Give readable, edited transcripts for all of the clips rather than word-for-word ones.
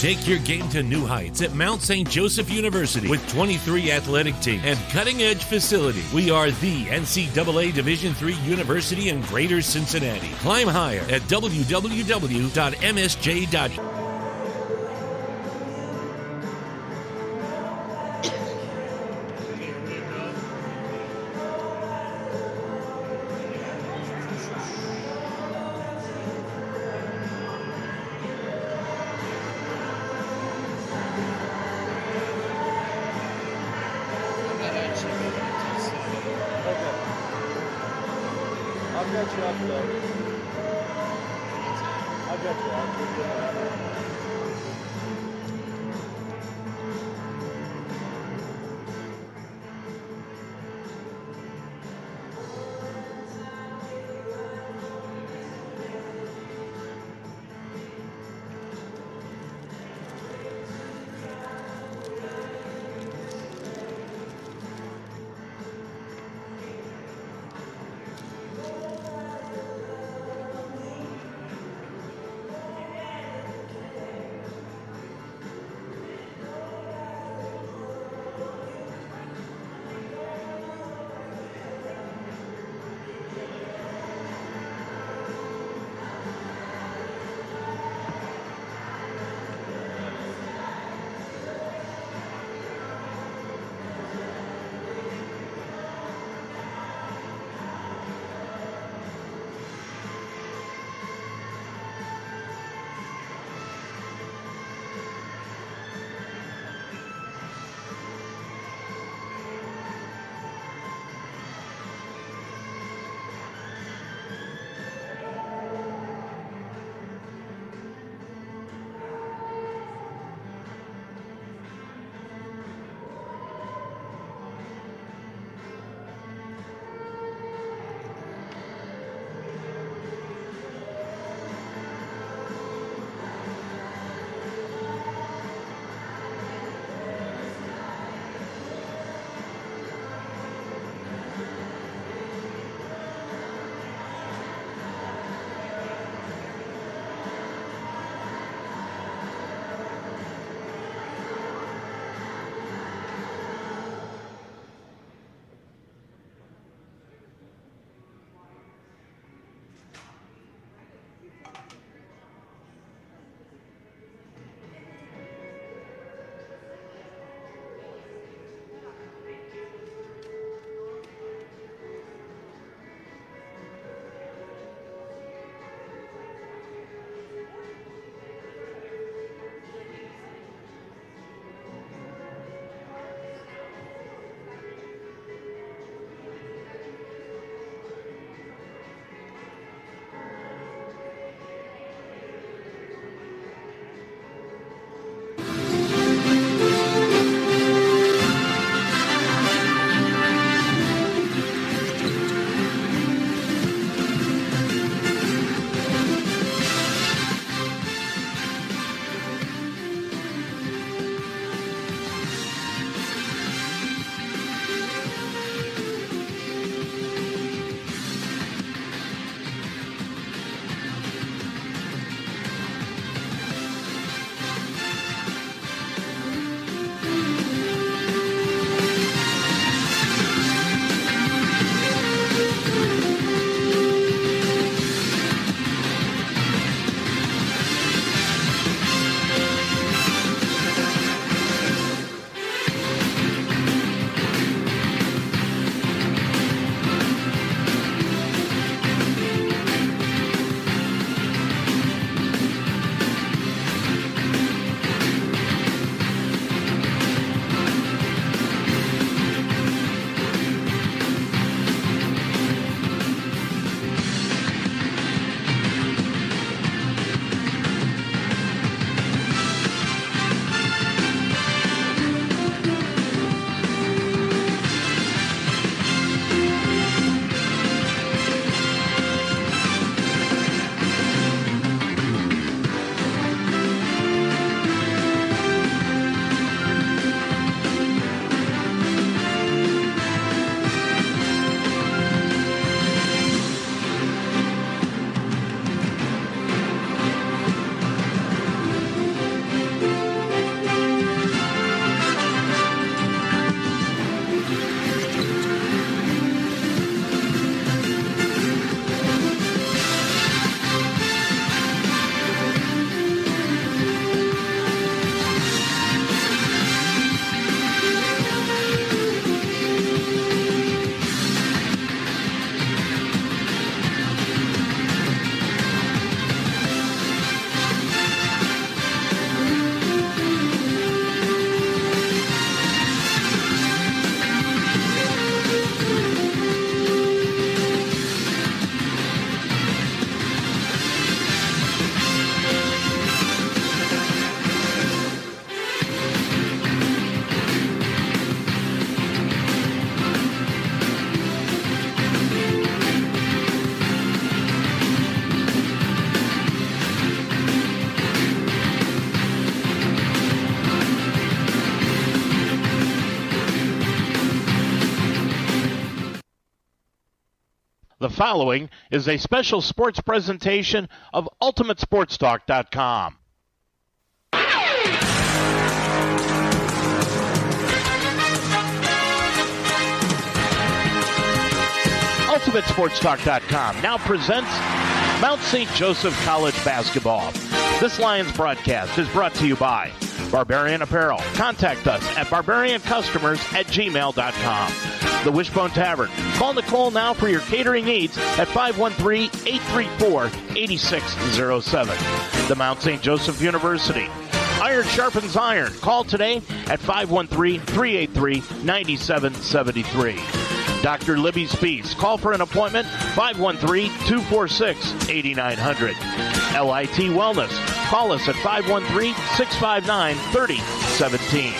Take your game to new heights at Mount St. Joseph University with 23 athletic teams and cutting-edge facilities. We are the NCAA Division III university in Greater Cincinnati. Climb higher at www.msj.com. The following is a special sports presentation of UltimateSportsTalk.com. UltimateSportsTalk.com now presents Mount St. Joseph College basketball. This Lions broadcast is brought to you by Barbarian Apparel. Contact us at barbariancustomers@gmail.com. The Wishbone Tavern. Call Nicole now for your catering needs at 513-834-8607. The Mount St. Joseph University. Iron sharpens iron. Call today at 513-383-9773. Dr. Libby Spees. Call for an appointment, 513-246-8900. LIT Wellness. Call us at 513-659-3017.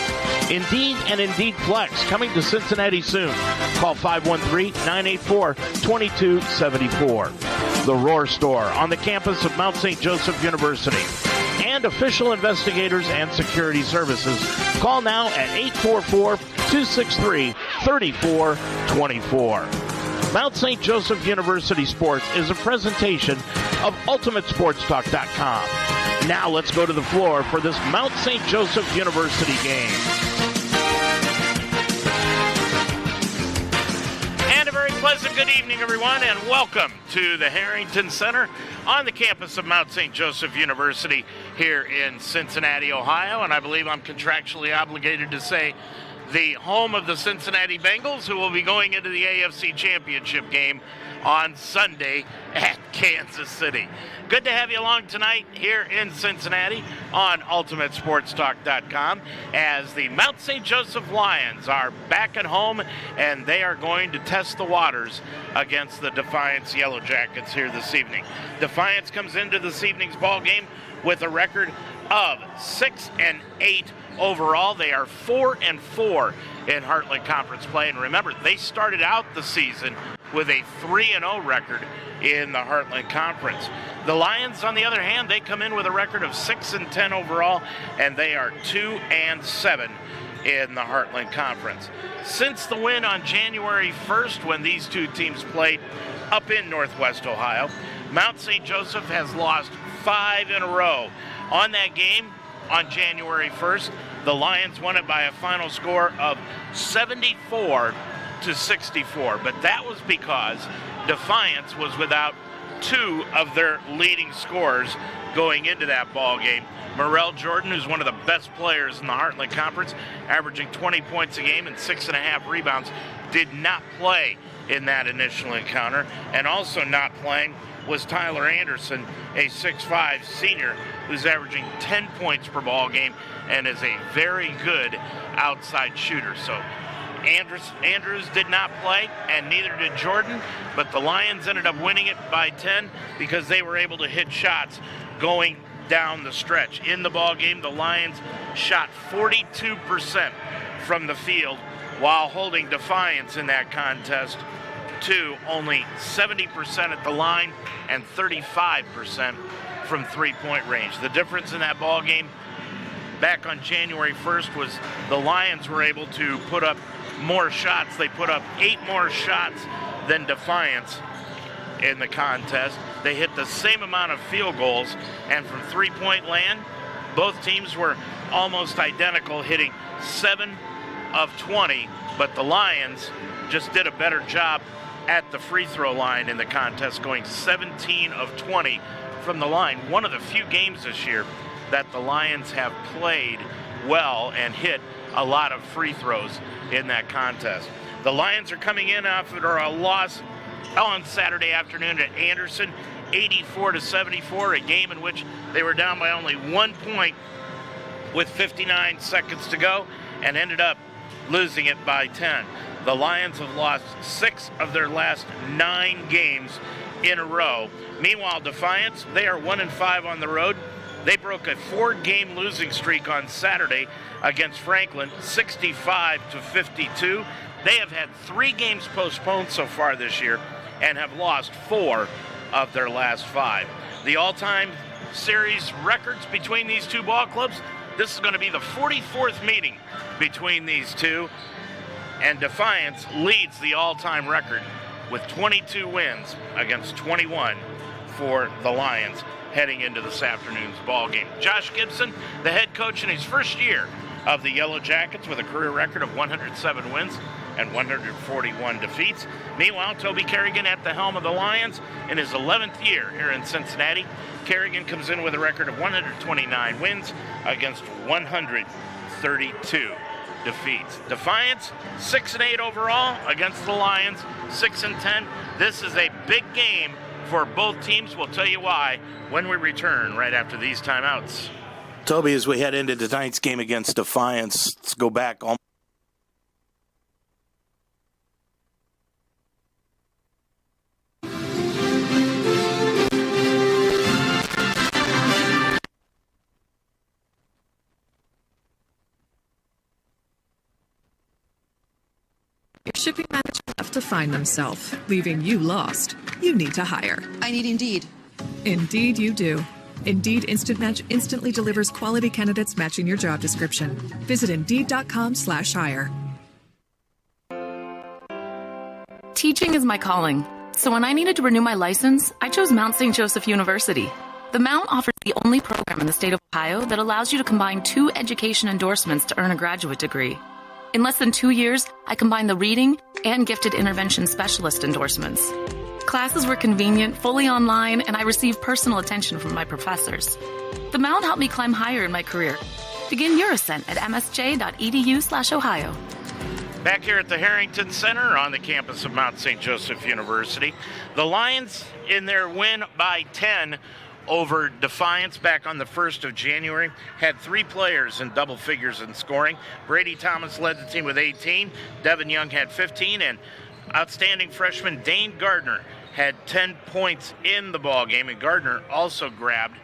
Indeed and Indeed Flex coming to Cincinnati soon. Call 513-984-2274. The Roar Store on the campus of Mount St. Joseph University. And official investigators and security services. Call now at 844-263-3424. Mount St. Joseph University Sports is a presentation of UltimateSportsTalk.com. Now let's go to the floor for this Mount St. Joseph University game. And a very pleasant good evening, everyone, and welcome to the Harrington Center on the campus of Mount St. Joseph University here in Cincinnati, Ohio. And I believe I'm contractually obligated to say the home of the Cincinnati Bengals, who will be going into the AFC Championship game on Sunday at Kansas City. Good to have you along tonight here in Cincinnati on UltimateSportsTalk.com as the Mount St. Joseph Lions are back at home, and they are going to test the waters against the Defiance Yellow Jackets here this evening. Defiance comes into this evening's ball game with a record of 6-8 overall. They are 4-4 in Heartland Conference play, and remember, they started out the season with a 3-0 record in the Heartland Conference. The Lions, on the other hand, they come in with a record of 6-10 overall, and they are 2-7 in the Heartland Conference. Since the win on January 1st, when these two teams played up in Northwest Ohio, Mount St. Joseph has lost 5 in a row. On that game, on January 1st, the Lions won it by a final score of 74-64, but that was because Defiance was without 2 of their leading scorers going into that ball game. Morrell Jordan, who's one of the best players in the Heartland Conference, averaging 20 points a game and 6.5 rebounds, did not play in that initial encounter. And also not playing was Tyler Anderson, a 6'5 senior who's averaging 10 points per ball game and is a very good outside shooter. So Andrews did not play, and neither did Jordan, but the Lions ended up winning it by 10 because they were able to hit shots going down the stretch. In the ball game, the Lions shot 42% from the field while holding Defiance in that contest to only 70% at the line and 35% from three-point range. The difference in that ball game back on January 1st was the Lions were able to put up more shots. They put up 8 more shots than Defiance in the contest. They hit the same amount of field goals, and from three-point land, both teams were almost identical, hitting 7 of 20, but the Lions just did a better job at the free throw line in the contest, going 17 of 20 from the line. One of the few games this year that the Lions have played well and hit a lot of free throws in that contest. The Lions are coming in after a loss on Saturday afternoon at Anderson, 84-74, a game in which they were down by only 1 point with 59 seconds to go and ended up losing it by 10. The Lions have lost 6 of their last 9 games in a row. Meanwhile, Defiance, they are 1-5 on the road. They broke a 4-game losing streak on Saturday against Franklin, 65-52. They have had 3 games postponed so far this year and have lost 4 of their last 5. The all-time series records between these two ball clubs, this is going to be the 44th meeting between these two, and Defiance leads the all-time record with 22 wins against 21 for the Lions heading into this afternoon's ball game. Josh Gibson, the head coach in his first year of the Yellow Jackets, with a career record of 107 wins and 141 defeats. Meanwhile, Toby Kerrigan at the helm of the Lions in his 11th year here in Cincinnati. Kerrigan comes in with a record of 129 wins against 132 defeats. Defiance, 6-8 overall against the Lions, 6-10. This is a big game for both teams. We'll tell you why when we return right after these timeouts. Toby, as we head into tonight's game against Defiance, let's go back almost. Your shipping manager left to find themselves, leaving you lost. You need to hire. I need Indeed. Indeed you do. Indeed Instant Match instantly delivers quality candidates matching your job description. Visit Indeed.com/hire. Teaching is my calling. So when I needed to renew my license, I chose Mount St. Joseph University. The Mount offers the only program in the state of Ohio that allows you to combine 2 education endorsements to earn a graduate degree. In less than 2 years, I combined the reading and gifted intervention specialist endorsements. Classes were convenient, fully online, and I received personal attention from my professors. The Mount helped me climb higher in my career. Begin your ascent at msj.edu/Ohio. Back here at the Harrington Center on the campus of Mount St. Joseph University, the Lions, in their win by 10 over Defiance back on the 1st of January, had 3 players in double figures in scoring. Brady Thomas led the team with 18. Devin Young had 15, and outstanding freshman Dane Gardner had 10 points in the ball game, and Gardner also grabbed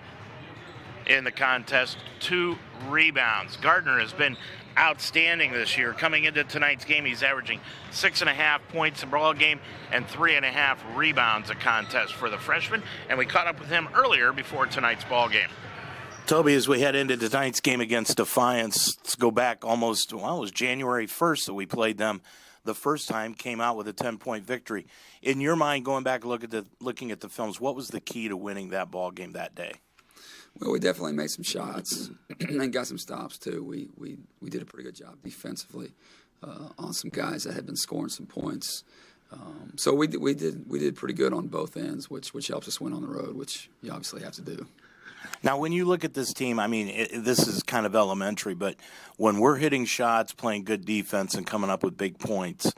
in the contest 2 rebounds. Gardner has been outstanding this year. Coming into tonight's game, he's averaging 6.5 points a ball game and 3.5 rebounds a contest for the freshman, and we caught up with him earlier before tonight's ball game. Toby, as we head into tonight's game against Defiance, let's go back almost, it was January 1st that we played them the first time, came out with a 10-point victory. In your mind, going back looking at the films, what was the key to winning that ball game that day? Well, we definitely made some shots and got some stops too. We did a pretty good job defensively on some guys that had been scoring some points. So we did pretty good on both ends, which helps us win on the road, which you obviously have to do. Now, when you look at this team, I mean, this is kind of elementary, but when we're hitting shots, playing good defense, and coming up with big points,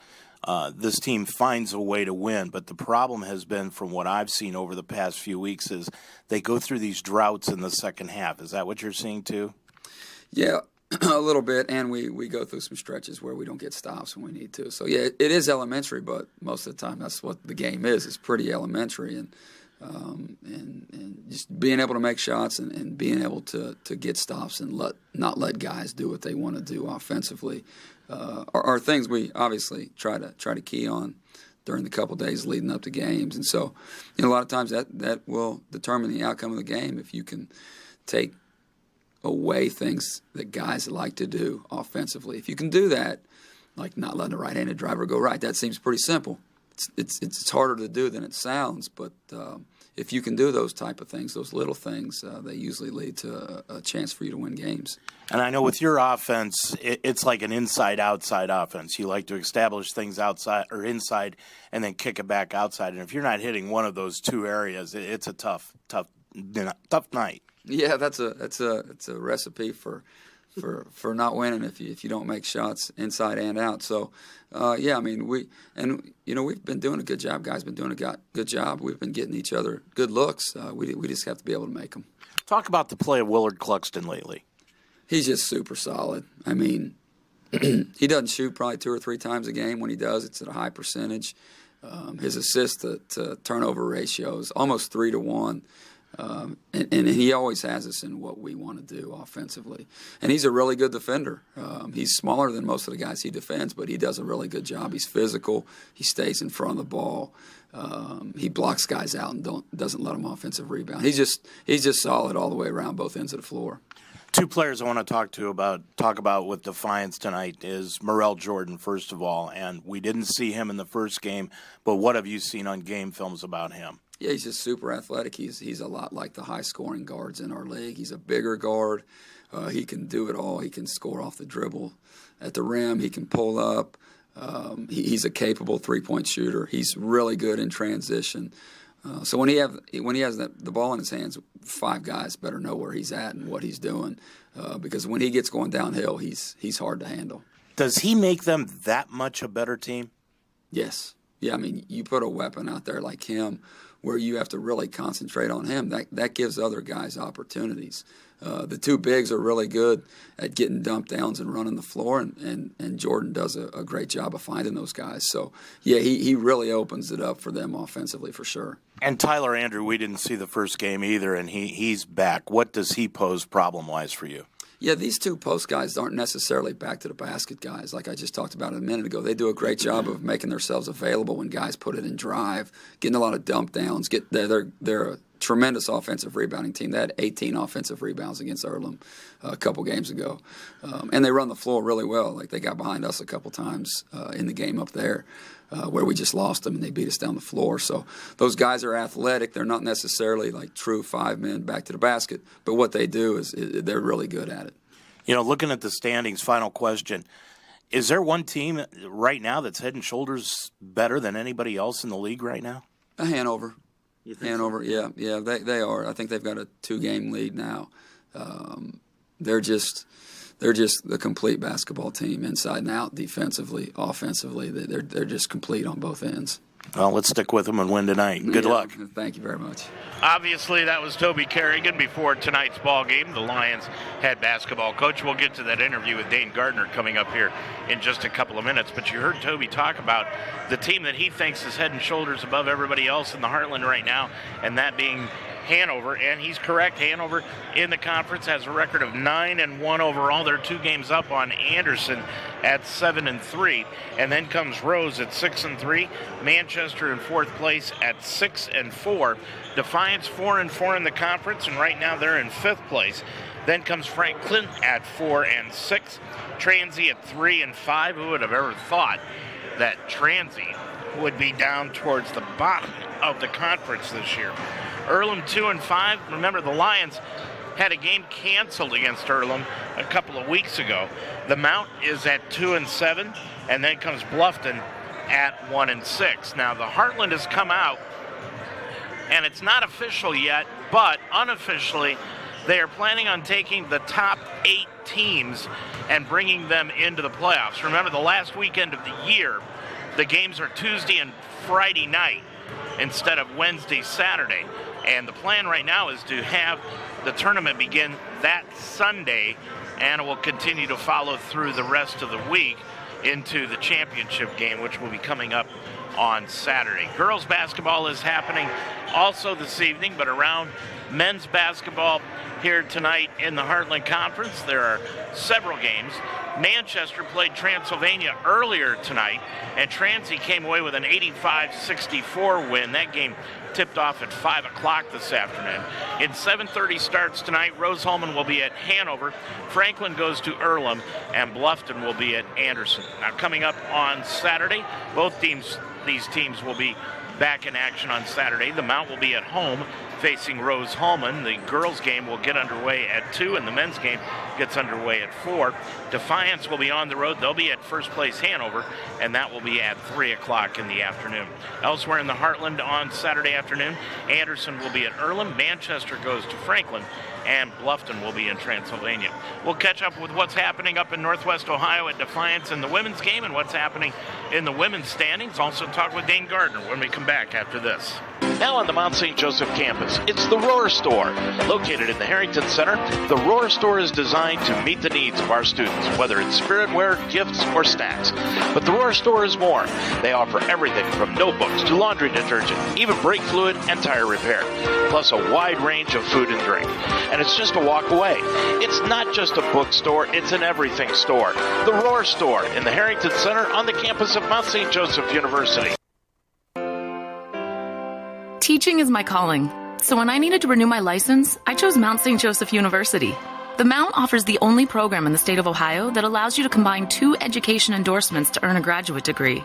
this team finds a way to win. But the problem has been, from what I've seen over the past few weeks, is they go through these droughts in the second half. Is that what you're seeing too? Yeah, a little bit, and we go through some stretches where we don't get stops when we need to. So, yeah, it is elementary, but most of the time that's what the game is. It's pretty elementary, and just being able to make shots and being able to get stops and not let guys do what they want to do offensively are things we obviously try to key on during the couple days leading up to games. And so, a lot of times that will determine the outcome of the game. If you can take away things that guys like to do offensively, if you can do that, like not letting a right-handed driver go right, that seems pretty simple. It's harder to do than it sounds, but if you can do those type of things, those little things, they usually lead to a chance for you to win games. And I know with your offense, it's like an inside-outside offense. You like to establish things outside or inside and then kick it back outside. And if you're not hitting one of those 2 areas, it's a tough night. Yeah, that's a recipe for not winning if you don't make shots inside and out. So, I mean, we've been doing a good job. Guys been doing a good job. We've been getting each other good looks. We just have to be able to make them. Talk about the play of Willard Cluxton lately. He's just super solid. I mean, he doesn't shoot probably 2 or 3 times a game. When he does, it's at a high percentage. His assist to turnover ratio is almost 3 to 1. And he always has us in what we want to do offensively. And he's a really good defender. He's smaller than most of the guys he defends, but he does a really good job. He's physical. He stays in front of the ball. He blocks guys out and doesn't let them offensive rebound. He's just solid all the way around both ends of the floor. Two players I want to talk about with Defiance tonight is Merrell Jordan, first of all, and we didn't see him in the first game, but what have you seen on game films about him? Yeah, he's just super athletic. He's a lot like the high-scoring guards in our league. He's a bigger guard. He can do it all. He can score off the dribble at the rim. He can pull up. He's a capable three-point shooter. He's really good in transition. So when he has the ball in his hands, 5 guys better know where he's at and what he's doing, because when he gets going downhill, he's hard to handle. Does he make them that much a better team? Yes. Yeah, I mean, you put a weapon out there like him where you have to really concentrate on him. That gives other guys opportunities. The 2 bigs are really good at getting dump downs and running the floor, and Jordan does a great job of finding those guys. So, yeah, he really opens it up for them offensively for sure. And Tyler Andrew, we didn't see the first game either, and he's back. What does he pose problem-wise for you? Yeah, these 2 post guys aren't necessarily back-to-the-basket guys like I just talked about a minute ago. They do a great job of making themselves available when guys put it in drive, getting a lot of dump downs. They're a tremendous offensive rebounding team. They had 18 offensive rebounds against Earlham a couple games ago. And they run the floor really well. Like, they got behind us a couple times in the game up there where we just lost them and they beat us down the floor. So those guys are athletic. They're not necessarily like true 5 men back to the basket, but what they do is they're really good at it. You know, looking at the standings, final question, is there one team right now that's head and shoulders better than anybody else in the league right now? Hanover. Hanover, so? yeah, they are. I think they've got a 2-game lead now. They're just the complete basketball team, inside and out, defensively, offensively. They're just complete on both ends. Well, let's stick with them and win tonight. Good luck. Thank you very much. Obviously, that was Toby Kerrigan before tonight's ball game, the Lions head basketball coach. We'll get to that interview with Dane Gardner coming up here in just a couple of minutes. But you heard Toby talk about the team that he thinks is head and shoulders above everybody else in the Heartland right now, and that being Hanover, and he's correct. Hanover in the conference has a record of 9-1 overall. They're 2 games up on Anderson at 7-3, and then comes Rose at 6-3. Manchester in 4th place at 6-4. Defiance 4-4 in the conference, and right now they're in 5th place. Then comes Franklin at 4-6. Transy at 3-5. Who would have ever thought that Transy would be down towards the bottom of the conference this year? Earlham 2-5. Remember, the Lions had a game canceled against Earlham a couple of weeks ago. The Mount is at 2-7, and then comes Bluffton at 1-6. Now, the Heartland has come out, and it's not official yet, but unofficially, they are planning on taking the top 8 teams and bringing them into the playoffs. Remember, the last weekend of the year, the games are Tuesday and Friday night instead of Wednesday, Saturday. And the plan right now is to have the tournament begin that Sunday, and it will continue to follow through the rest of the week into the championship game, which will be coming up on Saturday. Girls basketball is happening also this evening, but around men's basketball here tonight in the Heartland Conference, there are several games. Manchester played Transylvania earlier tonight, and Transy came away with an 85-64 win. That game tipped off at 5 o'clock this afternoon. In 7:30 starts tonight, Rose-Hulman will be at Hanover, Franklin goes to Earlham, and Bluffton will be at Anderson. Now, coming up on Saturday, these teams will be back in action on Saturday. The Mount will be at home facing Rose-Hulman. The girls' game will get underway at 2, and the men's game gets underway at 4. Defiance will be on the road. They'll be at first place Hanover, and that will be at 3 o'clock in the afternoon. Elsewhere in the Heartland on Saturday afternoon, Anderson will be at Earlham, Manchester goes to Franklin, and Bluffton will be in Transylvania. We'll catch up with what's happening up in Northwest Ohio at Defiance in the women's game and what's happening in the women's standings. Also talk with Dane Gardner when we come back after this. Now on the Mount St. Joseph campus, it's the Roar Store. Located in the Harrington Center, the Roar Store is designed to meet the needs of our students, whether it's spiritware, gifts, or snacks. But the Roar Store is more. They offer everything from notebooks to laundry detergent, even brake fluid and tire repair, plus a wide range of food and drink. And it's just a walk away. It's not just a bookstore, it's an everything store. The Roar Store in the Harrington Center on the campus of Mount St. Joseph University. Teaching is my calling. So when I needed to renew my license, I chose Mount St. Joseph University. The Mount offers the only program in the state of Ohio that allows you to combine 2 education endorsements to earn a graduate degree.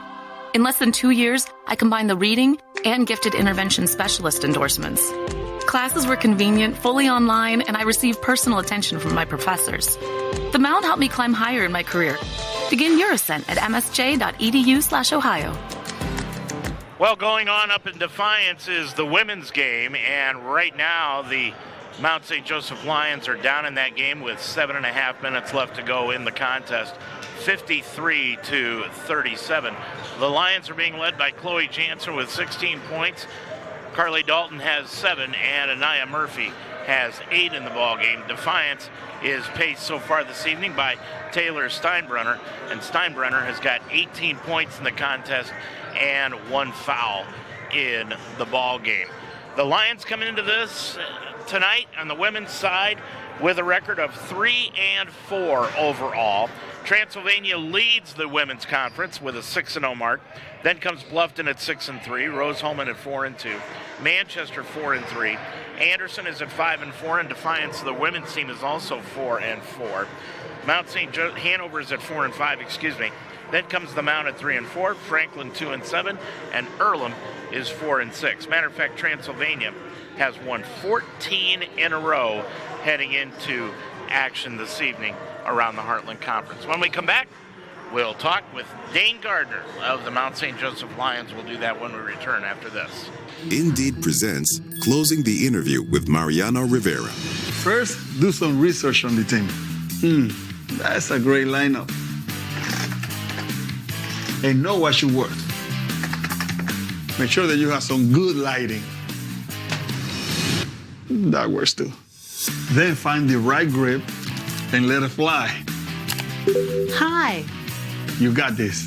In less than 2 years, I combined the reading and gifted intervention specialist endorsements. Classes were convenient, fully online, and I received personal attention from my professors. The Mount helped me climb higher in my career. Begin your ascent at msj.edu/Ohio. Well, going on up in Defiance is the women's game, and right now the Mount St. Joseph Lions are down in that game with 7.5 minutes left to go in the contest, 53-37. The Lions are being led by Chloe Jansen with 16 points. Carly Dalton has 7, and Anaya Murphy has 8 in the ball game. Defiance is paced so far this evening by Taylor Steinbrenner, and Steinbrenner has got 18 points in the contest and 1 foul in the ball game. The Lions coming into this tonight on the women's side with a record of 3-4 overall. Transylvania leads the women's conference with a 6-0 mark. Then comes Bluffton at 6-3, Rose-Hulman at 4-2, Manchester 4-3, Anderson is at 5-4, and Defiance, the women's team, is also 4-4. Mount St. Hanover is at 4-5, Then comes the Mount at 3-4, Franklin 2-7, and Earlham is 4-6. Matter of fact, Transylvania has won 14 in a row heading into action this evening around the Heartland Conference. When we come back, we'll talk with Dane Gardner of the Mount St. Joseph Lions. We'll do that when we return after this. Indeed presents Closing the Interview with Mariano Rivera. First, do some research on the team. That's a great lineup. And know what you're worth. Make sure that you have some good lighting. That works too. Then find the right grip and let it fly. Hi. You got this.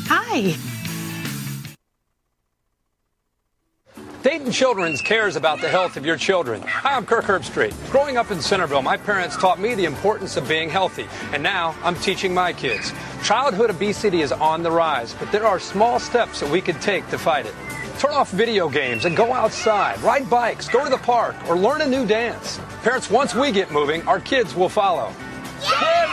Hi. Dayton Children's cares about the health of your children. Hi, I'm Kirk Herbstreit. Growing up in Centerville, my parents taught me the importance of being healthy, and now I'm teaching my kids. Childhood obesity is on the rise, but there are small steps that we can take to fight it. Turn off video games and go outside, ride bikes, go to the park, or learn a new dance. Parents, once we get moving, our kids will follow. Get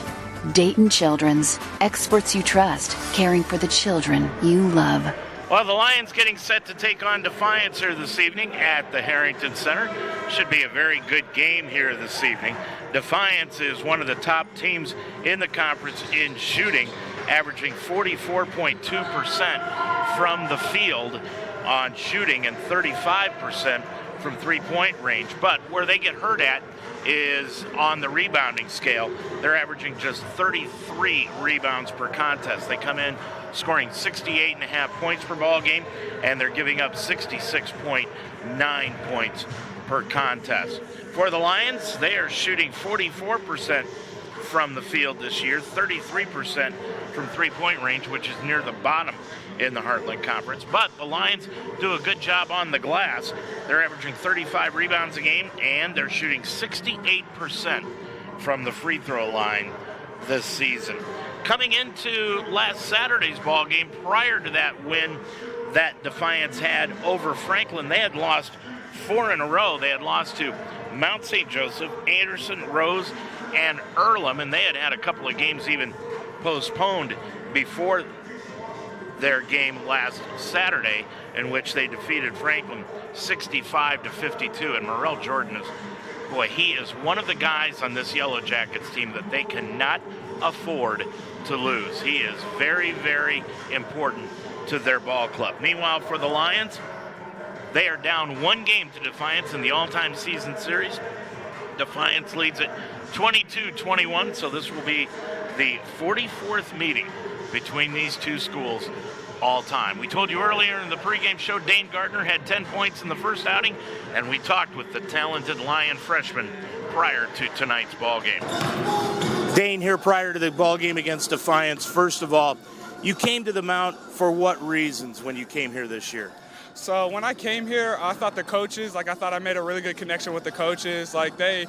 moving! Dayton Children's, experts you trust, caring for the children you love. Well, the Lions getting set to take on Defiance here this evening at the Harrington Center. Should be a very good game here this evening. Defiance is one of the top teams in the conference in shooting, averaging 44.2% from the field on shooting and 35% from three-point range. But where they get hurt at is on the rebounding scale. They're averaging just 33 rebounds per contest. They come in scoring 68.5 points per ball game, and they're giving up 66.9 points per contest. For the Lions, they are shooting 44% from the field this year, 33% from three-point range, which is near the bottom in the Heartland Conference. But the Lions do a good job on the glass. They're averaging 35 rebounds a game, and they're shooting 68% from the free throw line this season. Coming into last Saturday's ball game, prior to that win that Defiance had over Franklin, they had lost 4 in a row. They had lost to Mount St. Joseph, Anderson, Rose, and Earlham, and they had had a couple of games even postponed before their game last Saturday, in which they defeated Franklin 65-52. And Morrell Jordan is, boy, he is one of the guys on this Yellow Jackets team that they cannot afford to lose. He is very, very important to their ball club. Meanwhile, for the Lions, they are down 1 game to Defiance in the all-time season series. Defiance leads it 22-21, so this will be the 44th meeting between these two schools all time. We told you earlier in the pregame show Dane Gardner had 10 points in the first outing, and we talked with the talented Lion freshman prior to tonight's ball game. Dane, here prior to the ball game against Defiance, first of all, you came to the Mount for what reasons when you came here this year? So when I came here, I thought the coaches, I thought I made a really good connection with the coaches. They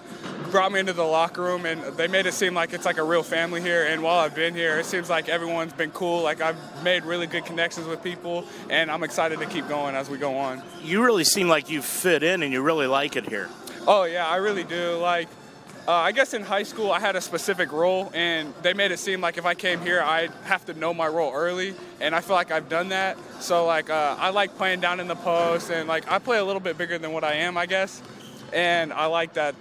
brought me into the locker room, and they made it seem like it's like a real family here. And while I've been here, it seems like everyone's been cool. I've made really good connections with people, and I'm excited to keep going as we go on. You really seem like you fit in, and you really like it here. Oh, yeah, I really do. I guess in high school I had a specific role, and they made it seem like if I came here I'd have to know my role early, and I feel like I've done that. So I like playing down in the post, and I play a little bit bigger than what I am, I guess, and I like that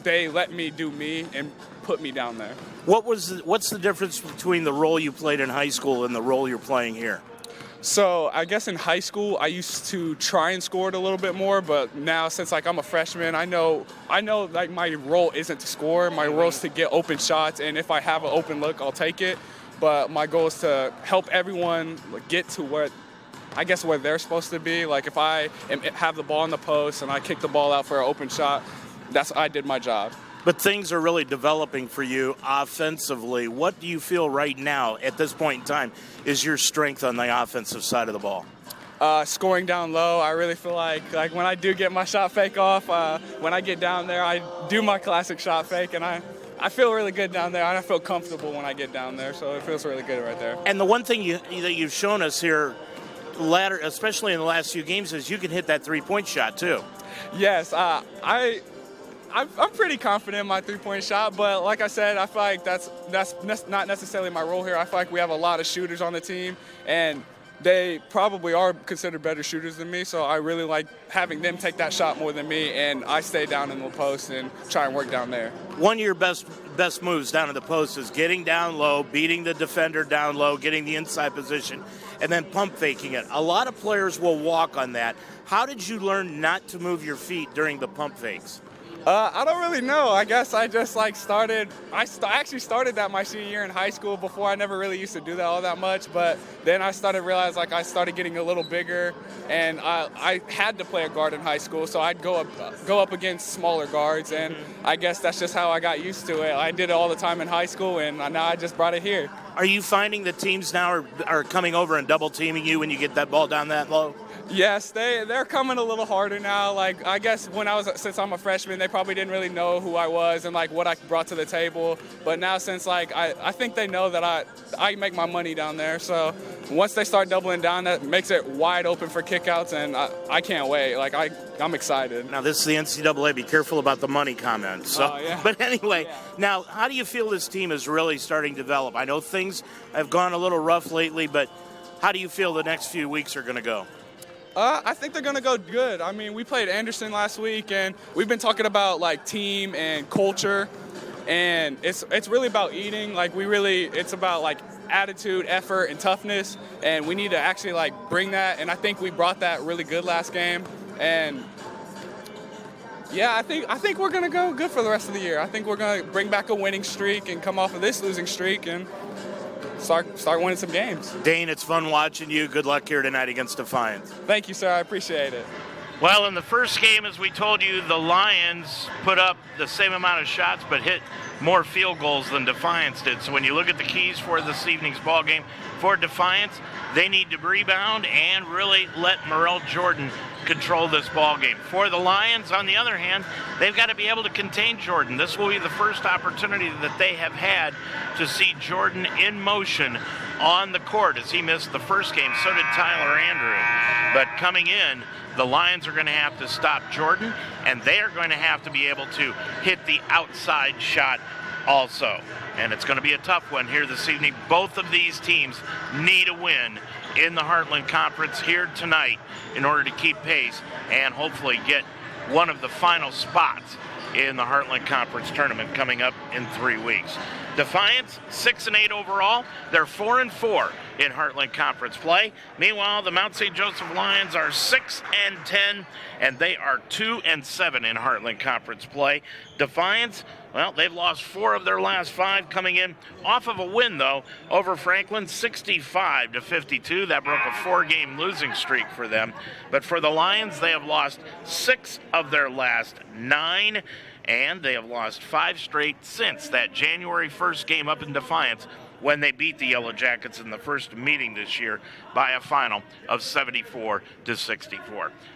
they let me do me and put me down there. What's the difference between the role you played in high school and the role you're playing here? So I guess in high school I used to try and score it a little bit more, but now since I'm a freshman, I know my role isn't to score. My role is to get open shots, and if I have an open look, I'll take it. But my goal is to help everyone get to where they're supposed to be. If I have the ball in the post and I kick the ball out for an open shot, I did my job. But things are really developing for you offensively. What do you feel right now at this point in time is your strength on the offensive side of the ball? Scoring down low. I really feel like when I do get my shot fake off, when I get down there, I do my classic shot fake, and I feel really good down there, and I feel comfortable when I get down there, so it feels really good right there. And the one thing that you've shown us here, especially in the last few games, is you can hit that three-point shot too. Yes, I'm pretty confident in my three-point shot, but like I said, I feel like that's not necessarily my role here. I feel like we have a lot of shooters on the team, and they probably are considered better shooters than me, so I really like having them take that shot more than me, and I stay down in the post and try and work down there. One of your best moves down in the post is getting down low, beating the defender down low, getting the inside position, and then pump faking it. A lot of players will walk on that. How did you learn not to move your feet during the pump fakes? I don't really know. I guess I just started. I actually started that my senior year in high school. Before I never really used to do that all that much, but then I started realize I started getting a little bigger, and I had to play a guard in high school, so I'd go up against smaller guards, and I guess that's just how I got used to it. I did it all the time in high school, and now I just brought it here. Are you finding the teams now are coming over and double teaming you when you get that ball down that low? Yes, they're coming a little harder now. I guess since I'm a freshman, they probably didn't really know who I was and what I brought to the table. But now since I think they know that I make my money down there. So once they start doubling down, that makes it wide open for kickouts, and I can't wait. I'm excited. Now this is the NCAA. Be careful about the money comments. So, yeah. But anyway, Now how do you feel this team is really starting to develop? I know things have gone a little rough lately, but how do you feel the next few weeks are going to go? I think they're going to go good. I mean, we played Anderson last week, and we've been talking about team and culture, and it's really about eating. It's about attitude, effort, and toughness, and we need to actually bring that. And I think we brought that really good last game. And yeah, I think we're going to go good for the rest of the year. I think we're going to bring back a winning streak and come off of this losing streak and start winning some games. Dane, it's fun watching you. Good luck here tonight against Defiance. Thank you, sir. I appreciate it. Well, in the first game, as we told you, the Lions put up the same amount of shots but hit more field goals than Defiance did. So when you look at the keys for this evening's ball game for Defiance, they need to rebound and really let Merrell Jordan control this ball game. For the Lions, on the other hand, they've got to be able to contain Jordan. This will be the first opportunity that they have had to see Jordan in motion on the court, as he missed the first game. So did Tyler Andrew. But coming in, the Lions are going to have to stop Jordan, and they are going to have to be able to hit the outside shot also. And it's going to be a tough one here this evening. Both of these teams need a win in the Heartland Conference here tonight in order to keep pace and hopefully get one of the final spots in the Heartland Conference tournament coming up in 3 weeks. Defiance, 6-8 overall. They're 4-4 in Heartland Conference play. Meanwhile, the Mount St. Joseph Lions are 6-10, and they are 2-7 in Heartland Conference play. Defiance, well, they've lost 4 of their last 5, coming in off of a win, though, over Franklin, 65-52. That broke a 4-game losing streak for them. But for the Lions, they have lost 6 of their last 9, and they have lost 5 straight since that January 1st game up in Defiance, when they beat the Yellow Jackets in the first meeting this year by a final of 74-64.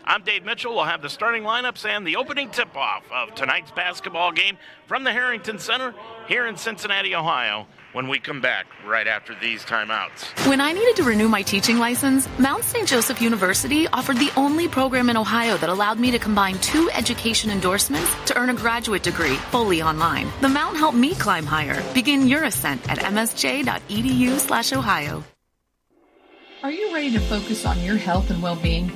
I'm Dave Mitchell. We'll have the starting lineups and the opening tip-off of tonight's basketball game from the Harrington Center here in Cincinnati, Ohio, when we come back right after these timeouts. When I needed to renew my teaching license, Mount St. Joseph University offered the only program in Ohio that allowed me to combine 2 education endorsements to earn a graduate degree fully online. The Mount helped me climb higher. Begin your ascent at msj.edu/Ohio. Are you ready to focus on your health and well-being?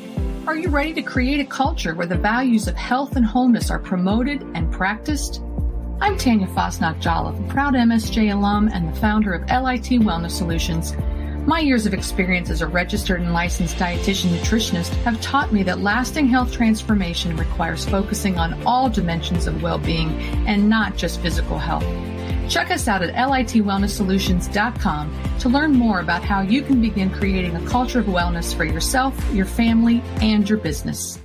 Are you ready to create a culture where the values of health and wholeness are promoted and practiced? I'm Tanya Fosnock-Jolliffe, a proud MSJ alum and the founder of LIT Wellness Solutions. My years of experience as a registered and licensed dietitian nutritionist have taught me that lasting health transformation requires focusing on all dimensions of well-being and not just physical health. Check us out at litwellnesssolutions.com to learn more about how you can begin creating a culture of wellness for yourself, your family, and your business.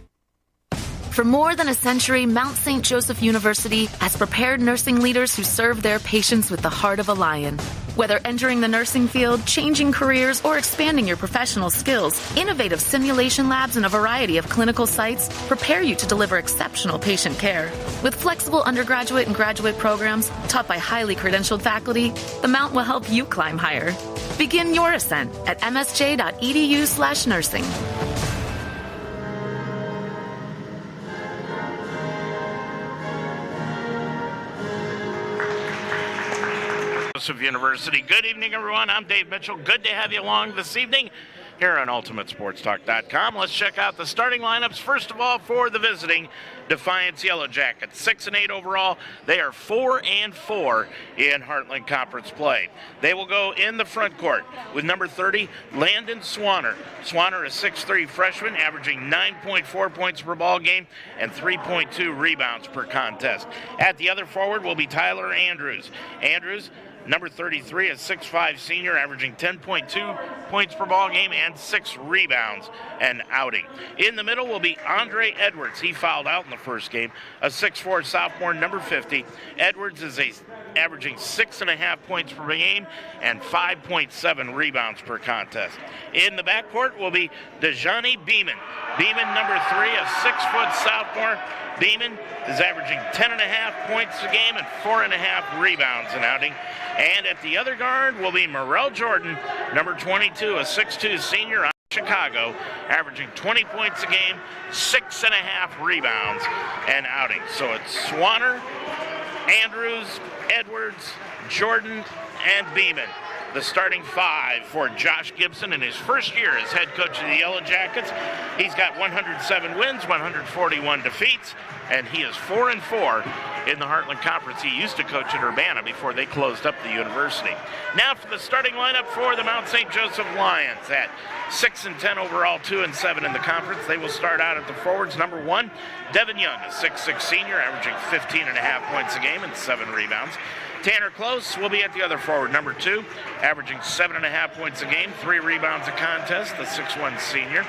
For more than a century, Mount St. Joseph University has prepared nursing leaders who serve their patients with the heart of a lion. Whether entering the nursing field, changing careers, or expanding your professional skills, innovative simulation labs and a variety of clinical sites prepare you to deliver exceptional patient care. With flexible undergraduate and graduate programs taught by highly credentialed faculty, the Mount will help you climb higher. Begin your ascent at msj.edu/nursing. Joseph University. Good evening, everyone. I'm Dave Mitchell. Good to have you along this evening here on UltimateSportsTalk.com. Let's check out the starting lineups. First of all, for the visiting Defiance Yellow Jackets, 6-8 overall. They are 4-4 in Heartland Conference play. They will go in the front court with number 30, Landon Swanner. Swanner, a 6'3" freshman, averaging 9.4 points per ball game and 3.2 rebounds per contest. At the other forward will be Tyler Andrews. Andrews, number 33, a 6'5" senior, averaging 10.2 points per ball game and 6 rebounds and outing. In the middle will be Andre Edwards. He fouled out in the first game, a 6'4" sophomore, number 50. Edwards is averaging 6.5 points per game and 5.7 rebounds per contest. In the backcourt will be Dejani Beeman. Beeman, number 3, a 6-foot sophomore. Beeman is averaging 10.5 points a game and 4.5 rebounds and outing. And at the other guard will be Morel Jordan, number 22, a 6'2" senior out of Chicago, averaging 20 points a game, 6.5 rebounds and outing. So it's Swanner, Andrews, Edwards, Jordan, and Beeman, the starting 5 for Josh Gibson in his first year as head coach of the Yellow Jackets. He's got 107 wins, 141 defeats, and he is 4-4 in the Heartland Conference. He used to coach at Urbana before they closed up the university. Now for the starting lineup for the Mount St. Joseph Lions at 6-10 overall, 2-7 in the conference. They will start out at the forwards. Number 1, Devin Young, a 6'6" senior, averaging 15.5 points a game and 7 rebounds. Tanner Close will be at the other forward, number 2, averaging 7.5 points a game, 3 rebounds a contest, the 6'1" senior.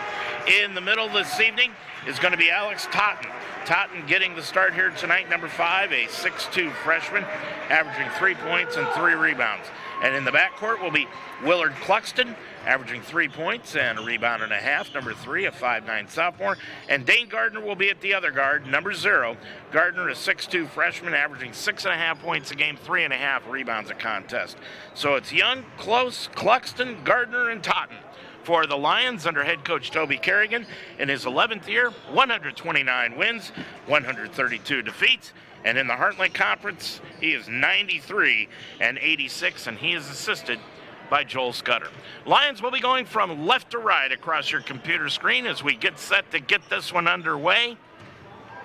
In the middle this evening is going to be Alex Totten. Totten getting the start here tonight, number 5, a 6'2" freshman, averaging 3 points and 3 rebounds. And in the backcourt will be Willard Cluxton, averaging 3 points and a rebound and a half, number 3, a 5'9" sophomore. And Dane Gardner will be at the other guard, number 0. Gardner, a 6'2" freshman, averaging 6.5 points a game, 3.5 rebounds a contest. So it's Young, Close, Cluxton, Gardner, and Totten for the Lions under head coach Toby Kerrigan in his 11th year, 129 wins, 132 defeats. And in the Heartland Conference, he is 93-86, and he is assisted by Joel Scudder. Lions will be going from left to right across your computer screen as we get set to get this one underway.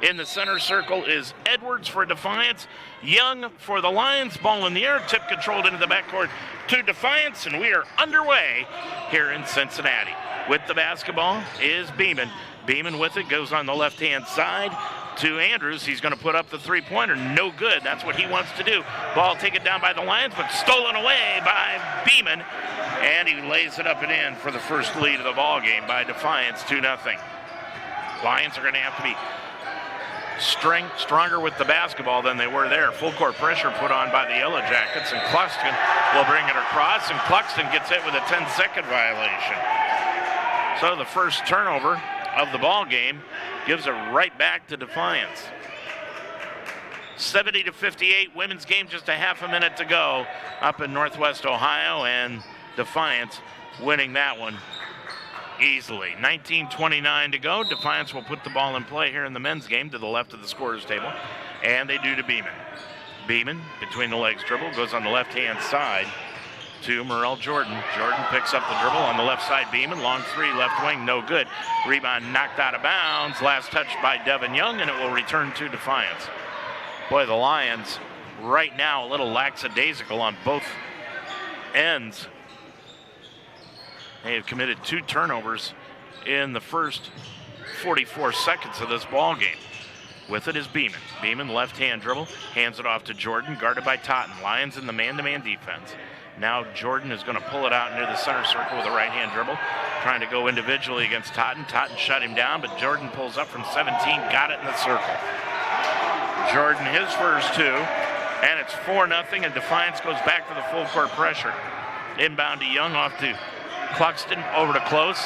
In the center circle is Edwards for Defiance. Young for the Lions. Ball in the air. Tip controlled into the backcourt to Defiance. And we are underway here in Cincinnati. With the basketball is Beeman. Beeman with it. Goes on the left-hand side to Andrews. He's going to put up the three-pointer. No good. That's what he wants to do. Ball taken down by the Lions, but stolen away by Beeman. And he lays it up and in for the first lead of the ball game by Defiance, 2-0. Lions are going to have to be stronger with the basketball than they were there. Full court pressure put on by the Yellow Jackets, and Cluxton will bring it across, and Cluxton gets hit with a 10-second violation. So the first turnover of the ball game gives it right back to Defiance. 70-58, women's game, just a half a minute to go up in Northwest Ohio, and Defiance winning that one easily. 19:29 to go. Defiance will put the ball in play here in the men's game to the left of the scorer's table, and they do to Beeman. Beeman, between the legs dribble, goes on the left-hand side to Merle Jordan. Jordan picks up the dribble on the left side. Beeman, long three, left wing, no good. Rebound knocked out of bounds. Last touch by Devin Young, and it will return to Defiance. Boy, the Lions right now a little lackadaisical on both ends. They have committed 2 turnovers in the first 44 seconds of this ball game. With it is Beeman. Beeman, left-hand dribble, hands it off to Jordan, guarded by Totten. Lions in the man-to-man defense. Now Jordan is going to pull it out near the center circle with a right-hand dribble, trying to go individually against Totten. Totten shut him down, but Jordan pulls up from 17, got it in the circle. Jordan, his first 2, and it's 4-0, and Defiance goes back to the full court pressure. Inbound to Young, off to Cluxton, over to Close.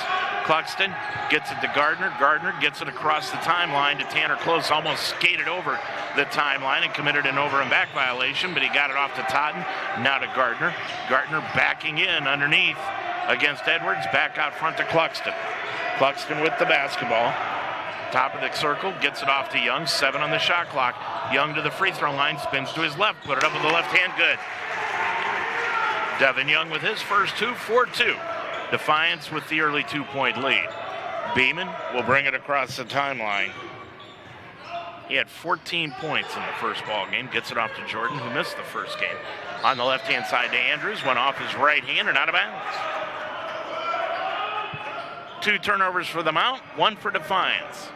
Cluxton gets it to Gardner. Gardner gets it across the timeline to Tanner Close. Almost skated over the timeline and committed an over and back violation, but he got it off to Totten. Now to Gardner. Gardner backing in underneath against Edwards. Back out front to Cluxton. Cluxton with the basketball. Top of the circle, gets it off to Young. 7 on the shot clock. Young to the free throw line, spins to his left, put it up with the left hand, good. Devin Young with his first 2, 4-2. Defiance with the early 2-point lead. Beeman will bring it across the timeline. He had 14 points in the first ball game. Gets it off to Jordan, who missed the first game. On the left-hand side to Andrews, went off his right hand and out of bounds. 2 turnovers for the Mount, 1 for Defiance.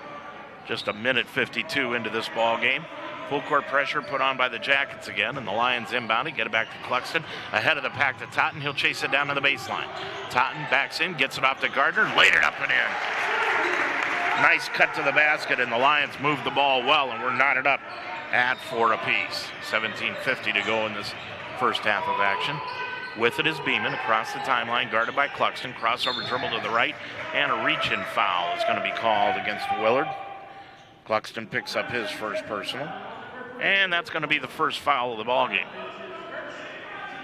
Just a minute 52 into this ball game. Full court pressure put on by the Jackets again, and the Lions inbounding. Get it back to Cluxton. Ahead of the pack to Totten. He'll chase it down to the baseline. Totten backs in, gets it off to Gardner, laid it up and in. Nice cut to the basket, and the Lions moved the ball well, and we're knotted up at 4 apiece. 17:50 to go in this first half of action. With it is Beeman across the timeline, guarded by Cluxton. Crossover dribble to the right, and a reach-in foul is going to be called against Willard. Cluxton picks up his first personal, and that's going to be the first foul of the ball game.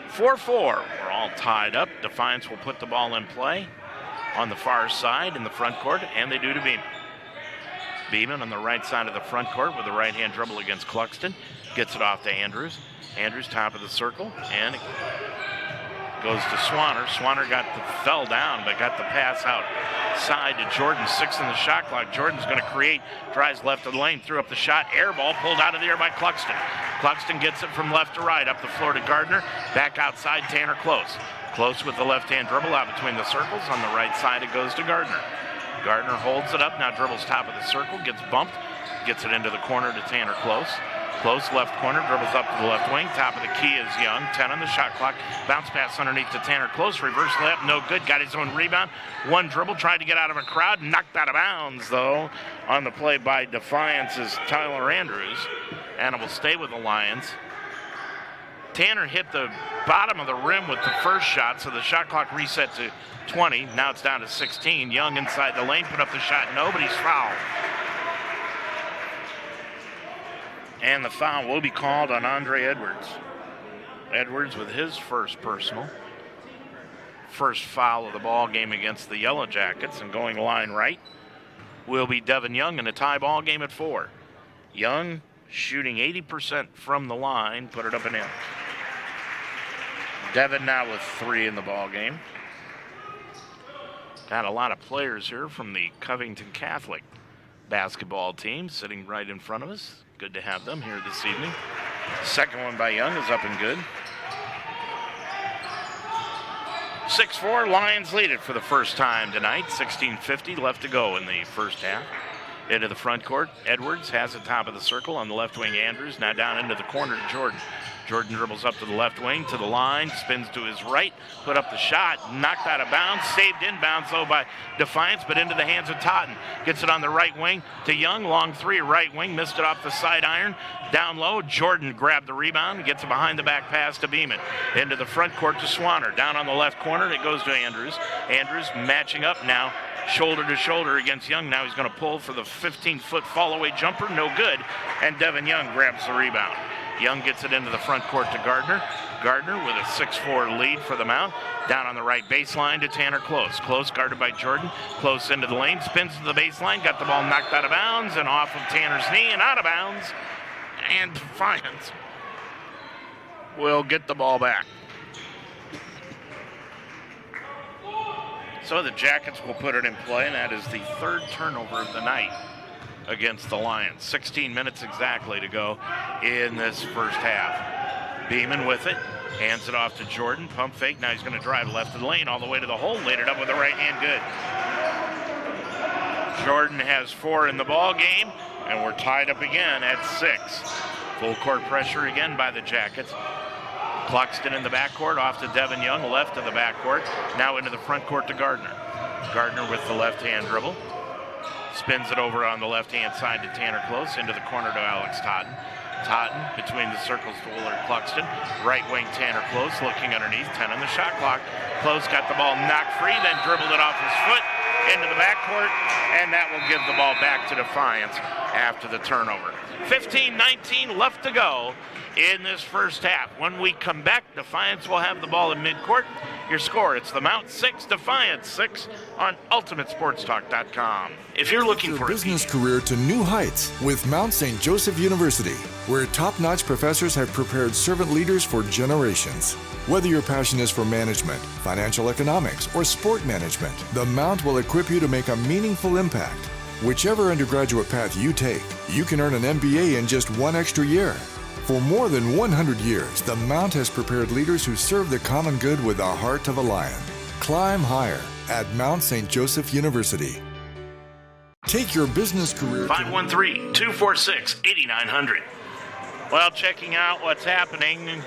4-4. We're all tied up. Defiance will put the ball in play on the far side in the front court, and they do to Beeman. Beeman on the right side of the front court with a right-hand dribble against Cluxton. Gets it off to Andrews. Andrews top of the circle, and it goes to Swanner. Swanner fell down, but got the pass outside to Jordan. 6 in the shot clock. Jordan's going to create, drives left of the lane, threw up the shot, air ball pulled out of the air by Cluxton. Cluxton gets it from left to right, up the floor to Gardner, back outside, Tanner Close. Close with the left-hand dribble out between the circles. On the right side, it goes to Gardner. Gardner holds it up, now dribbles top of the circle, gets bumped, gets it into the corner to Tanner Close. Close left corner, dribbles up to the left wing. Top of the key is Young. 10 on the shot clock. Bounce pass underneath to Tanner Close. Reverse layup, no good. Got his own rebound. 1 dribble, tried to get out of a crowd. Knocked out of bounds, though, on the play by Defiance is Tyler Andrews. And it will stay with the Lions. Tanner hit the bottom of the rim with the first shot, so the shot clock reset to 20. Now it's down to 16. Young inside the lane, put up the shot. Nobody's fouled. And the foul will be called on Andre Edwards. Edwards with his first personal. First foul of the ball game against the Yellow Jackets, and going line right will be Devin Young in a tie ball game at 4. Young shooting 80% from the line, put it up and in. Devin now with 3 in the ball game. Got a lot of players here from the Covington Catholic basketball team sitting right in front of us. Good to have them here this evening. Second one by Young is up and good. 6-4, Lions lead it for the first time tonight. 16:50 left to go in the first half. Into the front court, Edwards has the top of the circle on the left wing. Andrews now down into the corner to Jordan. Jordan dribbles up to the left wing, to the line, spins to his right, put up the shot, knocked out of bounds, saved inbounds though by Defiance, but into the hands of Totten. Gets it on the right wing to Young, long three, right wing, missed it off the side iron. Down low, Jordan grabbed the rebound and gets a behind the back pass to Beeman. Into the front court to Swanner. Down on the left corner, it goes to Andrews. Andrews matching up now, shoulder to shoulder against Young. Now he's going to pull for the 15-foot fall-away jumper, no good, and Devin Young grabs the rebound. Young gets it into the front court to Gardner. Gardner with a 6-4 lead for the Mount. Down on the right baseline to Tanner Close. Close guarded by Jordan. Close into the lane, spins to the baseline, got the ball knocked out of bounds and off of Tanner's knee and out of bounds. And Defiance will get the ball back. So the Jackets will put it in play, and that is the third turnover of the night against the Lions. 16 minutes exactly to go in this first half. Beeman with it, hands it off to Jordan, pump fake, now he's going to drive left of the lane all the way to the hole, laid it up with the right hand, good. Jordan has 4 in the ball game, and we're tied up again at 6. Full court pressure again by the Jackets. Cluxton in the backcourt, off to Devin Young, left of the backcourt, now into the front court to Gardner. Gardner with the left-hand dribble. Spins it over on the left-hand side to Tanner Close, into the corner to Alex Totten. Totten between the circles to Willard Cluxton. Right wing Tanner Close looking underneath, 10 on the shot clock. Close got the ball knocked free, then dribbled it off his foot into the backcourt, and that will give the ball back to Defiance after the turnover. 15-19 left to go in this first half. When we come back, Defiance will have the ball in midcourt. Your score, it's the Mount 6, Defiance 6 on UltimateSportsTalk.com. If you're looking for a business career to new heights with Mount St. Joseph University, where top-notch professors have prepared servant leaders for generations. Whether your passion is for management, financial economics, or sport management, the Mount will equip you to make a meaningful impact. Whichever undergraduate path you take, you can earn an MBA in just 1 extra year. For more than 100 years, the Mount has prepared leaders who serve the common good with the heart of a lion. Climb higher at Mount St. Joseph University. Take your business career 513-246-8900. Well, checking out what's happening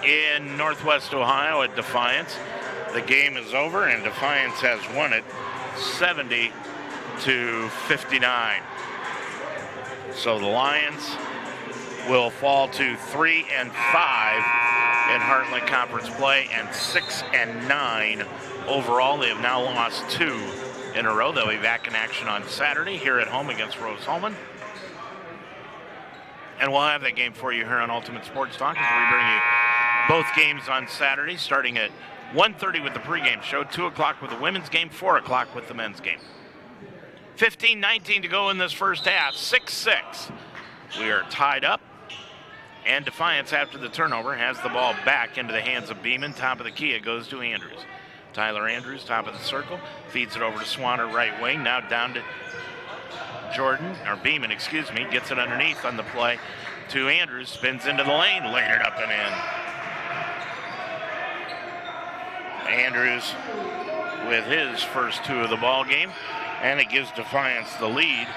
in Northwest Ohio at Defiance. The game is over, and Defiance has won it 70-59. So the Lions will fall to 3-5 in Heartland Conference play and 6-9 overall. They have now lost 2 in a row. They'll be back in action on Saturday here at home against Rose-Hulman. And we'll have that game for you here on Ultimate Sports Talk as we bring you both games on Saturday, starting at 1:30 with the pregame show, 2 o'clock with the women's game, 4 o'clock with the men's game. 15-19 to go in this first half, 6-6. We are tied up. And Defiance, after the turnover, has the ball back into the hands of Beeman. Top of the key, it goes to Andrews. Tyler Andrews, top of the circle, feeds it over to Swanner, right wing. Now down to Beeman, gets it underneath on the play to Andrews, spins into the lane, laid it up and in. Andrews with his first 2 of the ball game, and it gives Defiance the lead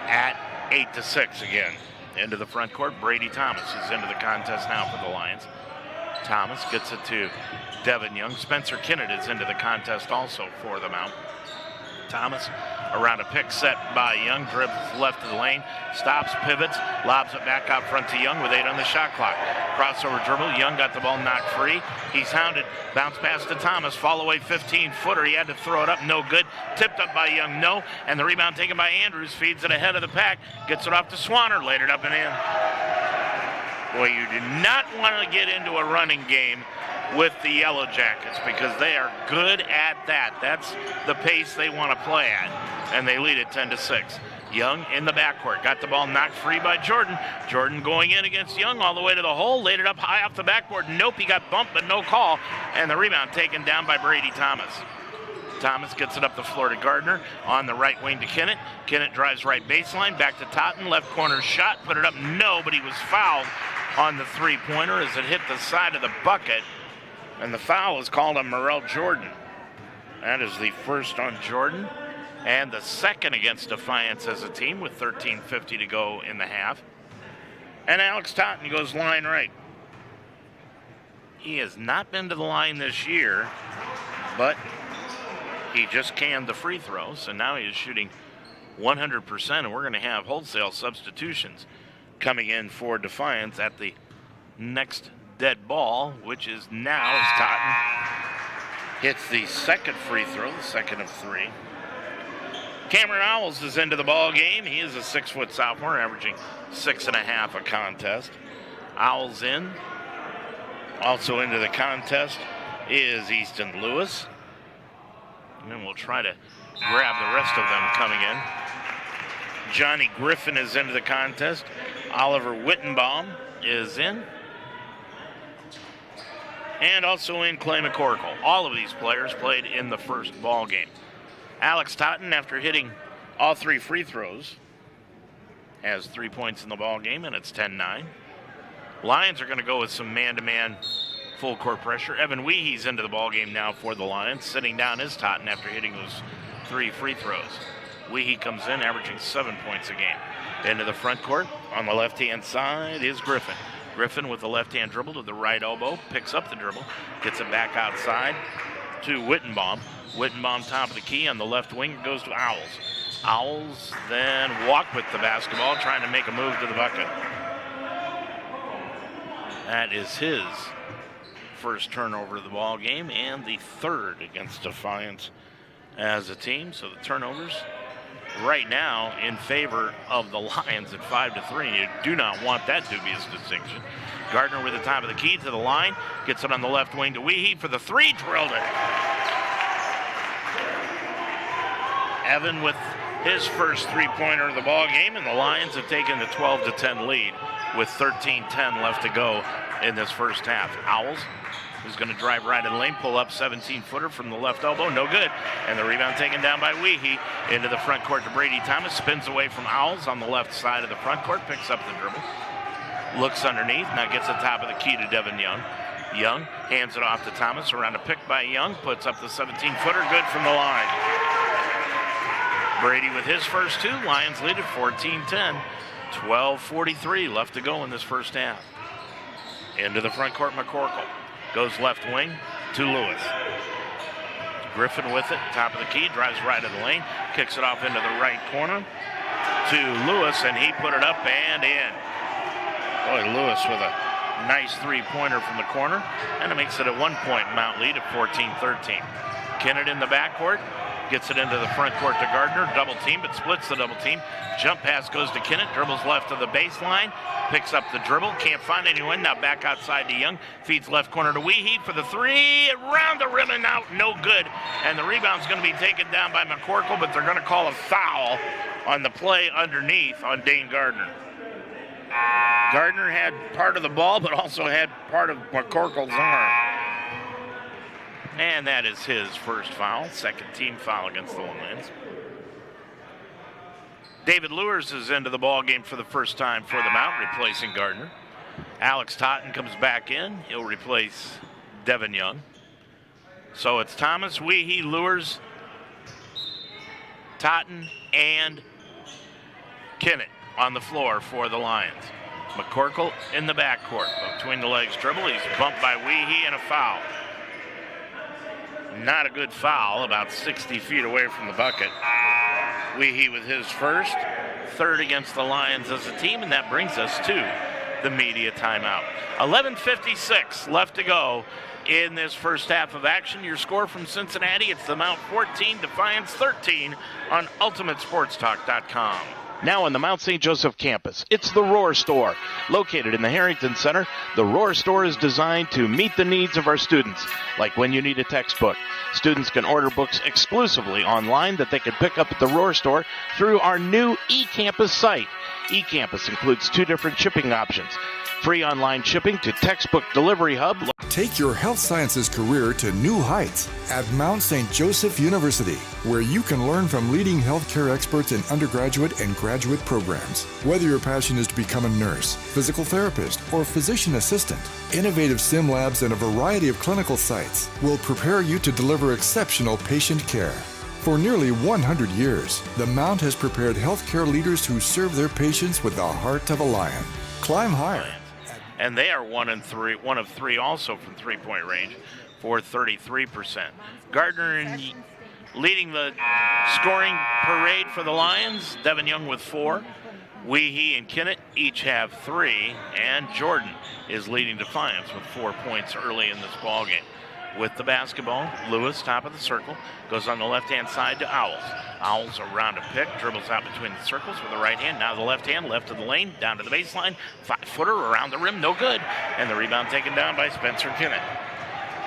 at 8-6 again. Into the front court, Brady Thomas is into the contest now for the Lions. Thomas gets it to Devin Young. Spencer Kinnett is into the contest also for the Mount. Thomas around a pick set by Young, dribbles left of the lane, stops, pivots, lobs it back out front to Young with 8 on the shot clock. Crossover dribble, Young got the ball knocked free. He's hounded, bounce pass to Thomas, fall away 15-footer. He had to throw it up, no good. Tipped up by Young, no. And the rebound taken by Andrews, feeds it ahead of the pack, gets it off to Swanner, laid it up and in. Boy, you do not want to get into a running game with the Yellow Jackets because they are good at that. That's the pace they want to play at, and they lead it 10-6. Young in the backcourt, got the ball knocked free by Jordan. Jordan going in against Young all the way to the hole, laid it up high off the backboard. Nope, he got bumped, but no call, and the rebound taken down by Brady Thomas. Thomas gets it up the floor to Gardner. On the right wing to Kennett. Kennett drives right baseline. Back to Totten. Left corner shot. Put it up. No, but he was fouled on the three-pointer as it hit the side of the bucket. And the foul is called on Merrell Jordan. That is the first on Jordan. And the second against Defiance as a team with 13:50 to go in the half. And Alex Totten goes line right. He has not been to the line this year, but he just canned the free throws, and now he is shooting 100%, and we're going to have wholesale substitutions coming in for Defiance at the next dead ball, which is now as Totten hits the second free throw, the second of three. Cameron Owls is into the ball game. He is a 6-foot sophomore, averaging 6.5 a contest. Owls in. Also into the contest is Easton Lewis. And then we'll try to grab the rest of them coming in. Johnny Griffin is into the contest. Oliver Wittenbaum is in. And also in Clay McCorkle. All of these players played in the first ball game. Alex Totten, after hitting all three free throws, has 3 points in the ball game, and it's 10-9. Lions are going to go with some man-to-man full court pressure. Evan Weehe's into the ball game now for the Lions, sitting down is Totten after hitting those 3 free throws. Weehe comes in, averaging 7 points a game. Into the front court, on the left-hand side is Griffin. Griffin with the left-hand dribble to the right elbow, picks up the dribble, gets it back outside to Wittenbaum. Wittenbaum top of the key on the left wing, it goes to Owls. Owls then walk with the basketball, trying to make a move to the bucket. That is his first turnover of the ball game and the third against Defiance as a team. So the turnovers right now in favor of the Lions at 5-3. You do not want that dubious distinction. Gardner with the top of the key to the line, gets it on the left wing to Weehe for the three, drilled it. Evan with his first three-pointer of the ball game, and the Lions have taken the 12-10 lead with 13:10 left to go in this first half. Owls is going to drive right in the lane, pull up 17-footer from the left elbow, no good. And the rebound taken down by Weehe into the front court to Brady Thomas, spins away from Owls on the left side of the front court, picks up the dribble, looks underneath, now gets the top of the key to Devin Young. Young hands it off to Thomas, around a pick by Young, puts up the 17-footer, good from the line. Brady with his first two. Lions lead at 14-10. 12:43 left to go in this first half. Into the front court, McCorkle. Goes left wing to Lewis. Griffin with it, top of the key, drives right of the lane, kicks it off into the right corner to Lewis, and he put it up and in. Boy, Lewis with a nice three-pointer from the corner, and it makes it a 1-point Mount lead at 14-13. Kennett in the backcourt. Gets it into the front court to Gardner, double team, but splits the double team. Jump pass goes to Kennett, dribbles left of the baseline, picks up the dribble, can't find anyone, now back outside to Young, feeds left corner to Weehe for the three, around the rim and out, no good. And the rebound's going to be taken down by McCorkle, but they're going to call a foul on the play underneath on Dane Gardner. Gardner had part of the ball, but also had part of McCorkle's arm. And that is his first foul, second team foul against the Lions. David Lewis is into the ball game for the first time for the Mount, replacing Gardner. Alex Totten comes back in. He'll replace Devin Young. So it's Thomas, Weehe, Lewis, Totten, and Kennett on the floor for the Lions. McCorkle in the backcourt. Between the legs dribble. He's bumped by Weehe and a foul. Not a good foul, about 60 feet away from the bucket. Weehe with his first, third against the Lions as a team, and that brings us to the media timeout. 11:56 left to go in this first half of action. Your score from Cincinnati, it's the Mount 14, Defiance 13 on UltimateSportsTalk.com. Now on the Mount St. Joseph campus, it's the Roar Store. Located in the Harrington Center, the Roar Store is designed to meet the needs of our students. Like when you need a textbook, students can order books exclusively online that they can pick up at the Roar Store through our new eCampus site. eCampus includes 2 different shipping options. Free online shipping to Textbook Delivery Hub. Take your health sciences career to new heights at Mount St. Joseph University, where you can learn from leading healthcare experts in undergraduate and graduate programs. Whether your passion is to become a nurse, physical therapist, or physician assistant, innovative sim labs and a variety of clinical sites will prepare you to deliver exceptional patient care. For nearly 100 years, the Mount has prepared healthcare leaders who serve their patients with the heart of a lion. Climb higher. And they are 1 of 3 also from three-point range for 33%. Gardner leading the scoring parade for the Lions. Devin Young with 4. Weehee and Kinnett each have 3. And Jordan is leading Defiance with 4 points early in this ballgame. With the basketball, Lewis, top of the circle, goes on the left-hand side to Owls. Owls around a pick, dribbles out between the circles with the right hand. Now the left hand, left of the lane, down to the baseline. 5-footer around the rim, no good. And the rebound taken down by Spencer Kinnett.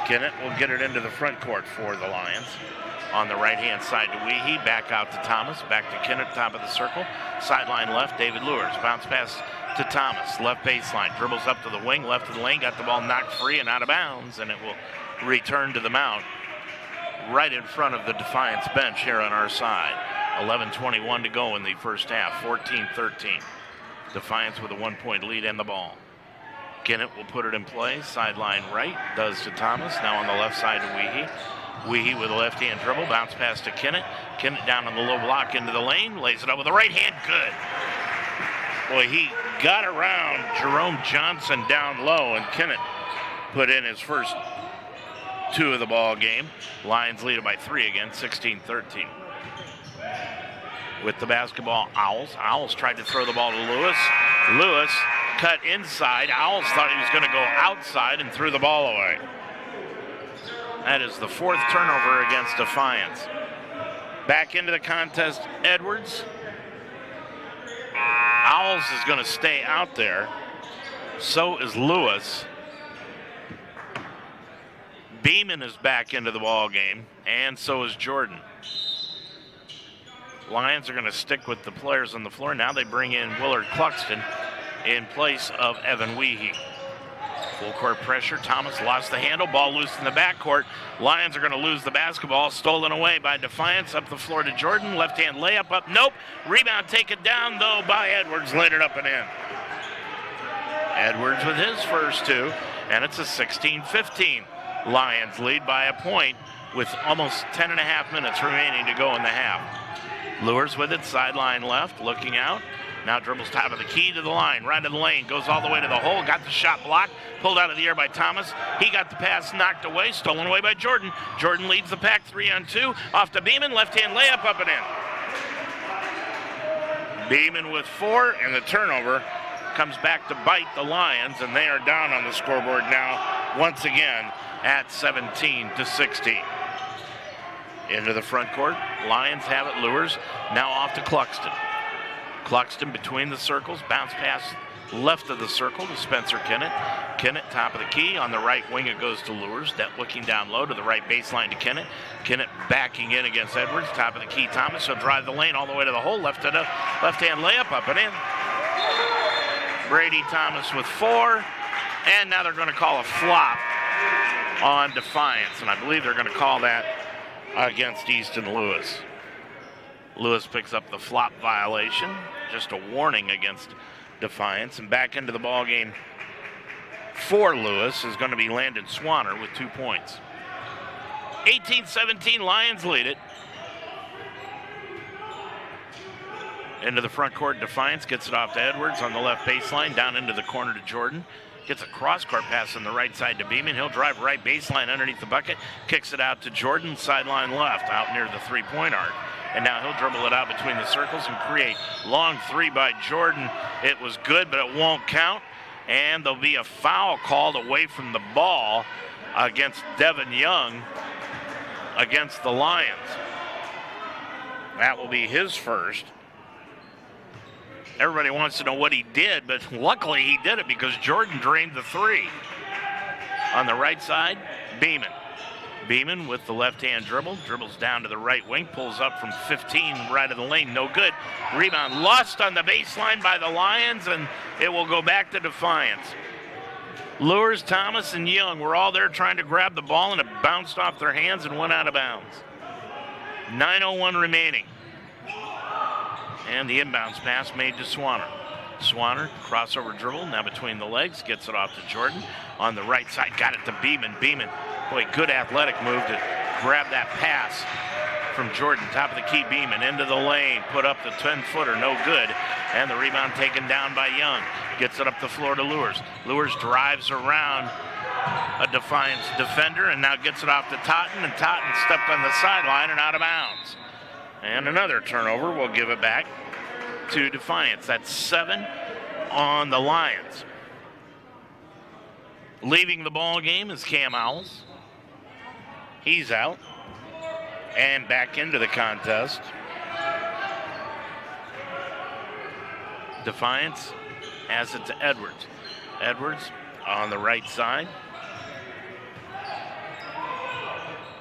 Kinnett will get it into the front court for the Lions. On the right-hand side to Weehee, back out to Thomas, back to Kinnett, top of the circle. Sideline left, David Lewis. Bounce pass to Thomas, left baseline. Dribbles up to the wing, left of the lane, got the ball knocked free and out of bounds, and it will return to the Mount right in front of the Defiance bench here on our side. 11:21 to go in the first half, 14-13. Defiance with a 1-point lead and the ball. Kinnett will put it in play, sideline right, does to Thomas, now on the left side to Weehee. Weehee with a left-hand dribble, bounce pass to Kinnett. Kinnett down on the low block into the lane, lays it up with the right hand, good. Boy, he got around Jerome Johnson down low, and Kinnett put in his first 2 of the ball game. Lions lead it by 3 again, 16-13. With the basketball, Owls tried to throw the ball to Lewis. Lewis cut inside. Owls thought he was going to go outside and threw the ball away. That is the 4th turnover against Defiance. Back into the contest, Edwards. Owls is going to stay out there. So is Lewis. Beeman is back into the ball game, and so is Jordan. Lions are going to stick with the players on the floor. Now they bring in Willard Cluxton in place of Evan Weehee. Full court pressure. Thomas lost the handle. Ball loose in the backcourt. Lions are going to lose the basketball. Stolen away by Defiance. Up the floor to Jordan. Left hand layup up. Nope. Rebound taken down, though, by Edwards. Laid it up and in. Edwards with his first 2, and it's a 16-15. Lions lead by a point with almost 10.5 minutes remaining to go in the half. Lures with it, sideline left, looking out. Now dribbles top of the key to the line, right of the lane, goes all the way to the hole, got the shot blocked, pulled out of the air by Thomas. He got the pass knocked away, stolen away by Jordan. Jordan leads the pack 3-on-2, off to Beeman, left-hand layup up and in. Beeman with 4, and the turnover comes back to bite the Lions, and they are down on the scoreboard now once again at 17-16. Into the front court, Lions have it. Lures now off to Cluxton. Cluxton between the circles, bounce pass left of the circle to Spencer Kinnett. Kinnett top of the key, on the right wing it goes to Lures, that looking down low to the right baseline to Kinnett. Kinnett backing in against Edwards, top of the key Thomas, he'll drive the lane all the way to the hole, left-hand layup up and in. Brady Thomas with 4, and now they're going to call a flop on Defiance, and I believe they're going to call that against Easton Lewis. Lewis picks up the flop violation, just a warning against Defiance, and back into the ball game for Lewis is going to be Landon Swanner with 2 points. 18-17, Lions lead it. Into the front court, Defiance gets it off to Edwards on the left baseline, down into the corner to Jordan. Gets a cross-court pass on the right side to Beeman. He'll drive right baseline underneath the bucket. Kicks it out to Jordan, sideline left, out near the three-point arc. And now he'll dribble it out between the circles and create long 3 by Jordan. It was good, but it won't count. And there'll be a foul called away from the ball against Devin Young against the Lions. That will be his first. Everybody wants to know what he did, but luckily he did it because Jordan drained the 3. On the right side, Beeman. Beeman with the left-hand dribble, dribbles down to the right wing, pulls up from 15 right of the lane, no good. Rebound lost on the baseline by the Lions, and it will go back to Defiance. Lures, Thomas, and Young were all there trying to grab the ball, and it bounced off their hands and went out of bounds. 9:01 remaining. And the inbounds pass made to Swanner. Swanner, crossover dribble, now between the legs, gets it off to Jordan. On the right side, got it to Beeman. Beeman, boy, good athletic move to grab that pass from Jordan. Top of the key, Beeman, into the lane, put up the 10-footer, no good. And the rebound taken down by Young. Gets it up the floor to Lures. Lures drives around a Defiance defender and now gets it off to Totten, and Totten stepped on the sideline and out of bounds. And another turnover will give it back to Defiance. That's 7 on the Lions. Leaving the ball game is Cam Owls. He's out. And back into the contest, Defiance has it to Edwards. Edwards on the right side.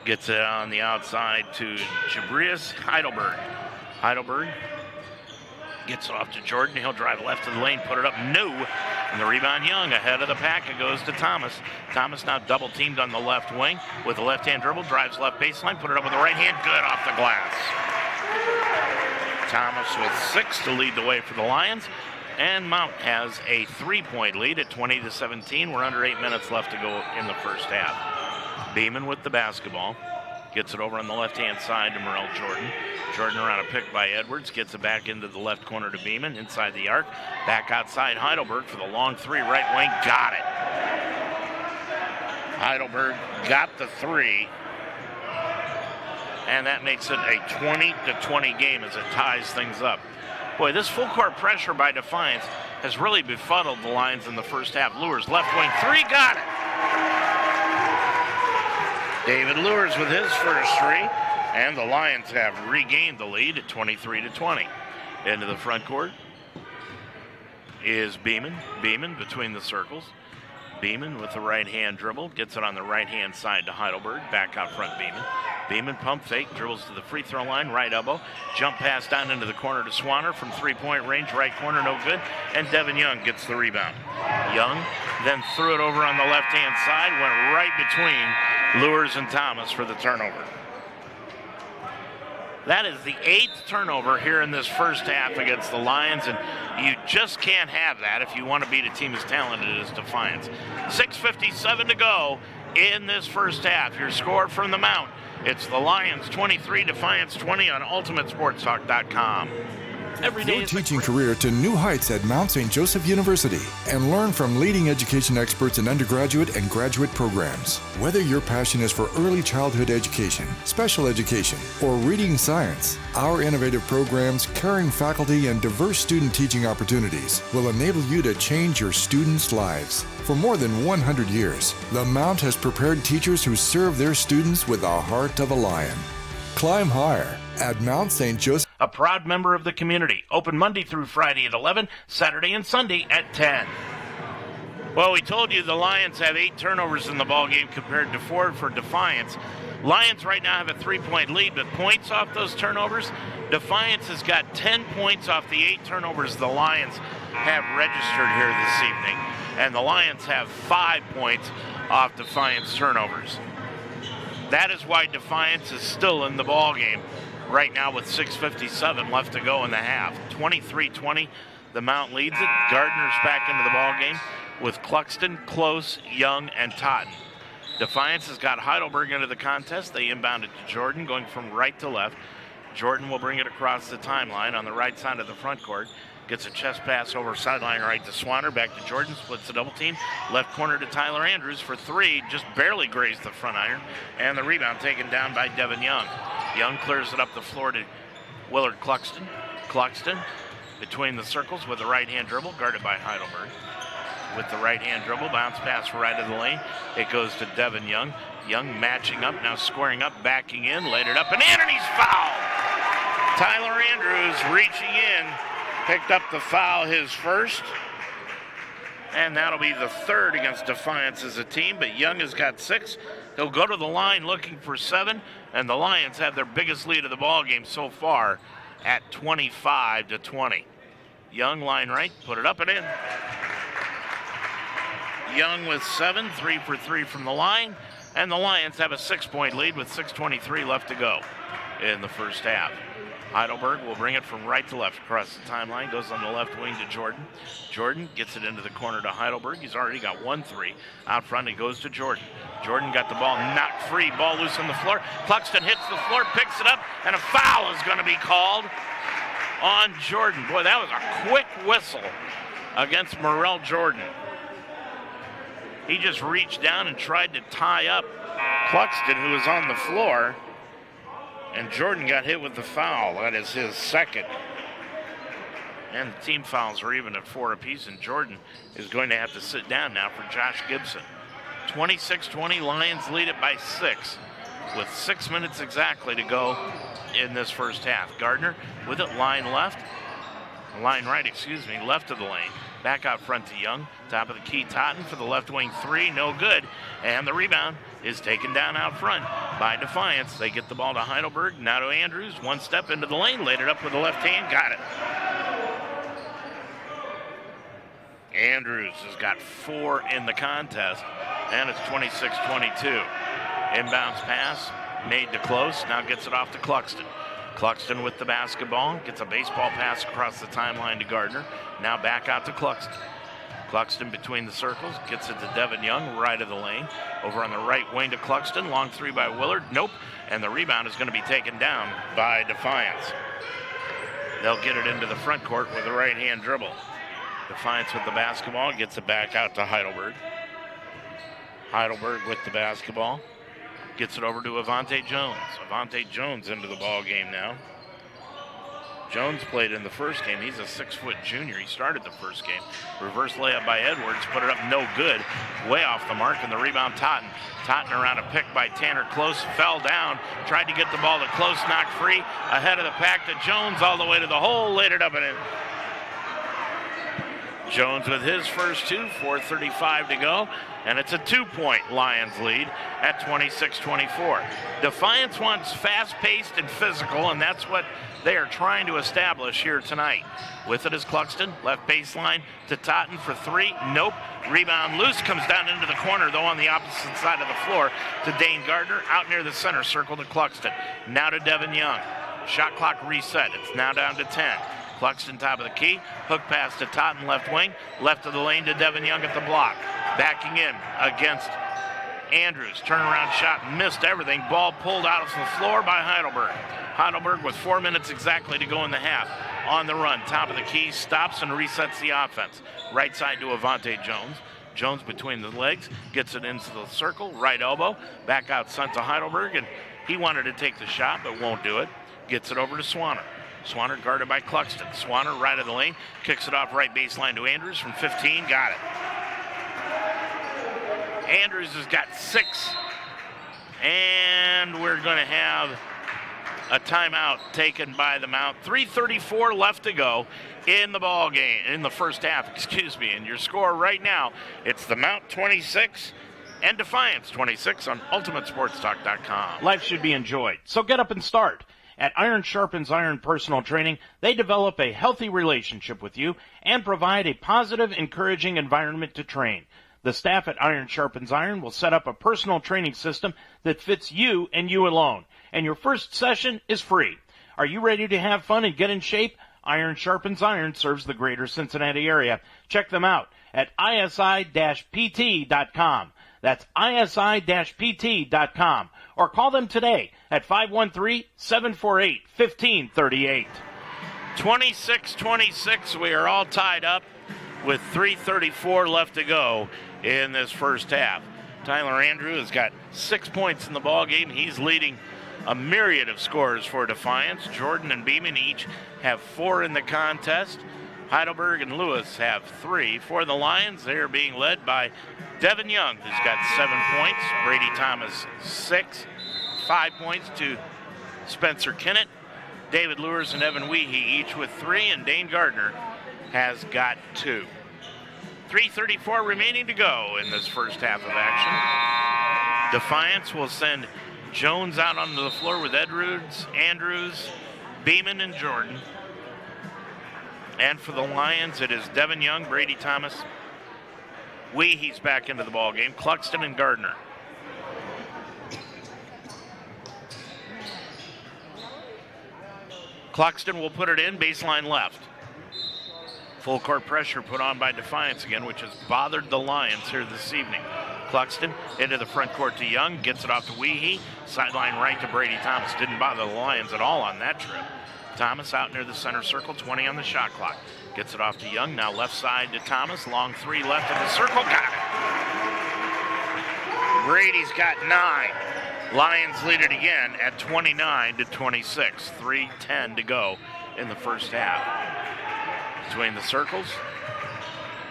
Gets it on the outside to Jabrius Heidelberg. Heidelberg gets it off to Jordan. He'll drive left of the lane, put it up, no. And the rebound, Young ahead of the pack. It goes to Thomas. Thomas now double teamed on the left wing with the left-hand dribble, drives left baseline, put it up with the right hand, good off the glass. Thomas with 6 to lead the way for the Lions. And Mount has a 3-point lead at 20-17. We're under 8 minutes left to go in the first half. Beeman with the basketball. Gets it over on the left-hand side to Morrell Jordan. Jordan around a pick by Edwards. Gets it back into the left corner to Beeman. Inside the arc. Back outside Heidelberg for the long 3. Right wing. Got it. Heidelberg got the 3. And that makes it a 20-20 game as it ties things up. Boy, this full court pressure by Defiance has really befuddled the Lions in the first half. Lures left wing 3. Got it. David Lures with his first 3, and the Lions have regained the lead at 23-20. Into the front court is Beeman. Beeman between the circles. Beeman with the right-hand dribble, gets it on the right-hand side to Heidelberg. Back out front, Beeman. Beeman pump fake, dribbles to the free throw line, right elbow. Jump pass down into the corner to Swanner from 3-point range, right corner, no good. And Devin Young gets the rebound. Young then threw it over on the left-hand side, went right between Lures and Thomas for the turnover. That is the 8th turnover here in this first half against the Lions, and you just can't have that if you want to beat a team as talented as Defiance. 6:57 to go in this first half. Your score from the Mount. It's the Lions 23, Defiance 20 on UltimateSportsTalk.com. Every day your teaching career to new heights at Mount St. Joseph University and learn from leading education experts in undergraduate and graduate programs. Whether your passion is for early childhood education, special education, or reading science, our innovative programs, caring faculty, and diverse student teaching opportunities will enable you to change your students' lives. For more than 100 years, the Mount has prepared teachers who serve their students with the heart of a lion. Climb higher at Mount St. Joseph. A proud member of the community. Open Monday through Friday at 11, Saturday and Sunday at 10. Well, we told you the Lions have 8 turnovers in the ballgame compared to 4 for Defiance. Lions right now have a 3-point lead, but points off those turnovers, Defiance has got 10 points off the 8 turnovers the Lions have registered here this evening. And the Lions have 5 points off Defiance turnovers. That is why Defiance is still in the ballgame right now with 6:57 left to go in the half. 23-20, the Mount leads it. Gardner's back into the ballgame with Cluxton, Close, Young, and Totten. Defiance has got Heidelberg into the contest. They inbound it to Jordan, going from right to left. Jordan will bring it across the timeline on the right side of the front court. Gets a chest pass over sideline right to Swanner, back to Jordan, splits the double team. Left corner to Tyler Andrews for 3, just barely grazed the front iron. And the rebound taken down by Devin Young. Young clears it up the floor to Willard Cluxton. Cluxton between the circles with the right-hand dribble, guarded by Heidelberg. With the right-hand dribble, bounce pass right of the lane. It goes to Devin Young. Young matching up, now squaring up, backing in, laid it up and in, and he's fouled! Tyler Andrews reaching in, picked up the foul, his first. And that'll be the third against Defiance as a team, but Young has got 6. He'll go to the line looking for 7, and the Lions have their biggest lead of the ball game so far at 25-20. Young, line right, put it up and in. Young with 7, 3 for 3 from the line, and the Lions have a 6-point lead with 6:23 left to go in the first half. Heidelberg will bring it from right to left across the timeline, goes on the left wing to Jordan. Jordan gets it into the corner to Heidelberg. He's already got 1-3. Out front, he goes to Jordan. Jordan got the ball knocked free, ball loose on the floor. Cluxton hits the floor, picks it up, and a foul is going to be called on Jordan. Boy, that was a quick whistle against Morrell Jordan. He just reached down and tried to tie up Cluxton, who was on the floor. And Jordan got hit with the foul. That is his second. And the team fouls are even at 4 apiece, and Jordan is going to have to sit down now for Josh Gibson. 26-20, Lions lead it by 6 with 6 minutes exactly to go in this first half. Gardner with it, line right, left of the lane. Back out front to Young. Top of the key, Totten for the left wing 3, no good. And the rebound is taken down out front by Defiance. They get the ball to Heidelberg, now to Andrews. One step into the lane, laid it up with the left hand, got it. Andrews has got 4 in the contest, and it's 26-22. Inbounds pass, made to close, now gets it off to Cluxton. Cluxton with the basketball, gets a baseball pass across the timeline to Gardner. Now back out to Cluxton. Cluxton between the circles, gets it to Devin Young, right of the lane. Over on the right wing to Cluxton, long 3 by Willard, nope. And the rebound is going to be taken down by Defiance. They'll get it into the front court with a right-hand dribble. Defiance with the basketball, gets it back out to Heidelberg. Heidelberg with the basketball. Gets it over to Avante Jones. Avante Jones into the ball game now. Jones played in the first game. He's a 6-foot junior. He started the first game. Reverse layup by Edwards. Put it up no good. Way off the mark. And the rebound, Totten. Totten around a pick by Tanner Close. Fell down. Tried to get the ball to Close. Knocked free. Ahead of the pack to Jones all the way to the hole. Laid it up and in. Jones with his first 2. 4:35 to go. And it's a 2-point Lions lead at 26-24. Defiance wants fast-paced and physical, and that's what they are trying to establish here tonight. With it is Cluxton, left baseline to Totten for 3. Nope. Rebound loose, comes down into the corner, though, on the opposite side of the floor to Dane Gardner, out near the center circle to Cluxton. Now to Devin Young. Shot clock reset. It's now down to 10. Cluxton top of the key. Hook pass to Totten, left wing. Left of the lane to Devin Young at the block. Backing in against Andrews. Turnaround shot, missed everything. Ball pulled out of the floor by Heidelberg. Heidelberg with 4 minutes exactly to go in the half. On the run, top of the key, stops and resets the offense. Right side to Avante Jones. Jones between the legs, gets it into the circle, right elbow. Back out front to Heidelberg, and he wanted to take the shot but won't do it. Gets it over to Swanner. Swanner guarded by Cluxton. Swanner right of the lane, kicks it off right baseline to Andrews from 15, got it. Andrews has got 6, and we're going to have a timeout taken by the Mount. 3:34 left to go in the ball game, in the first half, and your score right now, it's the Mount 26 and Defiance 26 on UltimateSportsTalk.com. Life should be enjoyed, so get up and start. At Iron Sharpens Iron Personal Training, they develop a healthy relationship with you and provide a positive, encouraging environment to train. The staff at Iron Sharpens Iron will set up a personal training system that fits you and you alone. And your first session is free. Are you ready to have fun and get in shape? Iron Sharpens Iron serves the greater Cincinnati area. Check them out at isi-pt.com. That's isi-pt.com. Or call them today at 513-748-1538. 26-26, we are all tied up with 3:34 left to go in this first half. Tyler Andrew has got 6 points in the ball game. He's leading a myriad of scorers for Defiance. Jordan and Beeman each have 4 in the contest. Heidelberg and Lewis have 3. For the Lions, they are being led by Devin Young, who's got 7 points. Brady Thomas, 6. 5 points to Spencer Kinnett. David Lewis and Evan Weehee each with 3, and Dane Gardner has got 2. 3:34 remaining to go in this first half of action. Defiance will send Jones out onto the floor with Andrews, Beeman, and Jordan. And for the Lions, it is Devin Young, Brady Thomas. Weehe's back into the ball game. Cluxton and Gardner. Cluxton will put it in, baseline left. Full court pressure put on by Defiance again, which has bothered the Lions here this evening. Cluxton into the front court to Young, gets it off to Weehe. Sideline right to Brady Thomas. Didn't bother the Lions at all on that trip. Thomas out near the center circle, 20 on the shot clock. Gets it off to Young, now left side to Thomas. Long three left of the circle, got it. Brady's got 9. Lions lead it again at 29-26. 3:10 to go in the first half. Between the circles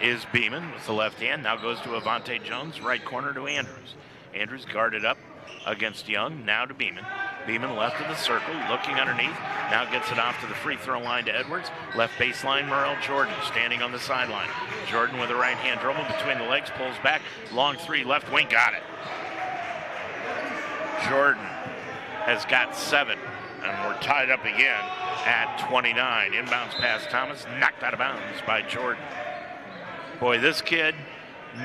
is Beeman with the left hand. Now goes to Avante Jones, right corner to Andrews. Andrews guarded up against Young, now to Beeman. Beeman left of the circle, looking underneath. Now gets it off to the free throw line to Edwards. Left baseline, Merle Jordan standing on the sideline. Jordan with a right hand dribble between the legs, pulls back. Long three, left wing, got it. Jordan has got 7, and we're tied up again at 29. Inbounds pass Thomas, knocked out of bounds by Jordan. Boy, this kid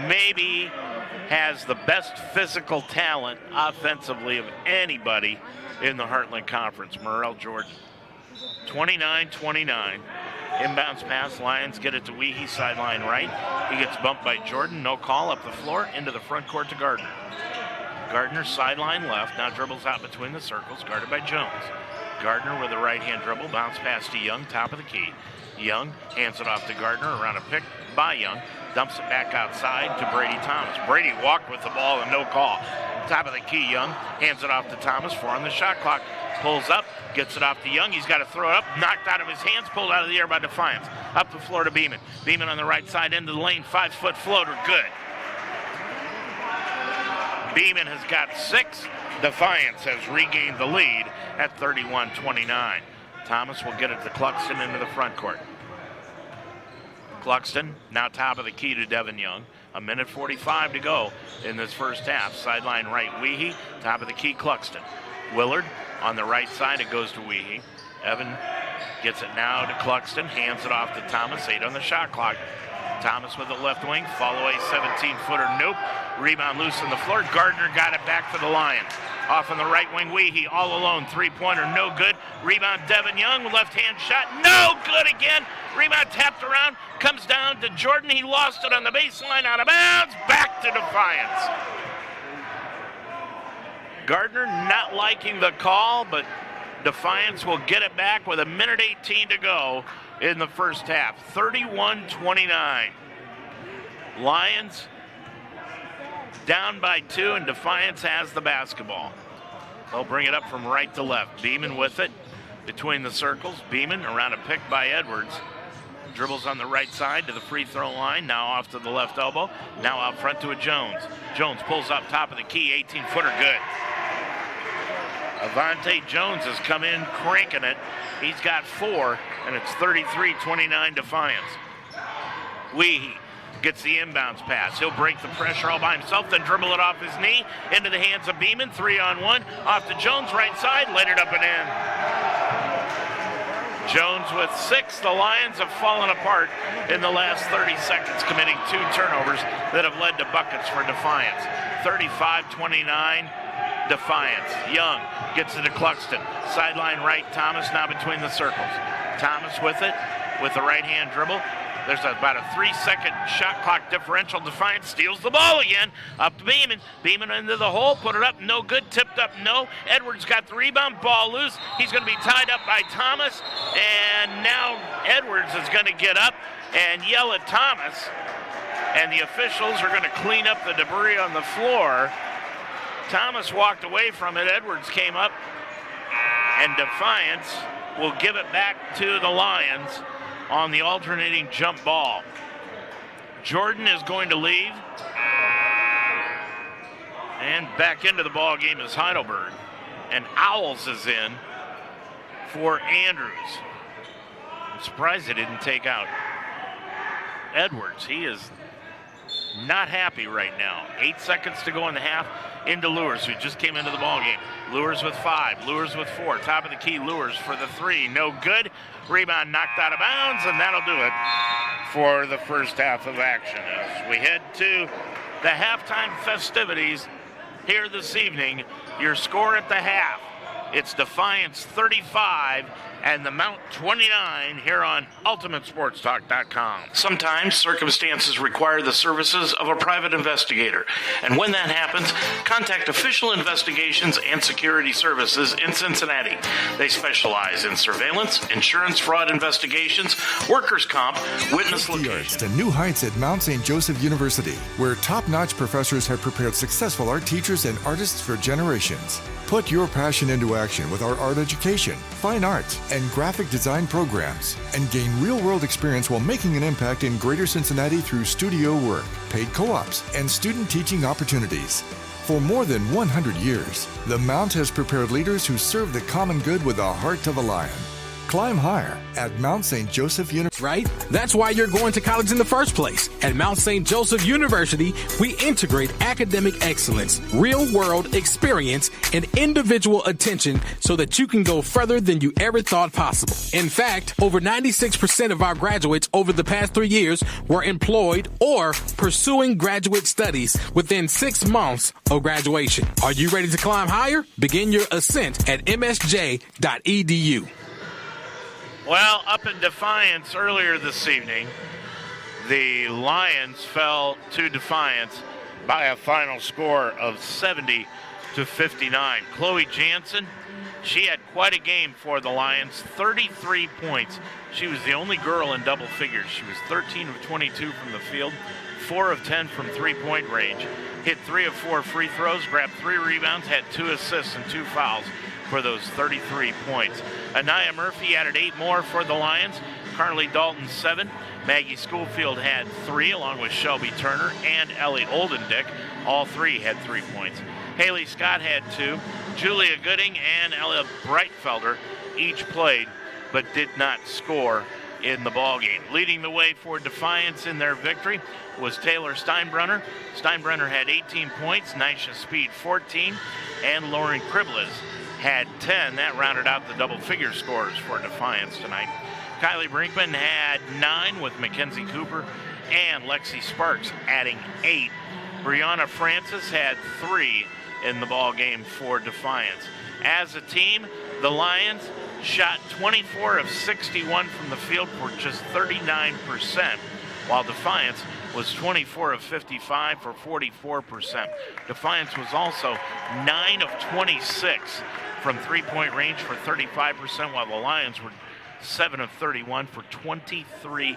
maybe has the best physical talent offensively of anybody in the Heartland Conference, Merle Jordan. 29-29. Inbounds pass, Lions get it to Weehe, sideline right. He gets bumped by Jordan, no call, up the floor, into the front court to Gardner. Gardner sideline left, now dribbles out between the circles, guarded by Jones. Gardner with a right-hand dribble, bounce pass to Young, top of the key. Young hands it off to Gardner, around a pick by Young, dumps it back outside to Brady Thomas. Brady walked with the ball and no call. Top of the key, Young hands it off to Thomas, 4 on the shot clock. Pulls up, gets it off to Young. He's got to throw it up, knocked out of his hands, pulled out of the air by Defiance. Up the floor to Beeman. Beeman on the right side, into the lane, 5-foot floater, good. Beeman has got 6. Defiance has regained the lead at 31-29. Thomas will get it to Cluxton into the front court. Cluxton now top of the key to Devin Young. 1:45 to go in this first half. Sideline right, Weehe. Top of the key, Cluxton. Willard on the right side, it goes to Weehe. Evan gets it now to Cluxton, hands it off to Thomas, 8 on the shot clock. Thomas with the left wing, follow a 17-footer, nope. Rebound loose on the floor. Gardner got it back for the Lions. Off on the right wing, Weehe all alone, three-pointer, no good. Rebound, Devin Young, left-hand shot, no good again. Rebound tapped around, comes down to Jordan. He lost it on the baseline, out of bounds, back to Defiance. Gardner not liking the call, but Defiance will get it back with 1:18 to go in the first half. 31-29. Lions down by 2, and Defiance has the basketball. They'll bring it up from right to left. Beeman with it between the circles. Beeman around a pick by Edwards. Dribbles on the right side to the free throw line. Now off to the left elbow. Now out front to a Jones. Jones pulls up top of the key. 18-footer, good. Avante Jones has come in cranking it. He's got 4, and it's 33-29 Defiance. Weehe gets the inbounds pass. He'll break the pressure all by himself, then dribble it off his knee into the hands of Beeman. 3-on-1. Off to Jones, right side, laid it up and in. Jones with 6. The Lions have fallen apart in the last 30 seconds, committing 2 turnovers that have led to buckets for Defiance. 35-29. Defiance. Young gets it to Cluxton. Sideline right, Thomas now between the circles. Thomas with it, with the right-hand dribble. There's about a 3-second shot clock differential. Defiance steals the ball again. Up to Beeman. Beeman into the hole, put it up, no good. Tipped up, no. Edwards got the rebound, ball loose. He's going to be tied up by Thomas. And now Edwards is going to get up and yell at Thomas. And the officials are going to clean up the debris on the floor. Thomas walked away from it. Edwards came up, and Defiance will give it back to the Lions on the alternating jump ball. Jordan is going to leave, and back into the ball game is Heidelberg, and Owls is in for Andrews. I'm surprised they didn't take out Edwards. He is not happy right now. 8 seconds to go in the half. Into Lures, who just came into the ballgame. Lures with 5, Lures with 4. Top of the key, Lures for the 3. No good. Rebound knocked out of bounds, and that'll do it for the first half of action. As we head to the halftime festivities here this evening, your score at the half, it's Defiance 35 and the Mount 29 here on UltimateSportsTalk.com. Sometimes circumstances require the services of a private investigator, and when that happens, contact Official Investigations and Security Services in Cincinnati. They specialize in surveillance, insurance fraud investigations, workers' comp, witness location. To new heights at Mount St. Joseph University, where top-notch professors have prepared successful art teachers and artists for generations. Put your passion into action with our art education, fine art, and graphic design programs, and gain real-world experience while making an impact in Greater Cincinnati through studio work, paid co-ops, and student teaching opportunities. For more than 100 years, the Mount has prepared leaders who serve the common good with the heart of a lion. Climb higher at Mount St. Joseph University. Right? That's why you're going to college in the first place. At Mount St. Joseph University, we integrate academic excellence, real-world experience, and individual attention so that you can go further than you ever thought possible. In fact, over 96% of our graduates over the past 3 years were employed or pursuing graduate studies within 6 months of graduation. Are you ready to climb higher? Begin your ascent at msj.edu. Well, up in Defiance earlier this evening, the Lions fell to Defiance by a final score of 70-59. Chloe Jansen, she had quite a game for the Lions, 33 points. She was the only girl in double figures. She was 13 of 22 from the field, 4 of 10 from three-point range, hit 3 of 4 free throws, grabbed 3 rebounds, had 2 assists and 2 fouls for those 33 points. Anaya Murphy added 8 more for the Lions. Carly Dalton 7. Maggie Schofield had 3, along with Shelby Turner and Ellie Oldendick. All 3 had 3 points. Haley Scott had 2. Julia Gooding and Ella Breitfelder each played, but did not score in the ballgame. Leading the way for Defiance in their victory was Taylor Steinbrenner. Steinbrenner had 18 points, Nisha Speed 14, and Lauren Kriblis had 10. That rounded out the double-figure scores for Defiance tonight. Kylie Brinkman had 9 with Mackenzie Cooper and Lexi Sparks adding 8. Brianna Francis had 3 in the ball game for Defiance. As a team, the Lions shot 24 of 61 from the field for just 39%, while Defiance was 24 of 55 for 44%. Defiance was also 9 of 26 from three-point range for 35%, while the Lions were 7 of 31 for 23%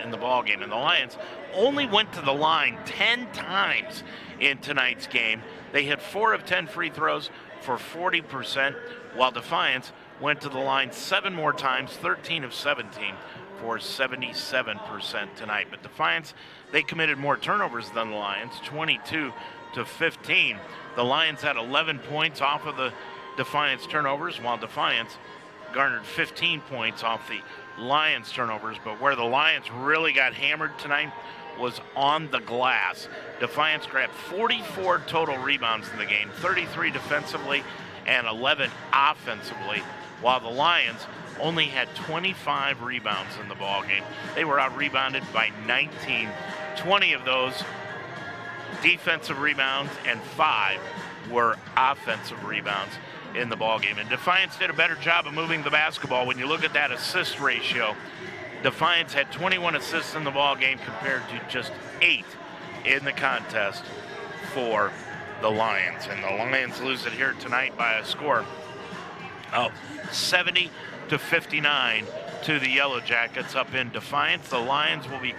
in the ballgame. And the Lions only went to the line 10 times in tonight's game. They hit 4 of 10 free throws for 40%, while Defiance went to the line 7 more times, 13 of 17 for 77% tonight. But Defiance, they committed more turnovers than the Lions, 22 to 15. The Lions had 11 points off of the Defiance turnovers, while Defiance garnered 15 points off the Lions turnovers. But where the Lions really got hammered tonight was on the glass. Defiance grabbed 44 total rebounds in the game, 33 defensively and 11 offensively, while the Lions only had 25 rebounds in the ballgame. They were out-rebounded by 19. 20 of those defensive rebounds and 5 were offensive rebounds in the ballgame. And Defiance did a better job of moving the basketball. When you look at that assist ratio, Defiance had 21 assists in the ballgame compared to just 8 in the contest for the Lions. And the Lions lose it here tonight by a score of 70 to 59 to the Yellow Jackets up in Defiance. The Lions will be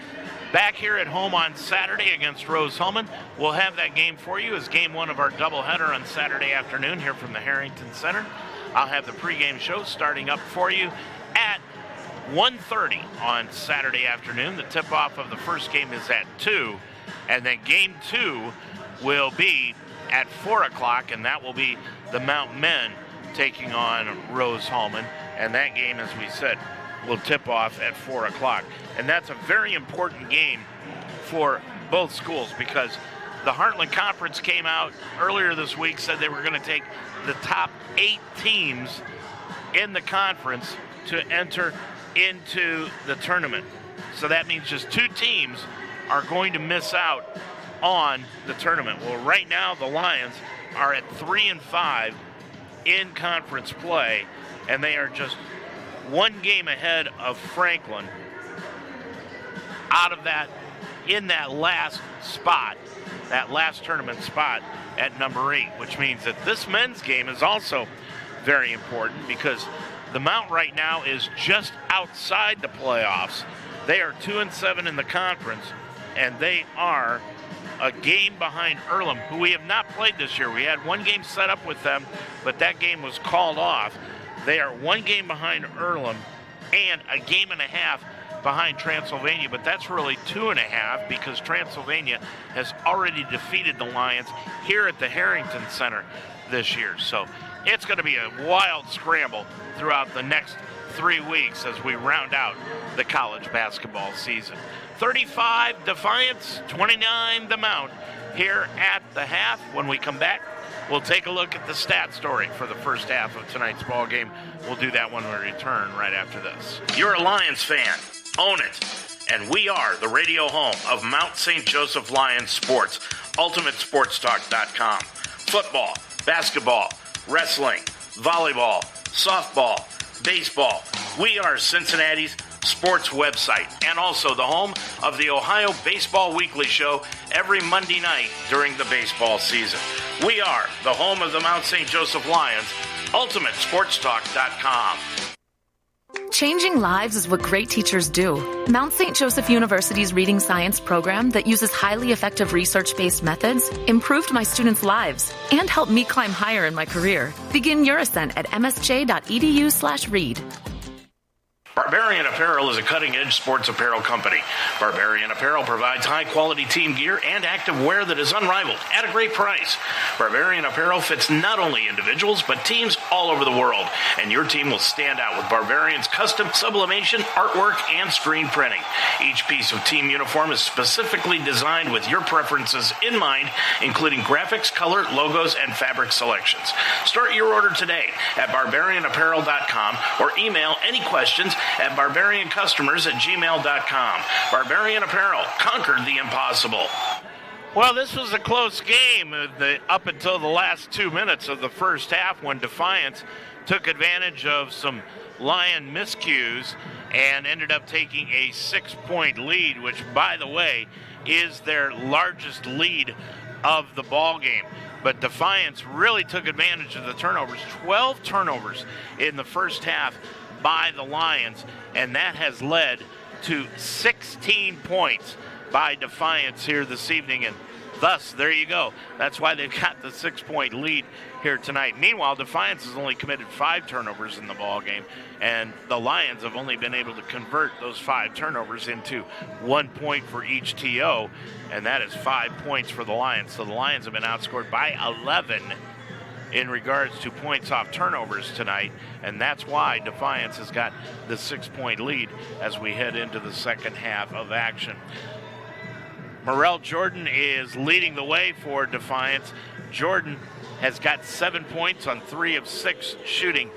back here at home on Saturday against Rose-Hulman. We'll have that game for you as game 1 of our doubleheader on Saturday afternoon here from the Harrington Center. I'll have the pregame show starting up for you at 1:30 on Saturday afternoon. The tip-off of the first game is at 2, and then game 2 will be at 4 o'clock, and that will be the Mount Men taking on Rose-Hulman. And that game, as we said, will tip off at 4 o'clock. And that's a very important game for both schools, because the Heartland Conference came out earlier this week, said they were going to take the top 8 teams in the conference to enter into the tournament. So that means just 2 teams are going to miss out on the tournament. Well, right now the Lions are at 3-5 in conference play, and they are just 1 game ahead of Franklin out of that, in that last spot, that last tournament spot at number 8, which means that this men's game is also very important, because the Mount right now is just outside the playoffs. They are 2-7 in the conference, and they are a game behind Earlham, who we have not played this year. We had 1 game set up with them, but that game was called off. They are 1 game behind Earlham and a game and a half behind Transylvania, but that's really 2.5, because Transylvania has already defeated the Lions here at the Harrington Center this year. So it's going to be a wild scramble throughout the next 3 weeks as we round out the college basketball season. 35 Defiance, 29 the Mount here at the half. When we come back, we'll take a look at the stat story for the first half of tonight's ball game. We'll do that when we return right after this. You're a Lions fan. Own it. And we are the radio home of Mount St. Joseph Lions Sports, UltimateSportsTalk.com. Football, basketball, wrestling, volleyball, softball, baseball. We are Cincinnati's sports website, and also the home of the Ohio Baseball Weekly Show every Monday night during the baseball season. We are the home of the Mount St. Joseph Lions, UltimateSportsTalk.com. Changing lives is what great teachers do. Mount St. Joseph University's Reading Science program that uses highly effective research-based methods improved my students' lives and helped me climb higher in my career. Begin your ascent at msj.edu/read. Barbarian Apparel is a cutting-edge sports apparel company. Barbarian Apparel provides high-quality team gear and active wear that is unrivaled at a great price. Barbarian Apparel fits not only individuals, but teams all over the world, and your team will stand out with Barbarian's custom sublimation, artwork, and screen printing. Each piece of team uniform is specifically designed with your preferences in mind, including graphics, color, logos, and fabric selections. Start your order today at barbarianapparel.com or email any questions at barbariancustomers@gmail.com. Barbarian Apparel conquered the impossible. Well, this was a close game up until the last 2 minutes of the first half, when Defiance took advantage of some Lion miscues and ended up taking a 6-point lead, which, by the way, is their largest lead of the ball game. But Defiance really took advantage of the turnovers. 12 turnovers in the first half by the Lions, and that has led to 16 points by Defiance here this evening, and thus, there you go. That's why they've got the 6-point lead here tonight. Meanwhile, Defiance has only committed 5 turnovers in the ball game, and the Lions have only been able to convert those 5 turnovers into 1 point for each TO, and that is 5 points for the Lions. So the Lions have been outscored by 11 in regards to points off turnovers tonight, and that's why Defiance has got the 6-point lead as we head into the second half of action. Morel Jordan is leading the way for Defiance. Jordan has got 7 points on 3 of 6 shooting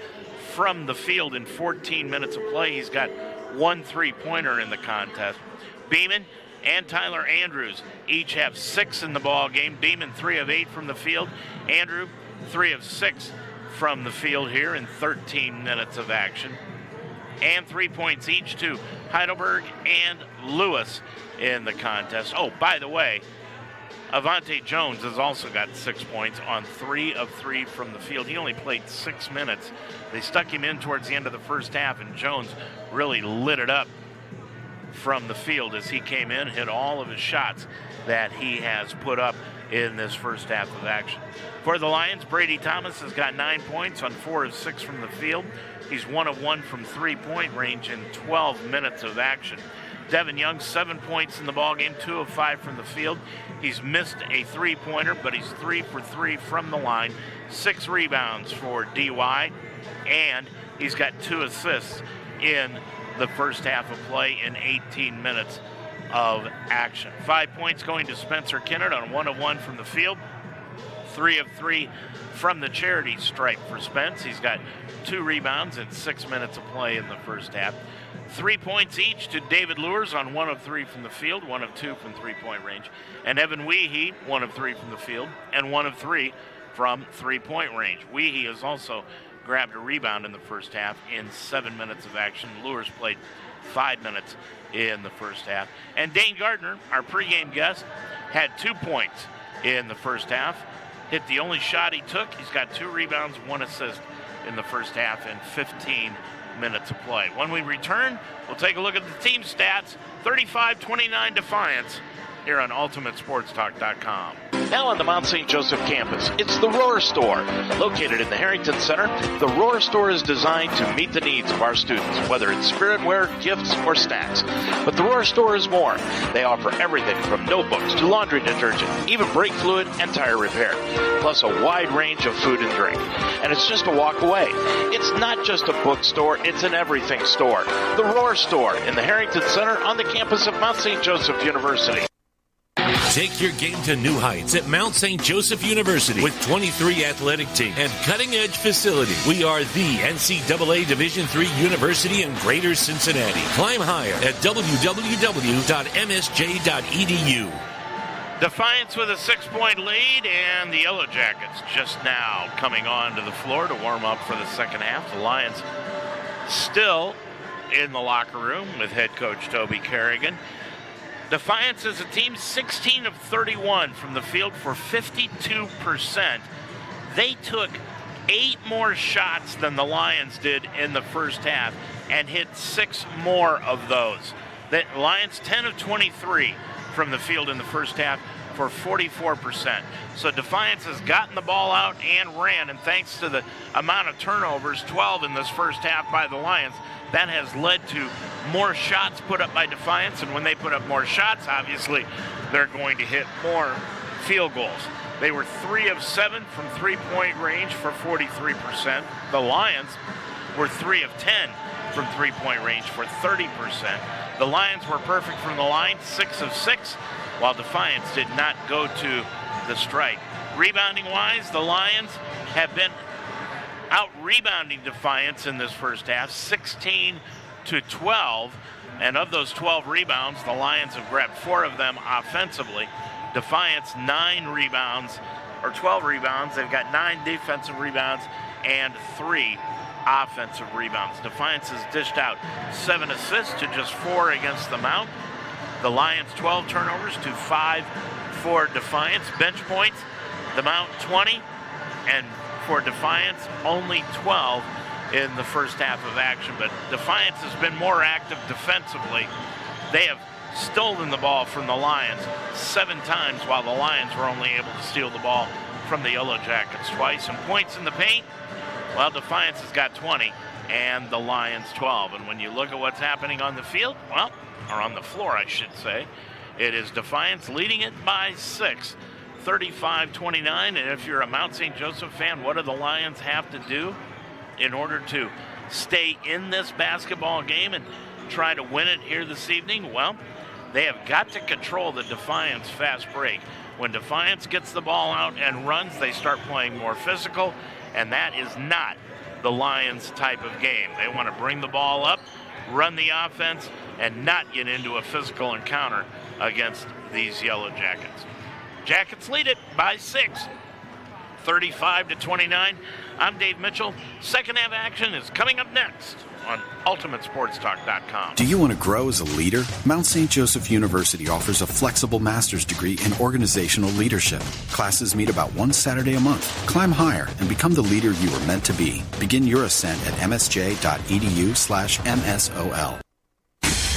from the field in 14 minutes of play. He's got 1 3-pointer in the contest. Beeman and Tyler Andrews each have 6 in the ball game. Beeman 3 of 8 from the field. Andrew 3 of 6 from the field here in 13 minutes of action. And 3 points each to Heidelberg and Lewis in the contest. Oh, by the way, Avante Jones has also got 6 points on 3 of 3 from the field. He only played 6 minutes. They stuck him in towards the end of the first half, and Jones really lit it up from the field as he came in, hit all of his shots that he has put up in this first half of action. For the Lions, Brady Thomas has got 9 points on 4 of 6 from the field. He's 1 of 1 from 3-point range in 12 minutes of action. Devin Young, 7 points in the ballgame, 2 of 5 from the field. He's missed a 3-pointer, but he's 3 for 3 from the line. 6 rebounds for DY, and he's got 2 assists in the first half of play in 18 minutes of action. 5 points going to Spencer Kennard on 1 of 1 from the field. 3 of 3 from the charity stripe for Spence. He's got 2 rebounds and 6 minutes of play in the first half. 3 points each to David Lewis on 1 of 3 from the field, 1 of 2 from three-point range. And Evan Weehee, 1 of 3 from the field, and 1 of 3 from three-point range. Weehee has also grabbed a rebound in the first half in 7 minutes of action. Lewis played 5 minutes in the first half. And Dane Gardner, our pregame guest, had 2 points in the first half. Hit the only shot he took. He's got 2 rebounds, 1 assist in the first half and 15 minutes of play. When we return, we'll take a look at the team stats. 35-29 Defiance here on UltimateSportsTalk.com. Now on the Mount St. Joseph campus, it's the Roar Store. Located in the Harrington Center, the Roar Store is designed to meet the needs of our students, whether it's spiritware, gifts, or snacks. But the Roar Store is more. They offer everything from notebooks to laundry detergent, even brake fluid and tire repair, plus a wide range of food and drink. And it's just a walk away. It's not just a bookstore, it's an everything store. The Roar Store in the Harrington Center on the campus of Mount St. Joseph University. Take your game to new heights at Mount St. Joseph University with 23 athletic teams and cutting-edge facilities. We are the NCAA Division III university in Greater Cincinnati. Climb higher at www.msj.edu. Defiance with a 6-point lead, and the Yellow Jackets just now coming onto the floor to warm up for the second half. The Lions still in the locker room with head coach Toby Kerrigan. Defiance is a team 16 of 31 from the field for 52%. They took 8 more shots than the Lions did in the first half and hit 6 more of those. The Lions 10 of 23 from the field in the first half for 44%. So Defiance has gotten the ball out and ran, and thanks to the amount of turnovers, 12 in this first half by the Lions, that has led to more shots put up by Defiance, and when they put up more shots, obviously, they're going to hit more field goals. They were 3 of 7 from three-point range for 43%. The Lions were 3 of 10 from three-point range for 30%. The Lions were perfect from the line, 6 of 6, while Defiance did not go to the strike. Rebounding-wise, the Lions have been out-rebounding Defiance in this first half, 16-12. And of those 12 rebounds, the Lions have grabbed 4 of them offensively. Defiance, 9 rebounds, or 12 rebounds. They've got 9 defensive rebounds and 3 offensive rebounds. Defiance has dished out 7 assists to just 4 against the Mount. The Lions 12 turnovers to 5 for Defiance. Bench points, the Mount 20, and for Defiance only 12 in the first half of action. But Defiance has been more active defensively. They have stolen the ball from the Lions 7 times, while the Lions were only able to steal the ball from the Yellow Jackets twice. And points in the paint, well, Defiance has got 20 and the Lions 12. And when you look at what's happening on the field, well, or on the floor, I should say, it is Defiance leading it by 6, 35-29. And if you're a Mount St. Joseph fan, what do the Lions have to do in order to stay in this basketball game and try to win it here this evening? Well, they have got to control the Defiance fast break. When Defiance gets the ball out and runs, they start playing more physical, and that is not the Lions type of game. They want to bring the ball up, run the offense, and not get into a physical encounter against these Yellow Jackets. Jackets lead it by 6, 35-29. I'm Dave Mitchell. Second half action is coming up next on UltimateSportsTalk.com. Do you want to grow as a leader? Mount St. Joseph University offers a flexible master's degree in organizational leadership. Classes meet about 1 Saturday a month. Climb higher and become the leader you were meant to be. Begin your ascent at msj.edu/MSOL.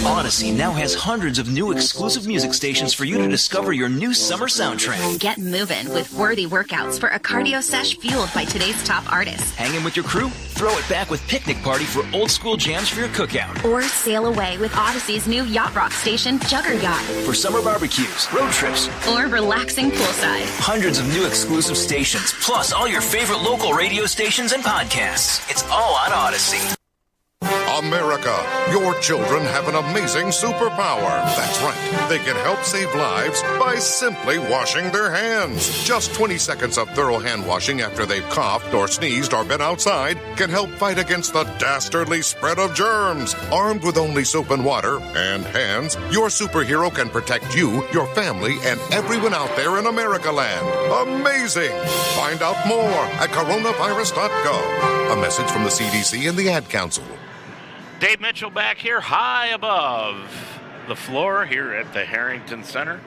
Odyssey now has hundreds of new exclusive music stations for you to discover your new summer soundtrack. Get moving with worthy workouts for a cardio sesh fueled by today's top artists. Hang in with your crew? Throw it back with Picnic Party for old school jams for your cookout. Or sail away with Odyssey's new yacht rock station, Jugger Yacht. For summer barbecues, road trips, or relaxing poolside. Hundreds of new exclusive stations, plus all your favorite local radio stations and podcasts. It's all on Odyssey. On America, your children have an amazing superpower. That's right. They can help save lives by simply washing their hands. Just 20 seconds of thorough hand washing after they've coughed or sneezed or been outside can help fight against the dastardly spread of germs. Armed with only soap and water and hands, your superhero can protect you, your family, and everyone out there in America land. Amazing! Find out more at coronavirus.gov. A message from the CDC and the Ad Council. Dave Mitchell back here high above the floor here at the Harrington Center.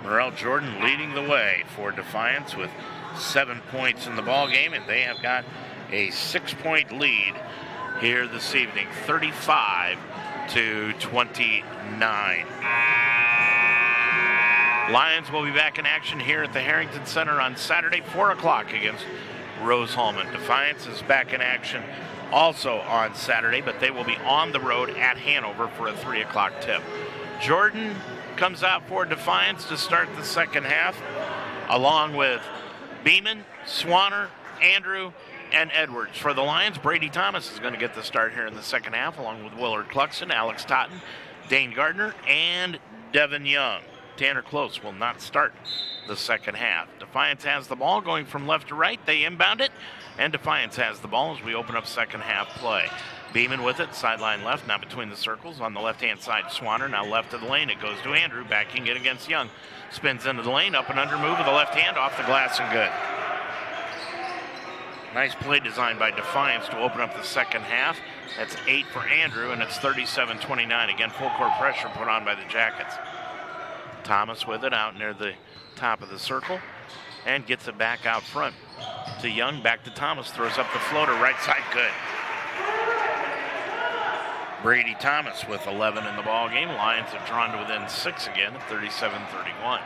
Morrell Jordan leading the way for Defiance with 7 points in the ball game, and they have got a 6-point lead here this evening, 35-29. Lions will be back in action here at the Harrington Center on Saturday, 4 o'clock against Rose-Hulman. Defiance is back in action also on Saturday, but they will be on the road at Hanover for a 3 o'clock tip. Jordan comes out for Defiance to start the second half, along with Beeman, Swanner, Andrew, and Edwards. For the Lions, Brady Thomas is going to get the start here in the second half, along with Willard Cluxton, Alex Totten, Dane Gardner, and Devin Young. Tanner Close will not start the second half. Defiance has the ball going from left to right. They inbound it, and Defiance has the ball as we open up second half play. Beeman with it, sideline left, now between the circles. On the left-hand side, Swanner, now left of the lane. It goes to Andrew, backing it against Young. Spins into the lane, up and under move with the left hand, off the glass and good. Nice play design by Defiance to open up the second half. That's 8 for Andrew, and it's 37-29. Again, full court pressure put on by the Jackets. Thomas with it out near the top of the circle and gets it back out front to Young. Back to Thomas, throws up the floater, right side, good. Brady Thomas with 11 in the ball game. Lions have drawn to within 6 again at 37-31.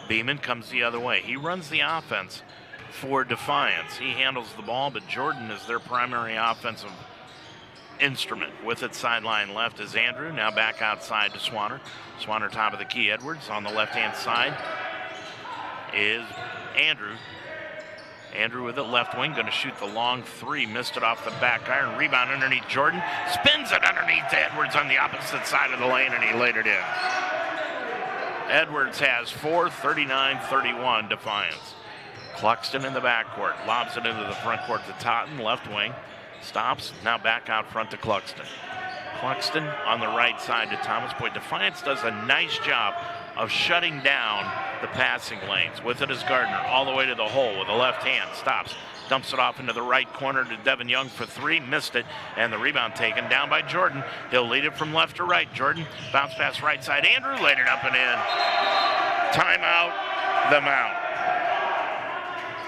Beeman comes the other way. He runs the offense for Defiance. He handles the ball, but Jordan is their primary offensive instrument. With it sideline left is Andrew, now back outside to Swanner. Swanner top of the key. Edwards on the left-hand side is Andrew. Andrew with it left wing, going to shoot the long three. Missed it off the back iron. Rebound underneath Jordan. Spins it underneath Edwards on the opposite side of the lane, and he laid it in. Edwards has 4, 39-31 Defiance. Cluxton in the backcourt. Lobs it into the front court to Totten, left wing. Stops, now back out front to Cluxton. Cluxton on the right side to Thomas. Boy, Defiance does a nice job of shutting down the passing lanes. With it is Gardner, all the way to the hole with the left hand. Stops, dumps it off into the right corner to Devin Young for 3. Missed it, and the rebound taken down by Jordan. He'll lead it from left to right. Jordan, bounce pass right side. Andrew laid it up and in. Timeout, the Mount.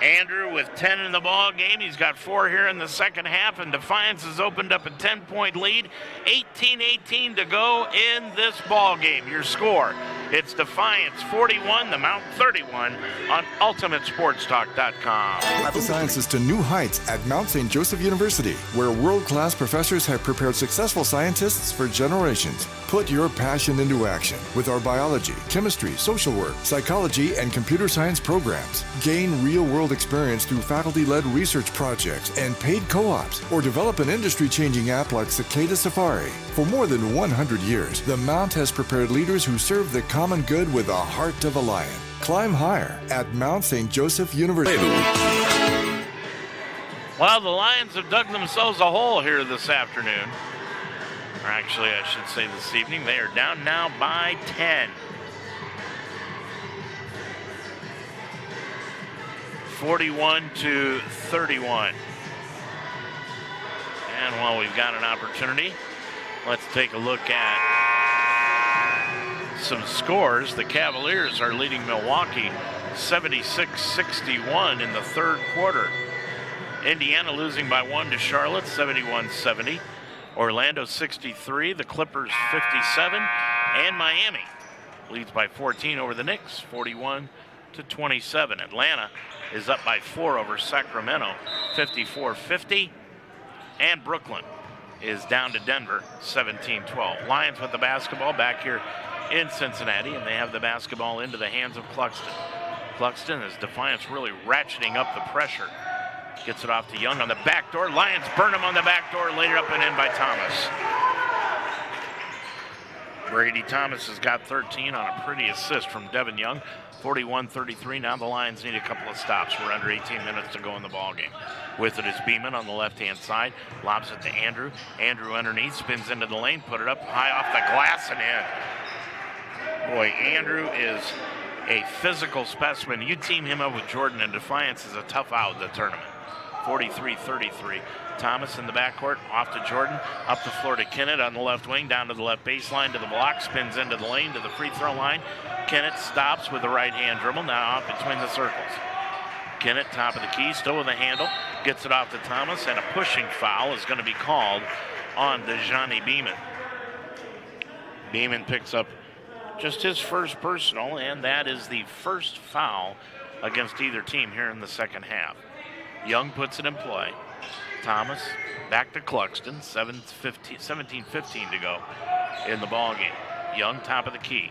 Andrew with 10 in the ball game. He's got 4 here in the second half, and Defiance has opened up a 10-point lead. 18-18 to go in this ball game. Your score, it's Defiance 41, the Mount 31 on UltimateSportsTalk.com. Apply the sciences to new heights at Mount St. Joseph University, where world-class professors have prepared successful scientists for generations. Put your passion into action with our biology, chemistry, social work, psychology, and computer science programs. Gain real-world experience through faculty-led research projects and paid co-ops, or develop an industry-changing app like Cicada Safari. For more than 100 years, the Mount has prepared leaders who serve the common good with the heart of a lion. Climb higher at Mount St. Joseph University. Well, the Lions have dug themselves a hole here this afternoon. Or actually, I should say this evening. They are down now by 10. 41-31. And while we've got an opportunity, let's take a look at some scores. The Cavaliers are leading Milwaukee 76-61 in the third quarter. Indiana losing by 1 to Charlotte, 71-70. Orlando 63, the Clippers 57, and Miami leads by 14 over the Knicks, 41-27. Atlanta is up by 4 over Sacramento, 54-50, and Brooklyn is down to Denver, 17-12. Lions with the basketball back here in Cincinnati, and they have the basketball into the hands of Cluxton. Cluxton, as Defiance really ratcheting up the pressure Gets it off to Young on the back door. Lions burn him on the back door. Laid it up and in by Thomas. Brady Thomas has got 13 on a pretty assist from Devin Young. 41-33. Now the Lions need a couple of stops. We're under 18 minutes to go in the ballgame. With it is Beeman on the left-hand side. Lobs it to Andrew. Andrew underneath. Spins into the lane. Put it up high off the glass and in. Boy, Andrew is a physical specimen. You team him up with Jordan, and Defiance is a tough out in the tournament. 43-33. Thomas in the backcourt, off to Jordan, up the floor to Kennett on the left wing, down to the left baseline to the block, spins into the lane to the free throw line. Kennett stops with the right hand dribble, now off between the circles. Kennett, top of the key, still with a handle, gets it off to Thomas, and a pushing foul is going to be called on Dejani Beeman. Beeman picks up just his first personal, and that is the first foul against either team here in the second half. Young puts it in play. Thomas back to Cluxton, 17-15 to go in the ball game. Young, top of the key.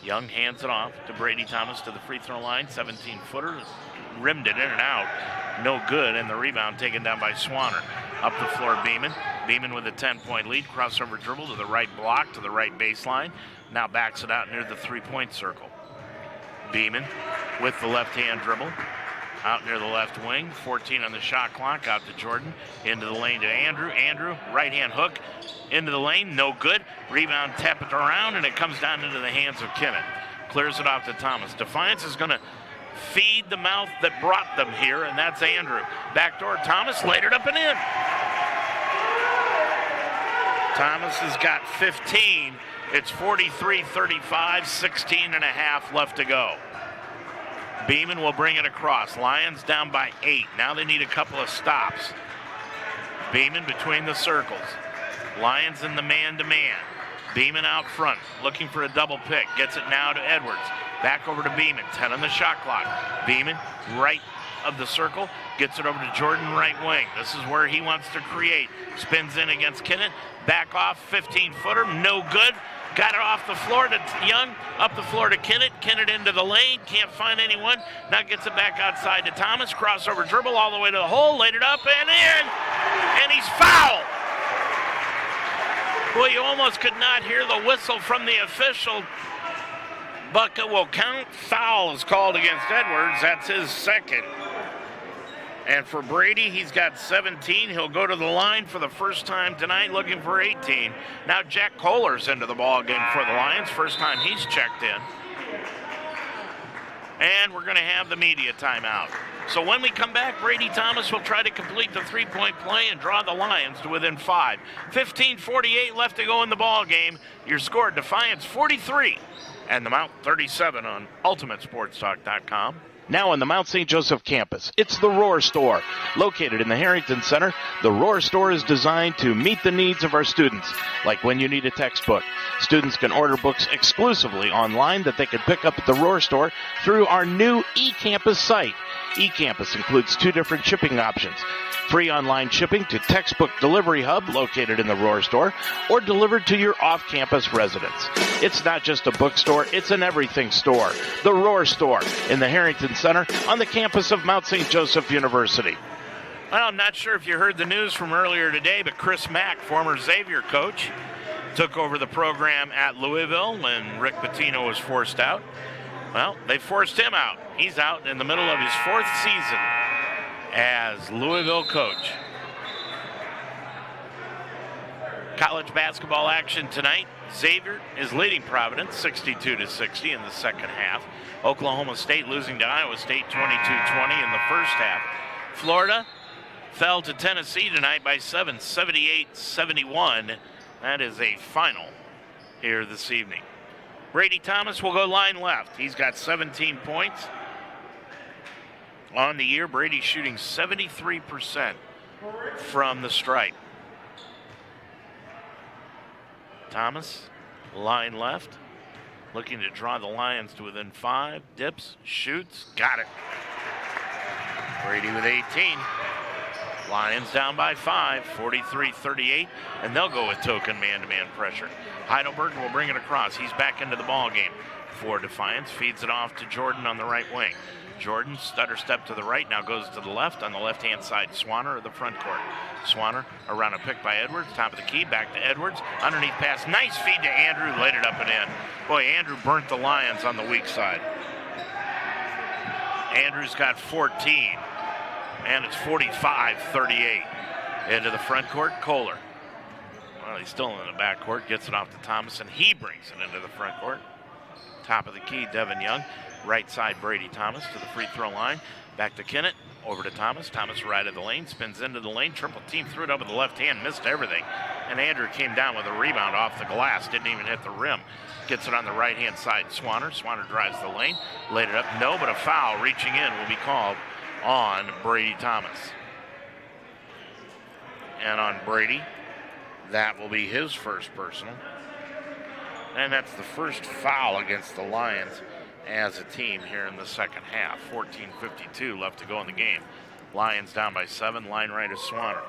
Young hands it off to Brady Thomas to the free throw line. 17-footer, rimmed it in and out. No good, and the rebound taken down by Swanner. Up the floor, Beeman. Beeman with a 10-point lead. Crossover dribble to the right block, to the right baseline. Now backs it out near the three-point circle. Beeman with the left-hand dribble. Out near the left wing, 14 on the shot clock, out to Jordan, into the lane to Andrew. Andrew, right-hand hook, into the lane, no good. Rebound, tap it around, and it comes down into the hands of Kennett. Clears it off to Thomas. Defiance is going to feed the mouth that brought them here, and that's Andrew. Backdoor, Thomas laid it up and in. Thomas has got 15. It's 43-35, 16 and a half left to go. Beeman will bring it across. Lions down by 8. Now they need a couple of stops. Beeman between the circles. Lions in the man-to-man. Beeman out front, looking for a double pick. Gets it now to Edwards. Back over to Beeman. 10 on the shot clock. Beeman, right of the circle. Gets it over to Jordan, right wing. This is where he wants to create. Spins in against Kennett. Back off, 15-footer. No good. Got it off the floor to Young, up the floor to Kennett. Kennett into the lane, can't find anyone. Now gets it back outside to Thomas. Crossover dribble all the way to the hole, laid it up and in, and he's fouled. Boy, you almost could not hear the whistle from the official. Bucket will count. Foul is called against Edwards. That's his second. And for Brady, he's got 17. He'll go to the line for the first time tonight, looking for 18. Now Jack Kohler's into the ball game for the Lions. First time he's checked in. And we're going to have the media timeout. So when we come back, Brady Thomas will try to complete the three-point play and draw the Lions to within 5. 15:48 left to go in the ball game. Your score, Defiance 43 and the Mount 37 on UltimateSportsTalk.com. Now on the Mount St. Joseph campus, it's the Roar Store. Located in the Harrington Center, the Roar Store is designed to meet the needs of our students, like when you need a textbook. Students can order books exclusively online that they can pick up at the Roar Store through our new eCampus site. eCampus includes 2 different shipping options. Free online shipping to Textbook Delivery Hub, located in the Roar Store, or delivered to your off-campus residence. It's not just a bookstore, it's an everything store. The Roar Store in the Harrington Center on the campus of Mount St. Joseph University. Well, I'm not sure if you heard the news from earlier today, but Chris Mack, former Xavier coach, took over the program at Louisville when Rick Pitino was forced out. Well, they forced him out. He's out in the middle of his 4th season as Louisville coach. College basketball action tonight. Xavier is leading Providence 62-60 in the second half. Oklahoma State losing to Iowa State 22-20 in the first half. Florida fell to Tennessee tonight by 7, 78-71. That is a final here this evening. Brady Thomas will go line left. He's got 17 points. On the year, Brady shooting 73% from the stripe. Thomas, line left, looking to draw the Lions to within 5. Dips, shoots, got it. Brady with 18. Lions down by 5, 43-38, and they'll go with token man-to-man pressure. Heidelberg will bring it across. He's back into the ball game for Defiance. Feeds it off to Jordan on the right wing. Jordan, stutter step to the right, now goes to the left. On the left-hand side, Swanner at the front court. Swanner around a pick by Edwards, top of the key, back to Edwards. Underneath pass, nice feed to Andrew, laid it up and in. Boy, Andrew burnt the Lions on the weak side. Andrew's got 14, and it's 45-38. Into the front court, Kohler. Well, he's still in the back court, gets it off to Thomas, and he brings it into the front court. Top of the key, Devin Young. Right side, Brady Thomas to the free throw line. Back to Kennett, over to Thomas. Thomas right of the lane, spins into the lane. Triple team, threw it up with the left hand, missed everything. And Andrew came down with a rebound off the glass, didn't even hit the rim. Gets it on the right-hand side, Swanner. Swanner drives the lane, laid it up. No, but a foul reaching in will be called on Brady Thomas. And on Brady, that will be his first personal. And that's the first foul against the Lions as a team here in the second half. 14:52 left to go in the game. Lions down by 7. Line right is Swanner,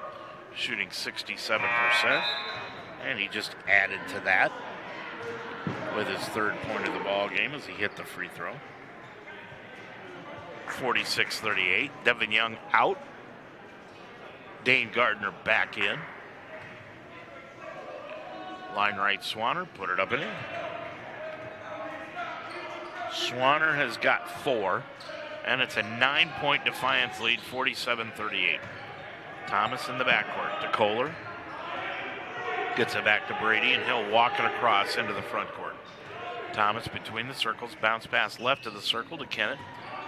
shooting 67%. And he just added to that with his third point of the ball game as he hit the free throw. 46-38. Devin Young out. Dane Gardner back in. Line right, Swanner, put it up and in. Swanner has got 4, and it's a 9-point Defiance lead, 47-38. Thomas in the backcourt to Kohler. Gets it back to Brady, and he'll walk it across into the front court. Thomas between the circles, bounce pass left of the circle to Kennett.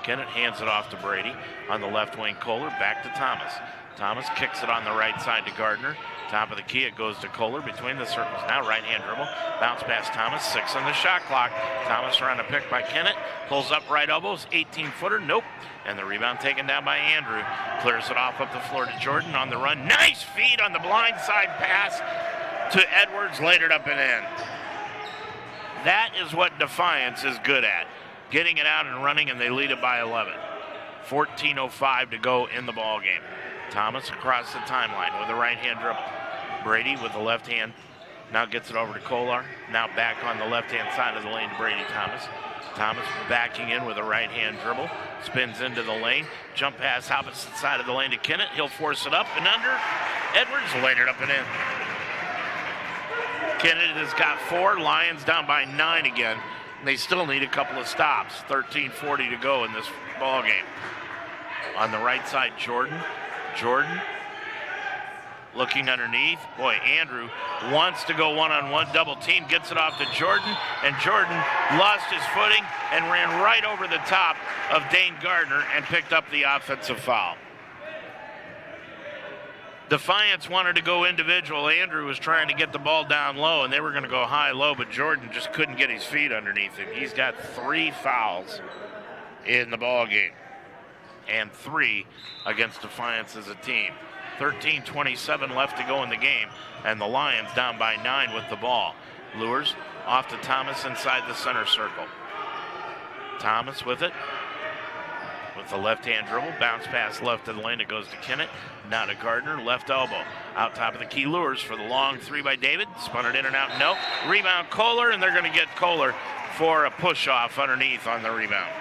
Kennett hands it off to Brady. On the left wing, Kohler, back to Thomas. Thomas kicks it on the right side to Gardner. Top of the key, it goes to Kohler between the circles. Now right-hand dribble, bounce past Thomas, 6 on the shot clock. Thomas around a pick by Kennett, pulls up right elbows, 18-footer, nope. And the rebound taken down by Andrew. Clears it off up the floor to Jordan on the run. Nice feed on the blind side pass to Edwards, laid it up and in. That is what Defiance is good at, getting it out and running, and they lead it by 11. 14:05 to go in the ball game. Thomas across the timeline with a right-hand dribble. Brady with the left hand now gets it over to Kohler. Now back on the left-hand side of the lane to Brady Thomas. Thomas backing in with a right-hand dribble. Spins into the lane. Jump pass opposite side of the lane to Kennett. He'll force it up and under. Edwards laid it up and in. Kennett has got 4. Lions down by 9 again. They still need a couple of stops. 13:40 to go in this ball game. On the right side, Jordan looking underneath. Boy, Andrew wants to go one-on-one, double team, gets it off to Jordan, and Jordan lost his footing and ran right over the top of Dane Gardner and picked up the offensive foul. Defiance wanted to go individual. Andrew was trying to get the ball down low, and they were going to go high-low, but Jordan just couldn't get his feet underneath him. He's got 3 fouls in the ball game, and 3 against Defiance as a team. 13:27 left to go in the game, and the Lions down by 9 with the ball. Lures off to Thomas inside the center circle. Thomas with it, with the left-hand dribble, bounce pass left of the lane. It goes to Kennett, now to Gardner, left elbow. Out top of the key, Lures for the long 3 by David. Spun it in and out, no. Rebound Kohler, and they're going to get Kohler for a push-off underneath on the rebound.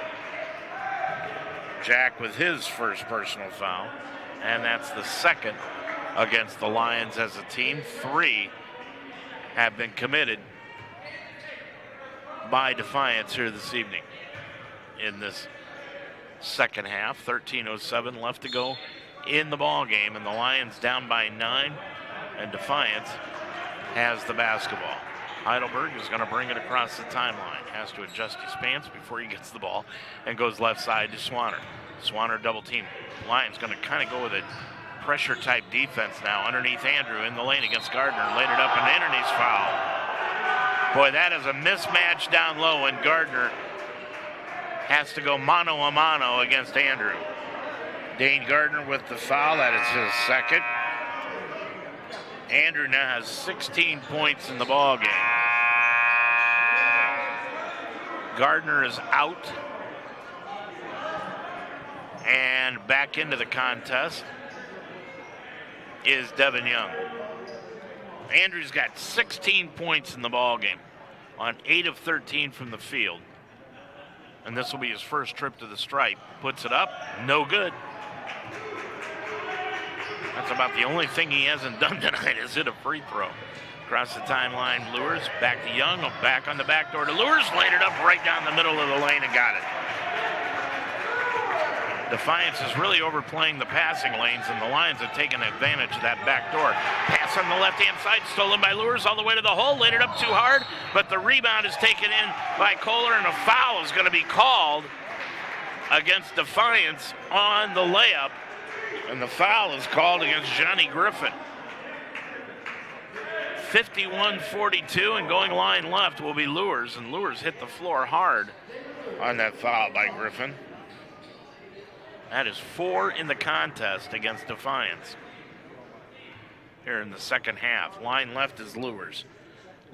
Jack with his first personal foul, and that's the second against the Lions as a team. 3 have been committed by Defiance here this evening in this second half. 13:07 left to go in the ball game, and the Lions down by 9, and Defiance has the basketball. Heidelberg is going to bring it across the timeline. Has to adjust his pants before he gets the ball, and goes left side to Swanner. Swanner double team. Lions going to kind of go with a pressure type defense now. Underneath Andrew in the lane against Gardner. Laid it up and in, and he's fouled. Boy, that is a mismatch down low, and Gardner has to go mano a mano against Andrew. Dane Gardner with the foul. That is his second. Andrew now has 16 points in the ball game. Gardner is out. And back into the contest is Devin Young. Andrews got 16 points in the ball game on 8 of 13 from the field. And this will be his first trip to the stripe. Puts it up, no good. That's about the only thing he hasn't done tonight is hit a free throw. Across the timeline, Lures, back to Young, back on the back door to Lures, laid it up right down the middle of the lane and got it. Defiance is really overplaying the passing lanes, and the Lions have taken advantage of that back door. Pass on the left-hand side, stolen by Lures all the way to the hole, laid it up too hard, but the rebound is taken in by Kohler, and a foul is going to be called against Defiance on the layup, and the foul is called against Johnny Griffin. 51-42, and going line left will be Lures, and Lures hit the floor hard on that foul by Griffin. That is 4 in the contest against Defiance. Here in the second half. Line left is Lures.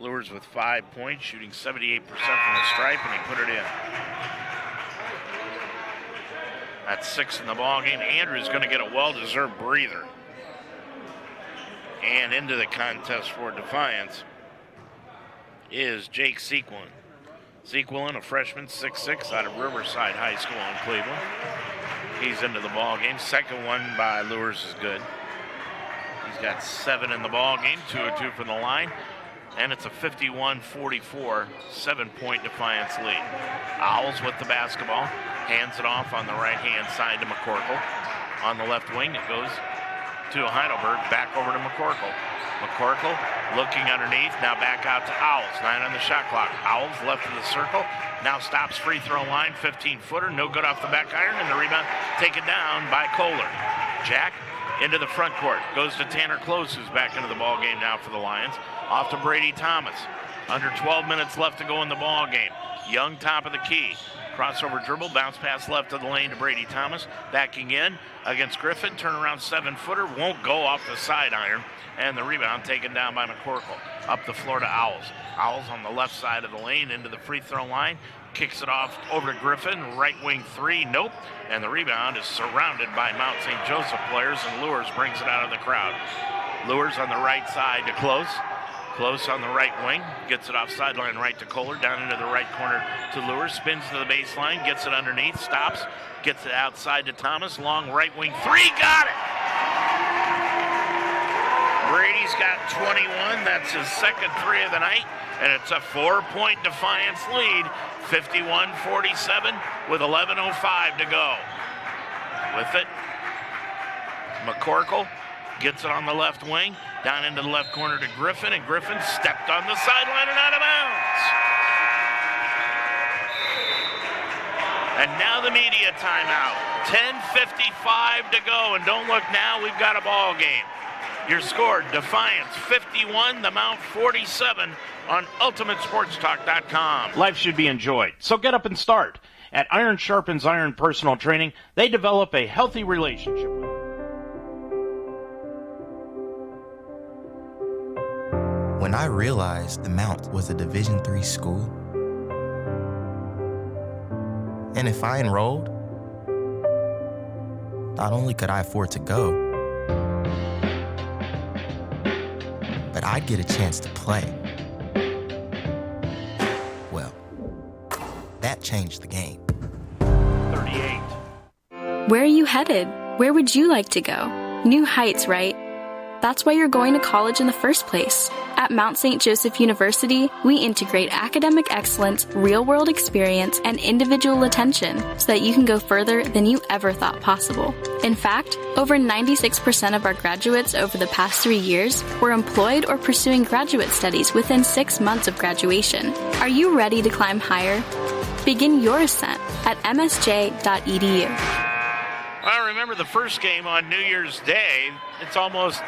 Lures with 5 points, shooting 78% from the stripe, and he put it in. That's 6 in the ball game. Andrews going to get a well-deserved breather. And into the contest for Defiance is Jake Sequin. Sequin, a freshman, 6'6", out of Riverside High School in Cleveland. He's into the ball game. Second one by Lures is good. He's got 7 in the ball game, 2 of 2 from the line, and it's a 51-44 7-point Defiance lead. Owls with the basketball, hands it off on the right-hand side to McCorkle. On the left wing, it goes to Heidelberg, back over to McCorkle. McCorkle looking underneath, now back out to Owls. 9 on the shot clock. Owls left of the circle, now stops free throw line, 15-footer, no good off the back iron, and the rebound taken down by Kohler. Jack into the front court, goes to Tanner Close, who's back into the ball game now for the Lions. Off to Brady Thomas. Under 12 minutes left to go in the ball game. Young top of the key. Crossover dribble, bounce pass left of the lane to Brady Thomas. Backing in against Griffin, turnaround 7-footer, won't go off the side iron. And the rebound taken down by McCorkle. Up the floor to Owls. Owls on the left side of the lane into the free throw line. Kicks it off over to Griffin. Right wing 3, nope. And the rebound is surrounded by Mount St. Joseph players, and Lures brings it out of the crowd. Lures on the right side to Close. Close on the right wing. Gets it off sideline right to Kohler. Down into the right corner to Lures. Spins to the baseline. Gets it underneath. Stops. Gets it outside to Thomas. Long right wing 3. Got it! Brady's got 21. That's his second 3 of the night. And it's a 4-point Defiance lead. 51-47 with 11:05 to go. With it, McCorkle gets it on the left wing. Down into the left corner to Griffin, and Griffin stepped on the sideline and out of bounds. And now the media timeout. 10:55 to go, and don't look now, we've got a ball game. Your score, Defiance 51, the Mount 47 on UltimateSportsTalk.com. Life should be enjoyed, so get up and start. At Iron Sharpens Iron Personal Training, they develop a healthy relationship with you. When I realized the Mount was a Division III school, and if I enrolled, not only could I afford to go, but I'd get a chance to play. Well, that changed the game. 38. Where are you headed? Where would you like to go? New heights, right? That's why you're going to college in the first place. At Mount St. Joseph University, we integrate academic excellence, real-world experience, and individual attention so that you can go further than you ever thought possible. In fact, over 96% of our graduates over the past 3 years were employed or pursuing graduate studies within 6 months of graduation. Are you ready to climb higher? Begin your ascent at msj.edu. I remember the first game on New Year's Day. It's almost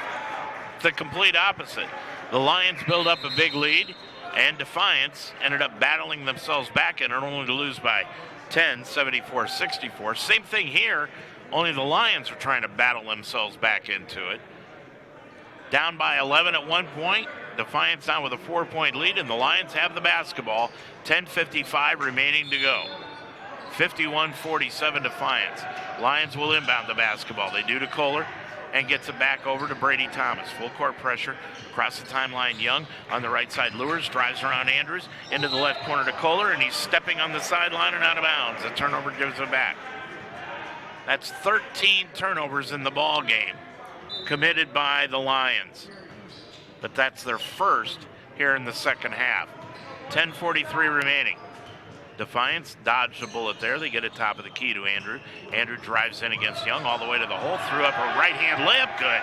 the complete opposite. The Lions build up a big lead, and Defiance ended up battling themselves back in, and only to lose by 10, 74-64. Same thing here, only the Lions are trying to battle themselves back into it. Down by 11 at one point. Defiance now with a 4-point lead, and the Lions have the basketball. 10:55 remaining to go. 51-47 Defiance. Lions will inbound the basketball. They do to Kohler. and gets it back over to Brady Thomas. Full court pressure across the timeline. Young on the right side lures, drives around Andrews into the left corner to Kohler, and he's stepping on the sideline and out of bounds. A turnover gives it back. That's 13 turnovers in the ball game committed by the Lions. But that's their first here in the second half. 10:43 remaining. Defiance dodged a bullet there. They get it top of the key to Andrew. Andrew drives in against Young all the way to the hole, threw up a right-hand layup, good.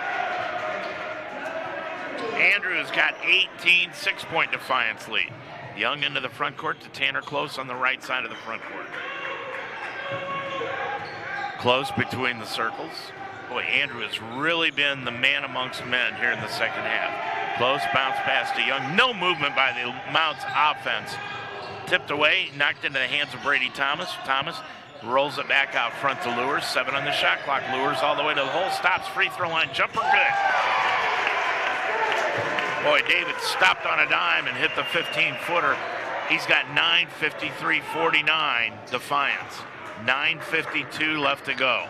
Andrew's got 18, 6-point Defiance lead. Young into the front court to Tanner Close on the right side of the front court. Close between the circles. Boy, Andrew has really been the man amongst men here in the second half. Close, bounce pass to Young. No movement by the Mounts offense. Tipped away, knocked into the hands of Brady Thomas. Thomas rolls it back out front to Lures. 7 on the shot clock. Lures all the way to the hole. Stops, free throw line. Jumper good. Boy, David stopped on a dime and hit the 15-footer. He's got 9:53:49 Defiance. 9:52 left to go.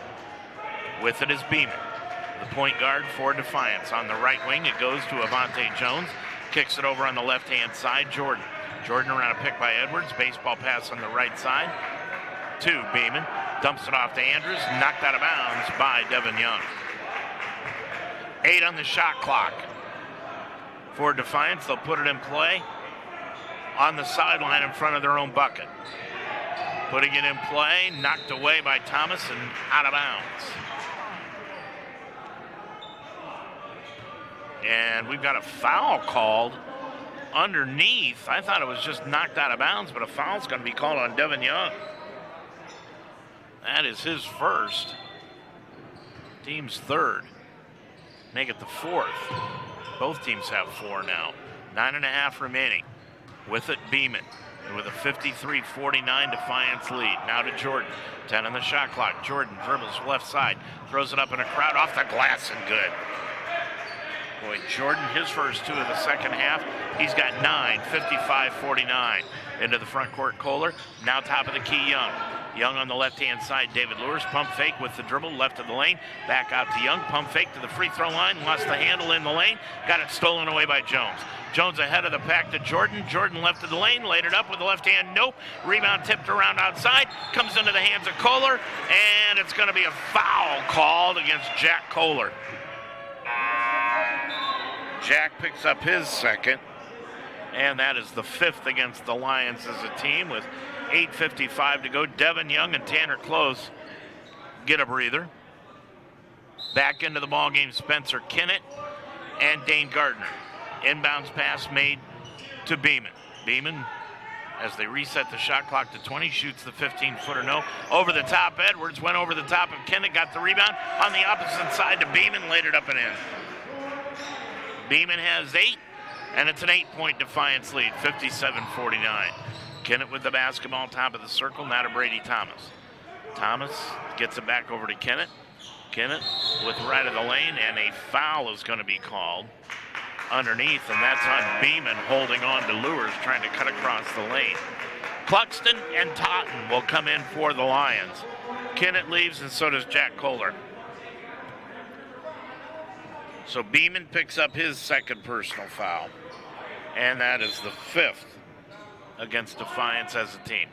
With it is Beeman, the point guard for Defiance. On the right wing, it goes to Avante Jones. Kicks it over on the left-hand side, Jordan. Jordan around a pick by Edwards. Baseball pass on the right side to Beeman. Dumps it off to Andrews. Knocked out of bounds by Devin Young. 8 on the shot clock for Defiance. They'll put it in play on the sideline in front of their own bucket. Putting it in play. Knocked away by Thomas and out of bounds. And we've got a foul called underneath. I thought it was just knocked out of bounds, but a foul's going to be called on Devin Young. That is his first. Team's third. Make it the fourth. Both teams have 4 now. 9.5 remaining. With it, Beeman. With a 53-49 Defiance lead. Now to Jordan. 10 on the shot clock. Jordan dribbles left side. Throws it up in a crowd off the glass and good. Boy, Jordan, his first 2 of the second half. He's got 9, 55-49. Into the front court, Kohler. Now top of the key, Young. Young on the left-hand side, David Lures. Pump fake with the dribble, left of the lane. Back out to Young. Pump fake to the free throw line. Lost the handle in the lane. Got it stolen away by Jones. Jones ahead of the pack to Jordan. Jordan left of the lane. Laid it up with the left hand. Nope. Rebound tipped around outside. Comes into the hands of Kohler. And it's going to be a foul called against Jack Kohler. Jack picks up his second, and that is the 5th against the Lions as a team with 8:55 to go. Devin Young and Tanner Close get a breather. Back into the ballgame, Spencer Kinnett and Dane Gardner. Inbounds pass made to Beeman. Beeman, as they reset the shot clock to 20, shoots the 15-footer no. Over the top, Edwards went over the top of Kinnett, got the rebound on the opposite side to Beeman, laid it up and in. Beeman has 8, and it's an 8-point Defiance lead, 57-49. Kinnett with the basketball, top of the circle, now to Brady Thomas. Thomas gets it back over to Kinnett. Kinnett with right of the lane, and a foul is going to be called underneath, and that's on Beeman holding on to Lures, trying to cut across the lane. Cluxton and Totten will come in for the Lions. Kinnett leaves, and so does Jack Kohler. So Beeman picks up his second personal foul, and that is the 5th against Defiance as a team.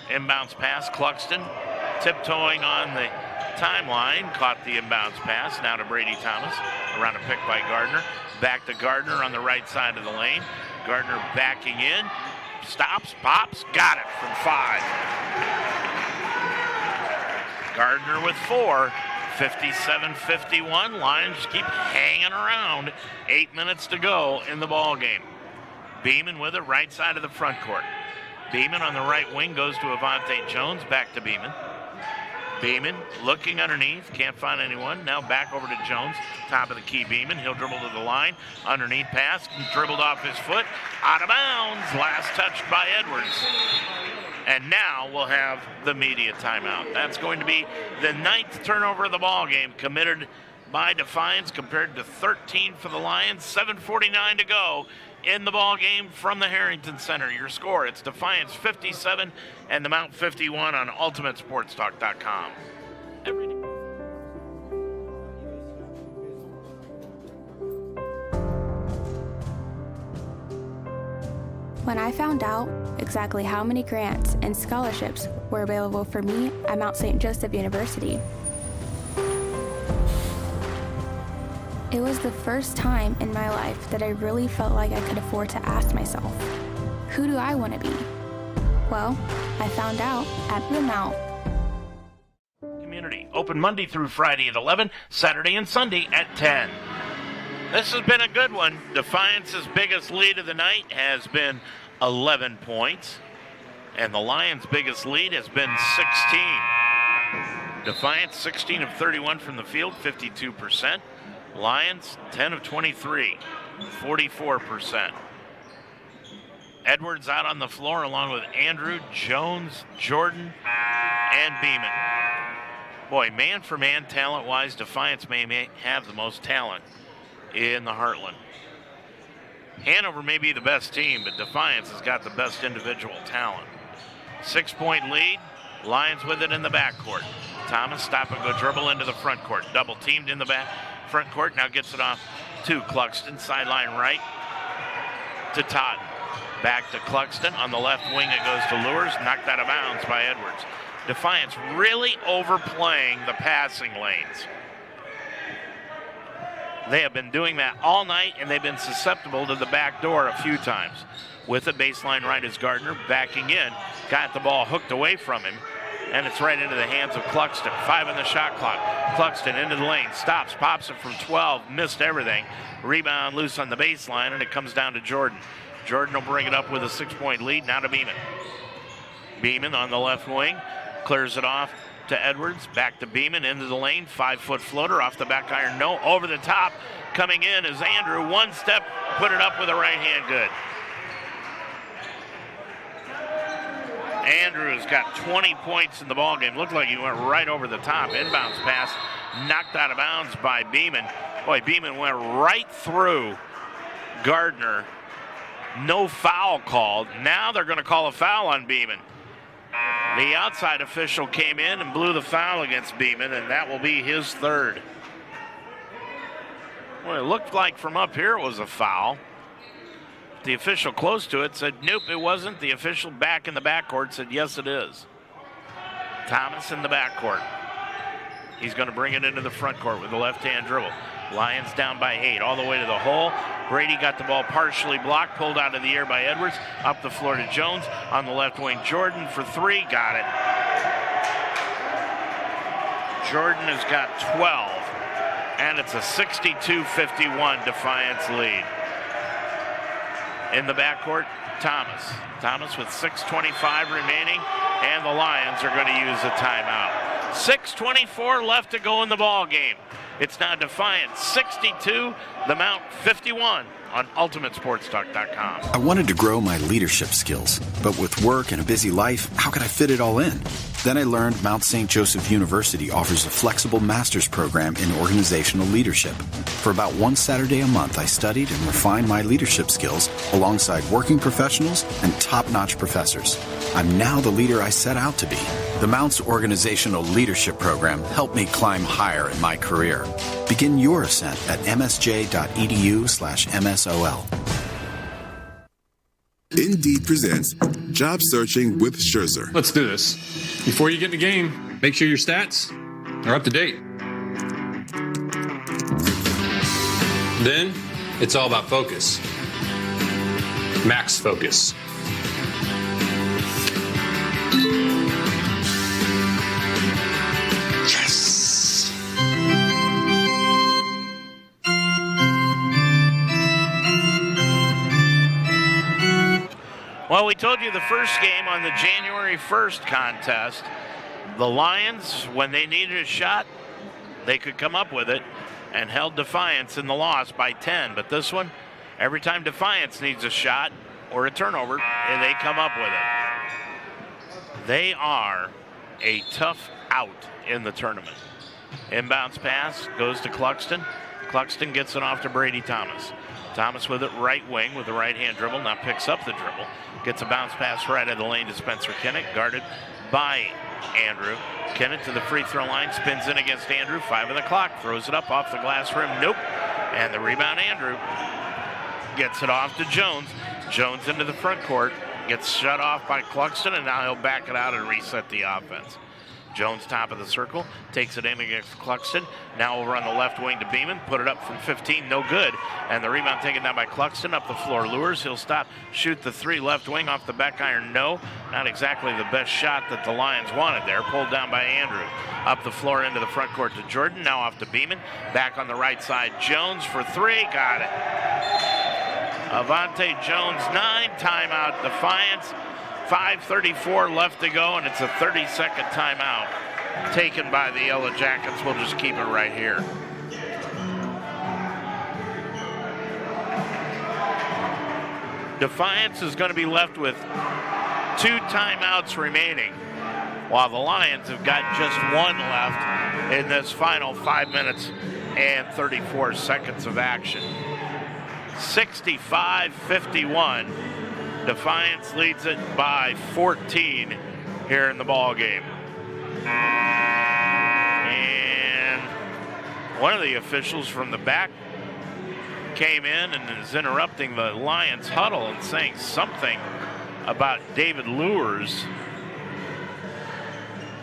Inbounds pass, Cluxton tiptoeing on the timeline, caught the inbounds pass, now to Brady Thomas, around a pick by Gardner. Back to Gardner on the right side of the lane. Gardner backing in, stops, pops, got it from 5. Gardner with 4. 57-51. Lions keep hanging around. 8 minutes to go in the ball game. Beeman with it, right side of the front court. Beeman on the right wing goes to Avante Jones. Back to Beeman. Beeman looking underneath, can't find anyone. Now back over to Jones, top of the key. Beeman, he'll dribble to the line. Underneath pass, dribbled off his foot, out of bounds. Last touched by Edwards. And now we'll have the media timeout. That's going to be the 9th turnover of the ball game committed by Defiance compared to 13 for the Lions. 7:49 to go in the ball game from the Harrington Center. Your score, it's Defiance 57 and the Mount 51 on UltimateSportsTalk.com. When I found out exactly how many grants and scholarships were available for me at Mount St. Joseph University, it was the first time in my life that I really felt like I could afford to ask myself, who do I want to be? Well, I found out at the Mount. Community, open Monday through Friday at 11, Saturday and Sunday at 10. This has been a good one. Defiance's biggest lead of the night has been 11 points, and the Lions' biggest lead has been 16. Defiance 16 of 31 from the field, 52%. Lions 10 of 23, 44%. Edwards out on the floor along with Andrew, Jones, Jordan, and Beeman. Boy, man-for-man, talent-wise, Defiance may have the most talent in the Heartland. Hanover may be the best team, but Defiance has got the best individual talent. 6-point lead, Lions with it in the backcourt. Thomas stop and go dribble into the front court. Double teamed in the front court, now gets it off to Cluxton, sideline right to Totten. Back to Cluxton, on the left wing it goes to Lures, knocked out of bounds by Edwards. Defiance really overplaying the passing lanes. They have been doing that all night, and they've been susceptible to the back door a few times. With a baseline right is Gardner, backing in, got the ball hooked away from him, and it's right into the hands of Cluxton. 5 on the shot clock. Cluxton into the lane, stops, pops it from 12, missed everything. Rebound loose on the baseline, and it comes down to Jordan. Jordan will bring it up with a 6-point lead, now to Beeman. Beeman on the left wing, clears it off to Edwards, back to Beeman, into the lane, 5-foot floater off the back iron, no, over the top. Coming in is Andrew, one step, put it up with a right hand, good. Andrew's got 20 points in the ballgame. Looked like he went right over the top. Inbounds pass, knocked out of bounds by Beeman. Boy, Beeman went right through Gardner. No foul called. Now they're going to call a foul on Beeman. The outside official came in and blew the foul against Beeman, and that will be his third. Well, it looked like from up here it was a foul. The official close to it said, nope, it wasn't. The official back in the backcourt said, yes, it is. Thomas in the backcourt. He's going to bring it into the front court with the left-hand dribble. Lions down by 8, all the way to the hole. Brady got the ball partially blocked, pulled out of the air by Edwards. Up the floor to Jones. On the left wing, Jordan for 3, got it. Jordan has got 12, and it's a 62-51 Defiance lead. In the backcourt, Thomas. Thomas with 6:25 remaining, and the Lions are going to use a timeout. 6:24 left to go in the ball game. It's now Defiance 62, the Mount 51 on UltimateSportsTalk.com. I wanted to grow my leadership skills, but with work and a busy life, how could I fit it all in? Then I learned Mount St. Joseph University offers a flexible master's program in organizational leadership. For about one Saturday a month, I studied and refined my leadership skills alongside working professionals and top-notch professors. I'm now the leader I set out to be. The Mount's organizational leadership program helped me climb higher in my career. Begin your ascent at msj.edu/MSOL. Indeed presents Job Searching with Scherzer. Let's do this. Before you get in the game, make sure your stats are up to date. Then, it's all about focus. Max focus. Yes! Well, we told you the first game on the January 1st contest, the Lions, when they needed a shot, they could come up with it and held Defiance in the loss by 10. But this one, every time Defiance needs a shot or a turnover, they come up with it. They are a tough out in the tournament. Inbounds pass goes to Cluxton. Cluxton gets it off to Brady Thomas. Thomas with it right wing with the right-hand dribble, now picks up the dribble. Gets a bounce pass right at the lane to Spencer Kennett, guarded by Andrew. Kennett to the free throw line, spins in against Andrew, 5 on the clock, throws it up off the glass rim, nope. And the rebound, Andrew gets it off to Jones. Jones into the front court, gets shut off by Cluxton, and now he'll back it out and reset the offense. Jones, top of the circle, takes it in against Cluxton. Now over on the left wing to Beeman. Put it up from 15, no good. And the rebound taken down by Cluxton. Up the floor, Lures. He'll stop, shoot the three, left wing off the back iron. No, not exactly the best shot that the Lions wanted there. Pulled down by Andrew. Up the floor into the front court to Jordan. Now off to Beeman. Back on the right side, Jones for three. Got it. Avante Jones, 9. Timeout, Defiance. 5:34 left to go, and it's a 30-second timeout taken by the Yellow Jackets. We'll just keep it right here. Defiance is going to be left with 2 timeouts remaining, while the Lions have got just 1 left in this final 5 minutes and 34 seconds of action. 65-51. Defiance leads it by 14 here in the ball game. And one of the officials from the back came in and is interrupting the Lions huddle and saying something about David Lures.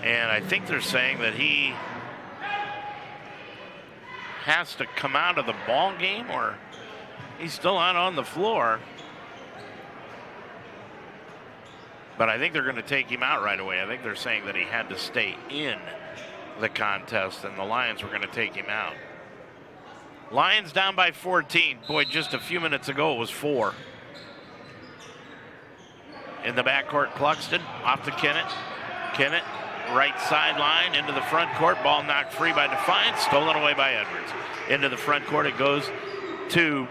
And I think they're saying that he has to come out of the ball game, or he's still out on the floor. But I think they're going to take him out right away. I think they're saying that he had to stay in the contest, and the Lions were going to take him out. Lions down by 14. Boy, just a few minutes ago it was 4. In the backcourt, Cluxton off to Kennett. Kennett, right sideline into the front court. Ball knocked free by Defiance, stolen away by Edwards. Into the front court it goes to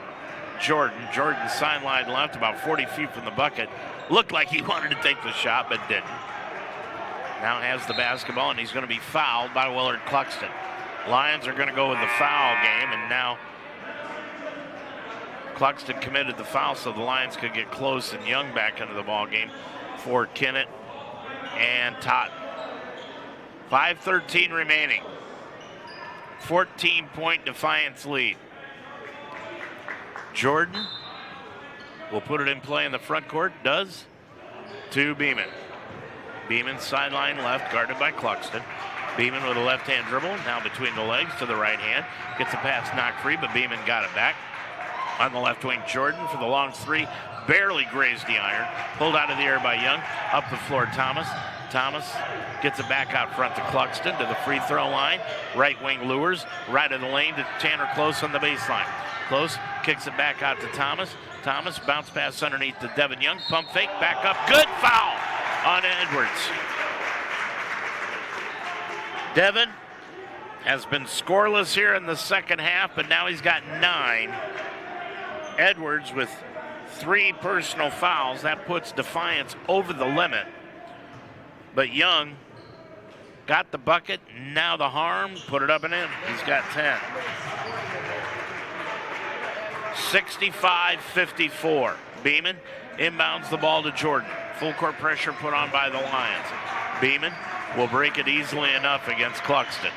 Jordan. Jordan sideline left, about 40 feet from the bucket. Looked like he wanted to take the shot, but didn't. Now has the basketball, and he's going to be fouled by Willard Cluxton. Lions are going to go with the foul game, and now Cluxton committed the foul so the Lions could get close and Young back into the ball game for Kennett and Totten. 5:13 remaining. 14-point Defiance lead. Jordan will put it in play in the front court. Does to Beeman. Beeman sideline left, guarded by Cluxton. Beeman with a left-hand dribble, now between the legs to the right hand. Gets a pass knocked free, but Beeman got it back. On the left wing, Jordan for the long three. Barely grazed the iron. Pulled out of the air by Young. Up the floor, Thomas. Thomas gets it back out front to Cluxton to the free throw line. Right wing Lures. Right of the lane to Tanner Close on the baseline. Close kicks it back out to Thomas. Thomas bounce pass underneath to Devin Young. Pump fake, back up. Good foul on Edwards. Devin has been scoreless here in the second half, but now he's got 9. Edwards with 3 personal fouls. That puts Defiance over the limit. But Young got the bucket. Now the harm. Put it up and in. He's got 10. 65-54. Beeman inbounds the ball to Jordan. Full court pressure put on by the Lions. Beeman will break it easily enough against Cluxton.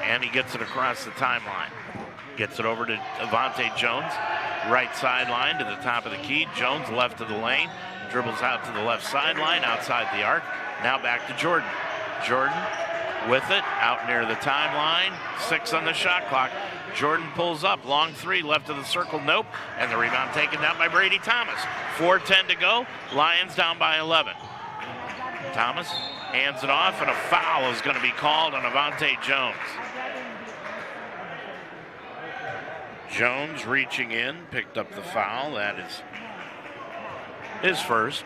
And he gets it across the timeline. Gets it over to Avante Jones. Right sideline to the top of the key. Jones left of the lane. Dribbles out to the left sideline outside the arc. Now back to Jordan. Jordan with it out near the timeline. 6 on the shot clock. Jordan pulls up. Long 3 left of the circle. Nope. And the rebound taken down by Brady Thomas. 4:10 to go. Lions down by 11. Thomas hands it off, and a foul is going to be called on Avante Jones. Jones reaching in, picked up the foul. That is his first,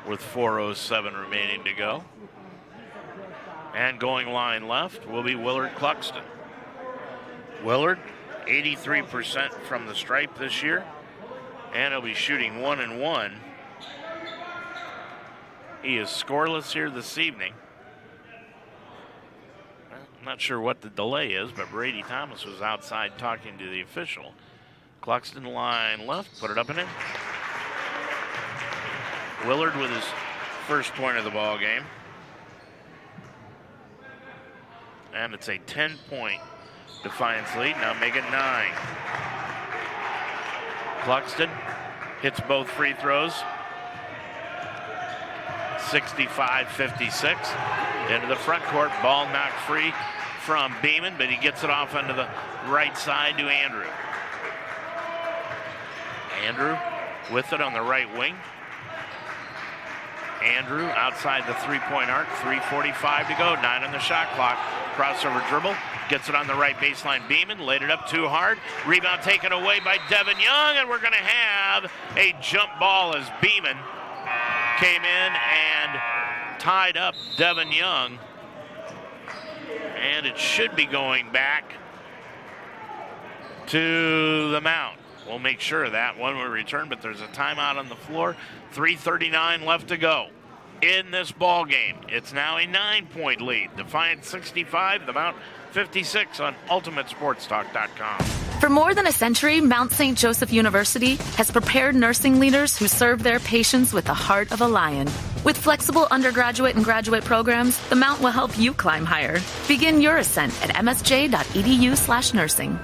with 4:07 remaining to go. And going line left will be Willard Cluxton. Willard, 83% from the stripe this year, and he'll be shooting 1-1. He is scoreless here this evening. I'm not sure what the delay is, but Brady Thomas was outside talking to the official. Cluxton line left, put it up and in. Willard with his first point of the ball game. And it's a 10-point Defiance lead, now make it 9. Cluxton hits both free throws. 65-56. Into the front court, ball knocked free from Beeman, but he gets it off onto the right side to Andrew. Andrew with it on the right wing. Andrew outside the three-point arc, 3:45 to go, 9 on the shot clock. Crossover dribble, gets it on the right baseline. Beeman laid it up too hard. Rebound taken away by Devin Young, and we're going to have a jump ball as Beeman came in and tied up Devin Young. And it should be going back to the Mount. We'll make sure of that when we return, but there's a timeout on the floor. 3:39 left to go in this ball game. It's now a 9-point lead. Defiance 65, the Mount 56 on UltimateSportsTalk.com. For more than a century, Mount St. Joseph University has prepared nursing leaders who serve their patients with the heart of a lion. With flexible undergraduate and graduate programs, the Mount will help you climb higher. Begin your ascent at msj.edu/nursing.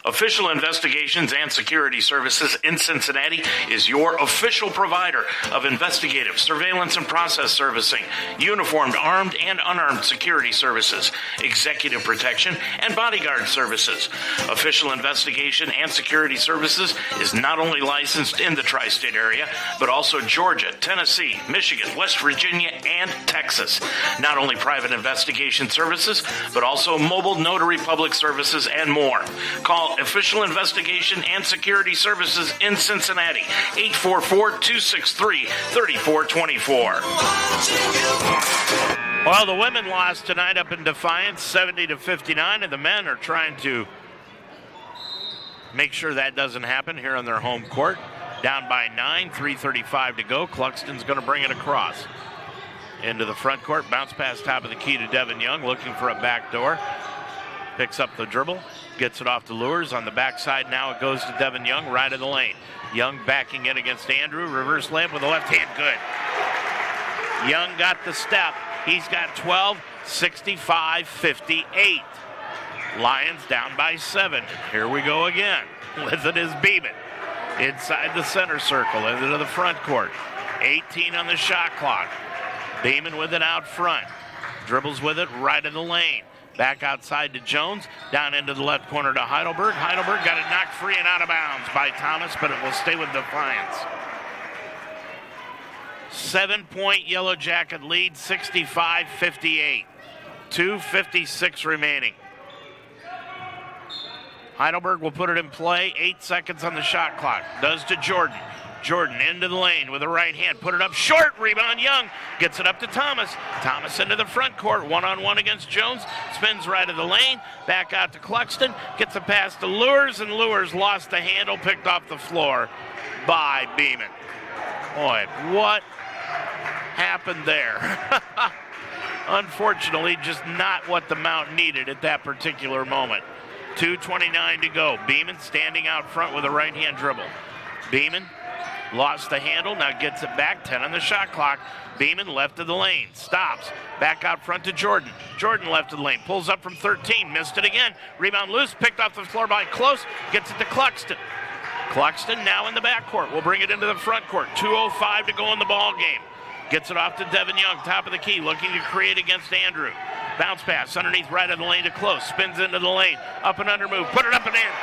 Official Investigations and Security Services in Cincinnati is your official provider of investigative, surveillance, and process servicing, uniformed, armed, and unarmed security services, executive protection, and bodyguard services. Official Investigation and Security Services is not only licensed in the tri-state area, but also Georgia, Tennessee, Michigan, West Virginia, and Texas. Not only private investigation services, but also mobile notary public services and more. Call Official Investigation and Security Services in Cincinnati, 844-263-3424. Well, the women lost tonight up in Defiance, 70-59, and the men are trying to make sure that doesn't happen here on their home court. Down by 9, 3:35 to go. Cluxton's going to bring it across. Into the front court, bounce pass top of the key to Devin Young, looking for a back door. Picks up the dribble, gets it off to Lures. On the backside now it goes to Devin Young, right of the lane. Young backing in against Andrew. Reverse layup with the left hand, good. Young got the step. He's got 12, 65-58. Lions down by 7. Here we go again. With it is Beeman. Inside the center circle, into the front court. 18 on the shot clock. Beeman with it out front. Dribbles with it right in the lane. Back outside to Jones, down into the left corner to Heidelberg. Heidelberg got it knocked free and out of bounds by Thomas, but it will stay with Defiance. 7-point Yellow Jacket lead, 65-58. 2:56 remaining. Heidelberg will put it in play. 8 seconds on the shot clock. Does to Jordan. Jordan into the lane with a right hand. Put it up short. Rebound Young. Gets it up to Thomas. Thomas into the front court. One-on-one against Jones. Spins right of the lane. Back out to Cluxton. Gets a pass to Lures, and Lures lost the handle. Picked off the floor by Beeman. Boy, what happened there? Unfortunately, just not what the Mount needed at that particular moment. 2:29 to go. Beeman standing out front with a right-hand dribble. Beeman lost the handle, now gets it back, 10 on the shot clock. Beeman left of the lane, stops. Back out front to Jordan. Jordan left of the lane, pulls up from 13, missed it again. Rebound loose, picked off the floor by Close, gets it to Cluxton. Cluxton now in the backcourt, will bring it into the front court. 2:05 to go in the ball game. Gets it off to Devin Young, top of the key, looking to create against Andrew. Bounce pass underneath right of the lane to Close, spins into the lane, up and under move, put it up and in.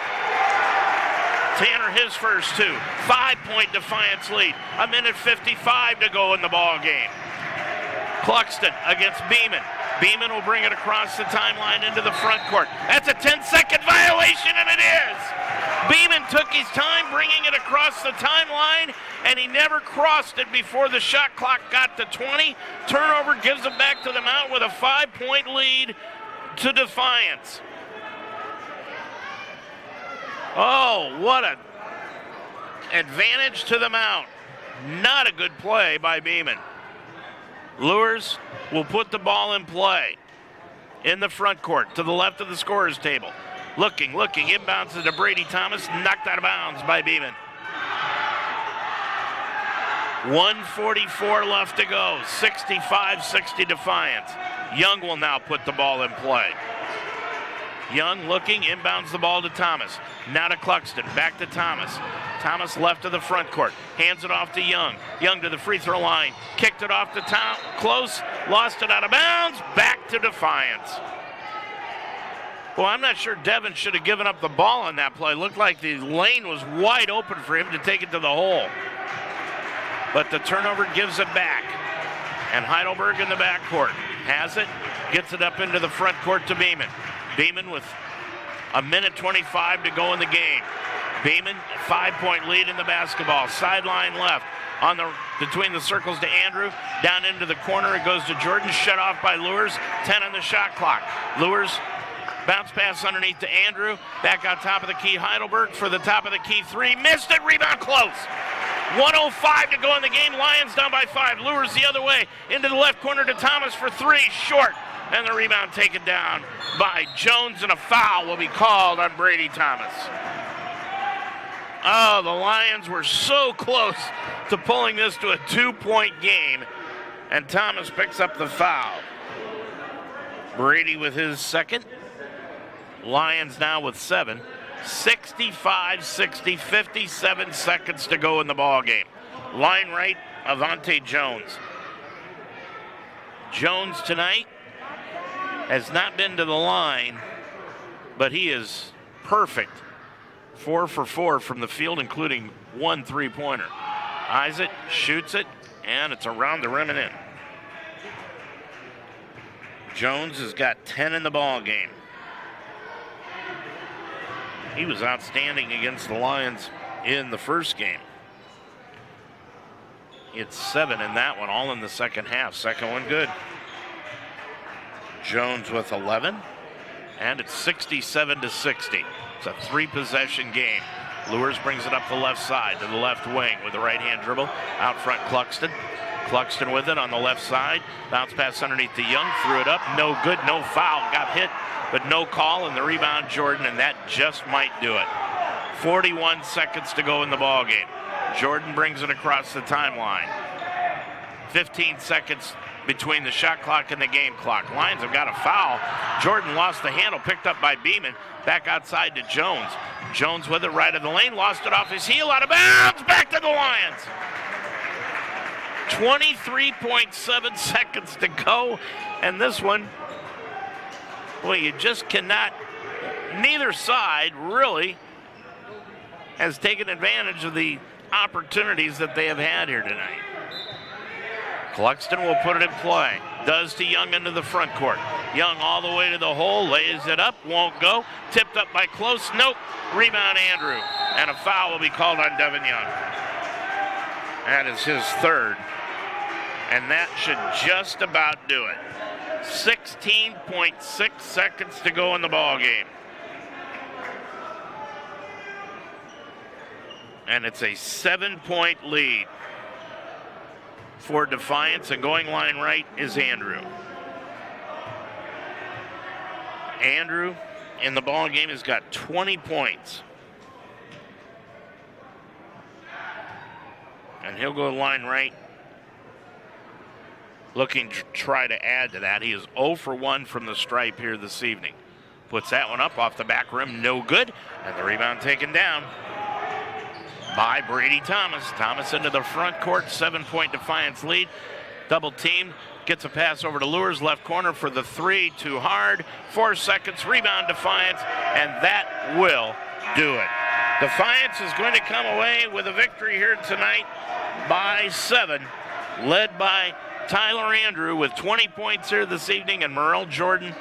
Tanner his first 2. 5-point Defiance lead. 1:55 to go in the ball game. Cluxton against Beeman. Beeman will bring it across the timeline into the front court. That's a 10-second violation, and it is. Beeman took his time bringing it across the timeline, and he never crossed it before the shot clock got to 20. Turnover gives it back to the Mount with a 5-point lead to Defiance. Oh, what an advantage to the Mount. Not a good play by Beeman. Lures will put the ball in play in the front court to the left of the scorer's table. Looking, inbounds to Brady Thomas, knocked out of bounds by Beeman. 1:44 left to go, 65-60 Defiance. Young will now put the ball in play. Young looking, inbounds the ball to Thomas. Now to Cluxton, back to Thomas. Thomas left of the front court. Hands it off to Young. Young to the free throw line. Kicked it off to close. Lost it out of bounds. Back to Defiance. Well, I'm not sure Devin should have given up the ball on that play. Looked like the lane was wide open for him to take it to the hole. But the turnover gives it back. And Heidelberg in the backcourt has it. Gets it up into the front court to Beeman. Beeman with a minute 25 to go in the game. Beeman, 5-point lead in the basketball. Sideline left. Between the circles to Andrew. Down into the corner. It goes to Jordan. Shut off by Lures. 10 on the shot clock. Lures. Bounce pass underneath to Andrew. Back on top of the key, Heidelberg for the top of the key three. Missed it. Rebound close. 1:05 to go in the game. Lions down by 5. Lures the other way. Into the left corner to Thomas for 3. Short. And the rebound taken down by Jones, and a foul will be called on Brady Thomas. Oh, the Lions were so close to pulling this to a 2-point game. And Thomas picks up the foul. Brady with his second. Lions now with 7. 65-60, 57 seconds to go in the ball game. Line right, Avante Jones. Jones tonight has not been to the line, but he is perfect. 4 for 4 from the field, including 1 3-pointer. Eyes it, shoots it, and it's around the rim and in. Jones has got 10 in the ball game. He was outstanding against the Lions in the first game. It's 7 in that one, all in the second half. Second one good. Jones with 11, and it's 67-60. It's a 3-possession game. Lures brings it up the left side to the left wing with the right-hand dribble. Out front, Cluxton. Cluxton with it on the left side. Bounce pass underneath to Young. Threw it up. No good, no foul. Got hit, but no call, and the rebound, Jordan, and that just might do it. 41 seconds to go in the ball game. Jordan brings it across the timeline. 15 seconds between the shot clock and the game clock. Lions have got a foul. Jordan lost the handle, picked up by Beeman. Back outside to Jones. Jones with it right of the lane, lost it off his heel, out of bounds, back to the Lions. 23.7 seconds to go, and this one, boy, you just cannot, neither side really has taken advantage of the opportunities that they have had here tonight. Cluxton will put it in play. Does to Young into the front court. Young all the way to the hole, lays it up, won't go. Tipped up by Close, nope. Rebound Andrew. And a foul will be called on Devin Young. That is his third. And that should just about do it. 16.6 seconds to go in the ball game. And it's a 7-point lead for Defiance, and going line right is Andrew. Andrew in the ball game has got 20 points. And he'll go line right, looking to try to add to that. He is 0 for 1 from the stripe here this evening. Puts that one up off the back rim, no good, and the rebound taken down by Brady Thomas. Thomas into the front court, 7-point Defiance lead. Double team, gets a pass over to Lures, left corner for the 3, too hard. 4 seconds, rebound Defiance, and that will do it. Defiance is going to come away with a victory here tonight by 7, led by Tyler Andrew with 20 points here this evening, and Merle Jordan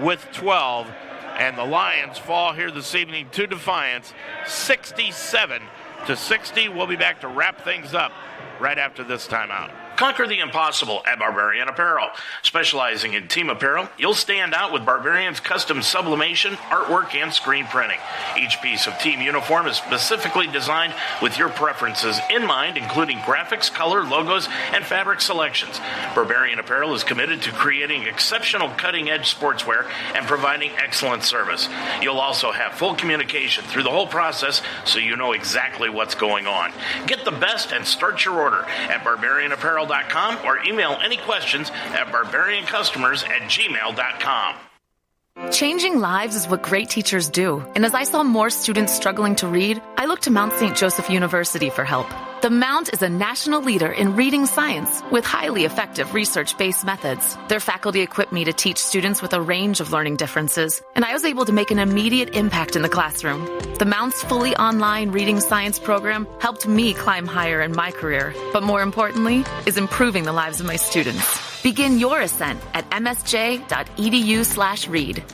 with 12. And the Lions fall here this evening to Defiance, 67-60. We'll be back to wrap things up right after this timeout. Conquer the impossible at Barbarian Apparel. Specializing in team apparel, you'll stand out with Barbarian's custom sublimation, artwork, and screen printing. Each piece of team uniform is specifically designed with your preferences in mind, including graphics, color, logos, and fabric selections. Barbarian Apparel is committed to creating exceptional cutting-edge sportswear and providing excellent service. You'll also have full communication through the whole process, so you know exactly what's going on. Get the best and start your order at barbarianapparel.com or email any questions at barbariancustomers@gmail.com. Changing lives is what great teachers do. And as I saw more students struggling to read, I looked to Mount St. Joseph University for help. The Mount is a national leader in reading science with highly effective research-based methods. Their faculty equipped me to teach students with a range of learning differences, and I was able to make an immediate impact in the classroom. The Mount's fully online reading science program helped me climb higher in my career, but more importantly, is improving the lives of my students. Begin your ascent at msj.edu/read.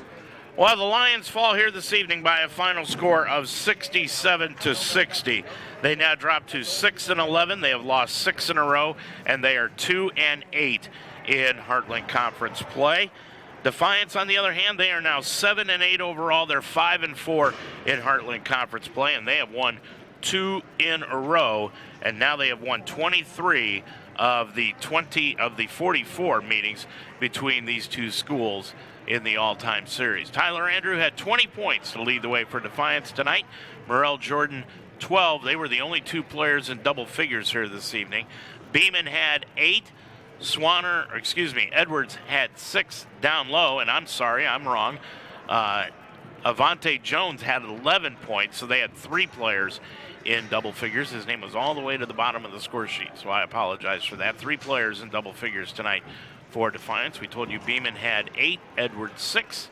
Well, the Lions fall here this evening by a final score of 67-60. They now drop to 6-11. They have lost 6 in a row, and they are 2-8 in Heartland Conference play. Defiance, on the other hand, they are now 7-8 overall. They're 5-4 in Heartland Conference play, and they have won 2 in a row, and now they have won 23 of the 44 meetings between these two schools in the all-time series. Tyler Andrew had 20 points to lead the way for Defiance tonight. Morrell Jordan, 12. They were the only 2 players in double figures here this evening. Beeman had 8. Edwards had 6 down low, and I'm sorry, I'm wrong. Avante Jones had 11 points, so they had 3 players in double figures. His name was all the way to the bottom of the score sheet, so I apologize for that. 3 players in double figures tonight for Defiance. We told you Beeman had 8, Edwards 6,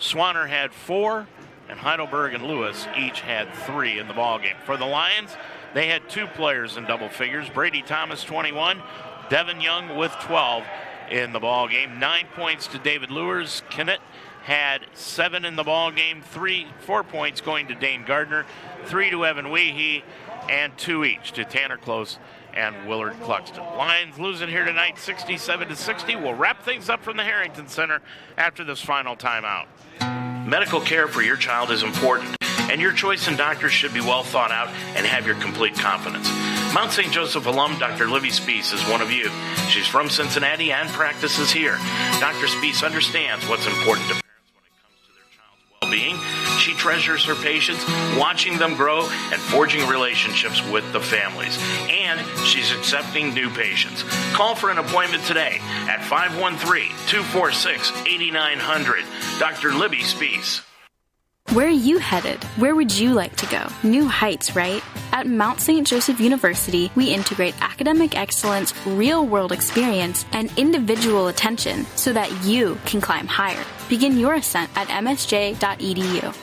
Swanner had 4, and Heidelberg and Lewis each had 3 in the ballgame. For the Lions, they had 2 players in double figures. Brady Thomas, 21, Devin Young with 12 in the ballgame. 9 points to David Lewers. Kennett had 7 in the ballgame. 4 points going to Dane Gardner, 3 to Evan Weehee, and 2 each to Tanner Close and Willard Cluxton. Lions losing here tonight 67-60. We'll wrap things up from the Harrington Center after this final timeout. Medical care for your child is important, and your choice in doctors should be well thought out and have your complete confidence. Mount St. Joseph alum Dr. Libby Spees is one of you. She's from Cincinnati and practices here. Dr. Spees understands what's important to parents when it comes to their child's well-being. She treasures her patients, watching them grow and forging relationships with the families. And she's accepting new patients. Call for an appointment today at 513-246-8900. Dr. Libby Spees. Where are you headed? Where would you like to go? New heights, right? At Mount St. Joseph University, we integrate academic excellence, real-world experience, and individual attention so that you can climb higher. Begin your ascent at msj.edu.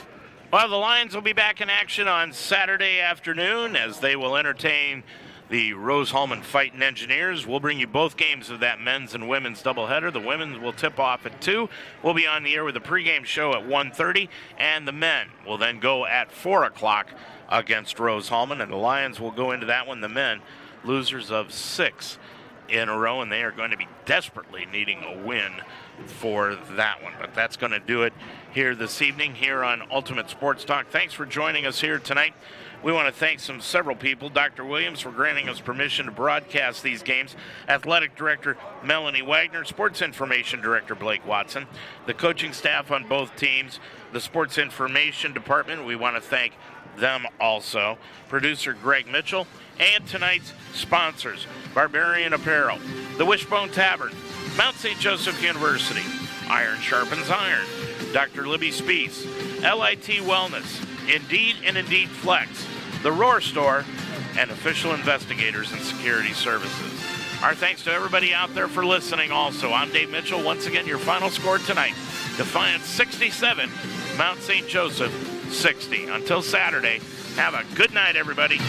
Well, the Lions will be back in action on Saturday afternoon as they will entertain the Rose-Hulman Fighting Engineers. We'll bring you both games of that men's and women's doubleheader. The women's will tip off at 2. We'll be on the air with a pregame show at 1:30, and the men will then go at 4 o'clock against Rose-Hulman, and the Lions will go into that one. The men, losers of 6 in a row, and they are going to be desperately needing a win for that one. But that's going to do it here this evening here on Ultimate Sports Talk. Thanks for joining us here tonight. We want to thank several people. Dr. Williams for granting us permission to broadcast these games. Athletic Director Melanie Wagner. Sports Information Director Blake Watson. The coaching staff on both teams. The Sports Information Department. We want to thank them also. Producer Greg Mitchell. And tonight's sponsors. Barbarian Apparel. The Wishbone Tavern. Mount St. Joseph University. Iron Sharpens Iron. Dr. Libby Spees. LIT Wellness. Indeed and Indeed Flex, The Roar Store, and Official Investigators and Security Services. Our thanks to everybody out there for listening also. I'm Dave Mitchell. Once again, your final score tonight, Defiance 67, Mount St. Joseph 60. Until Saturday, have a good night, everybody.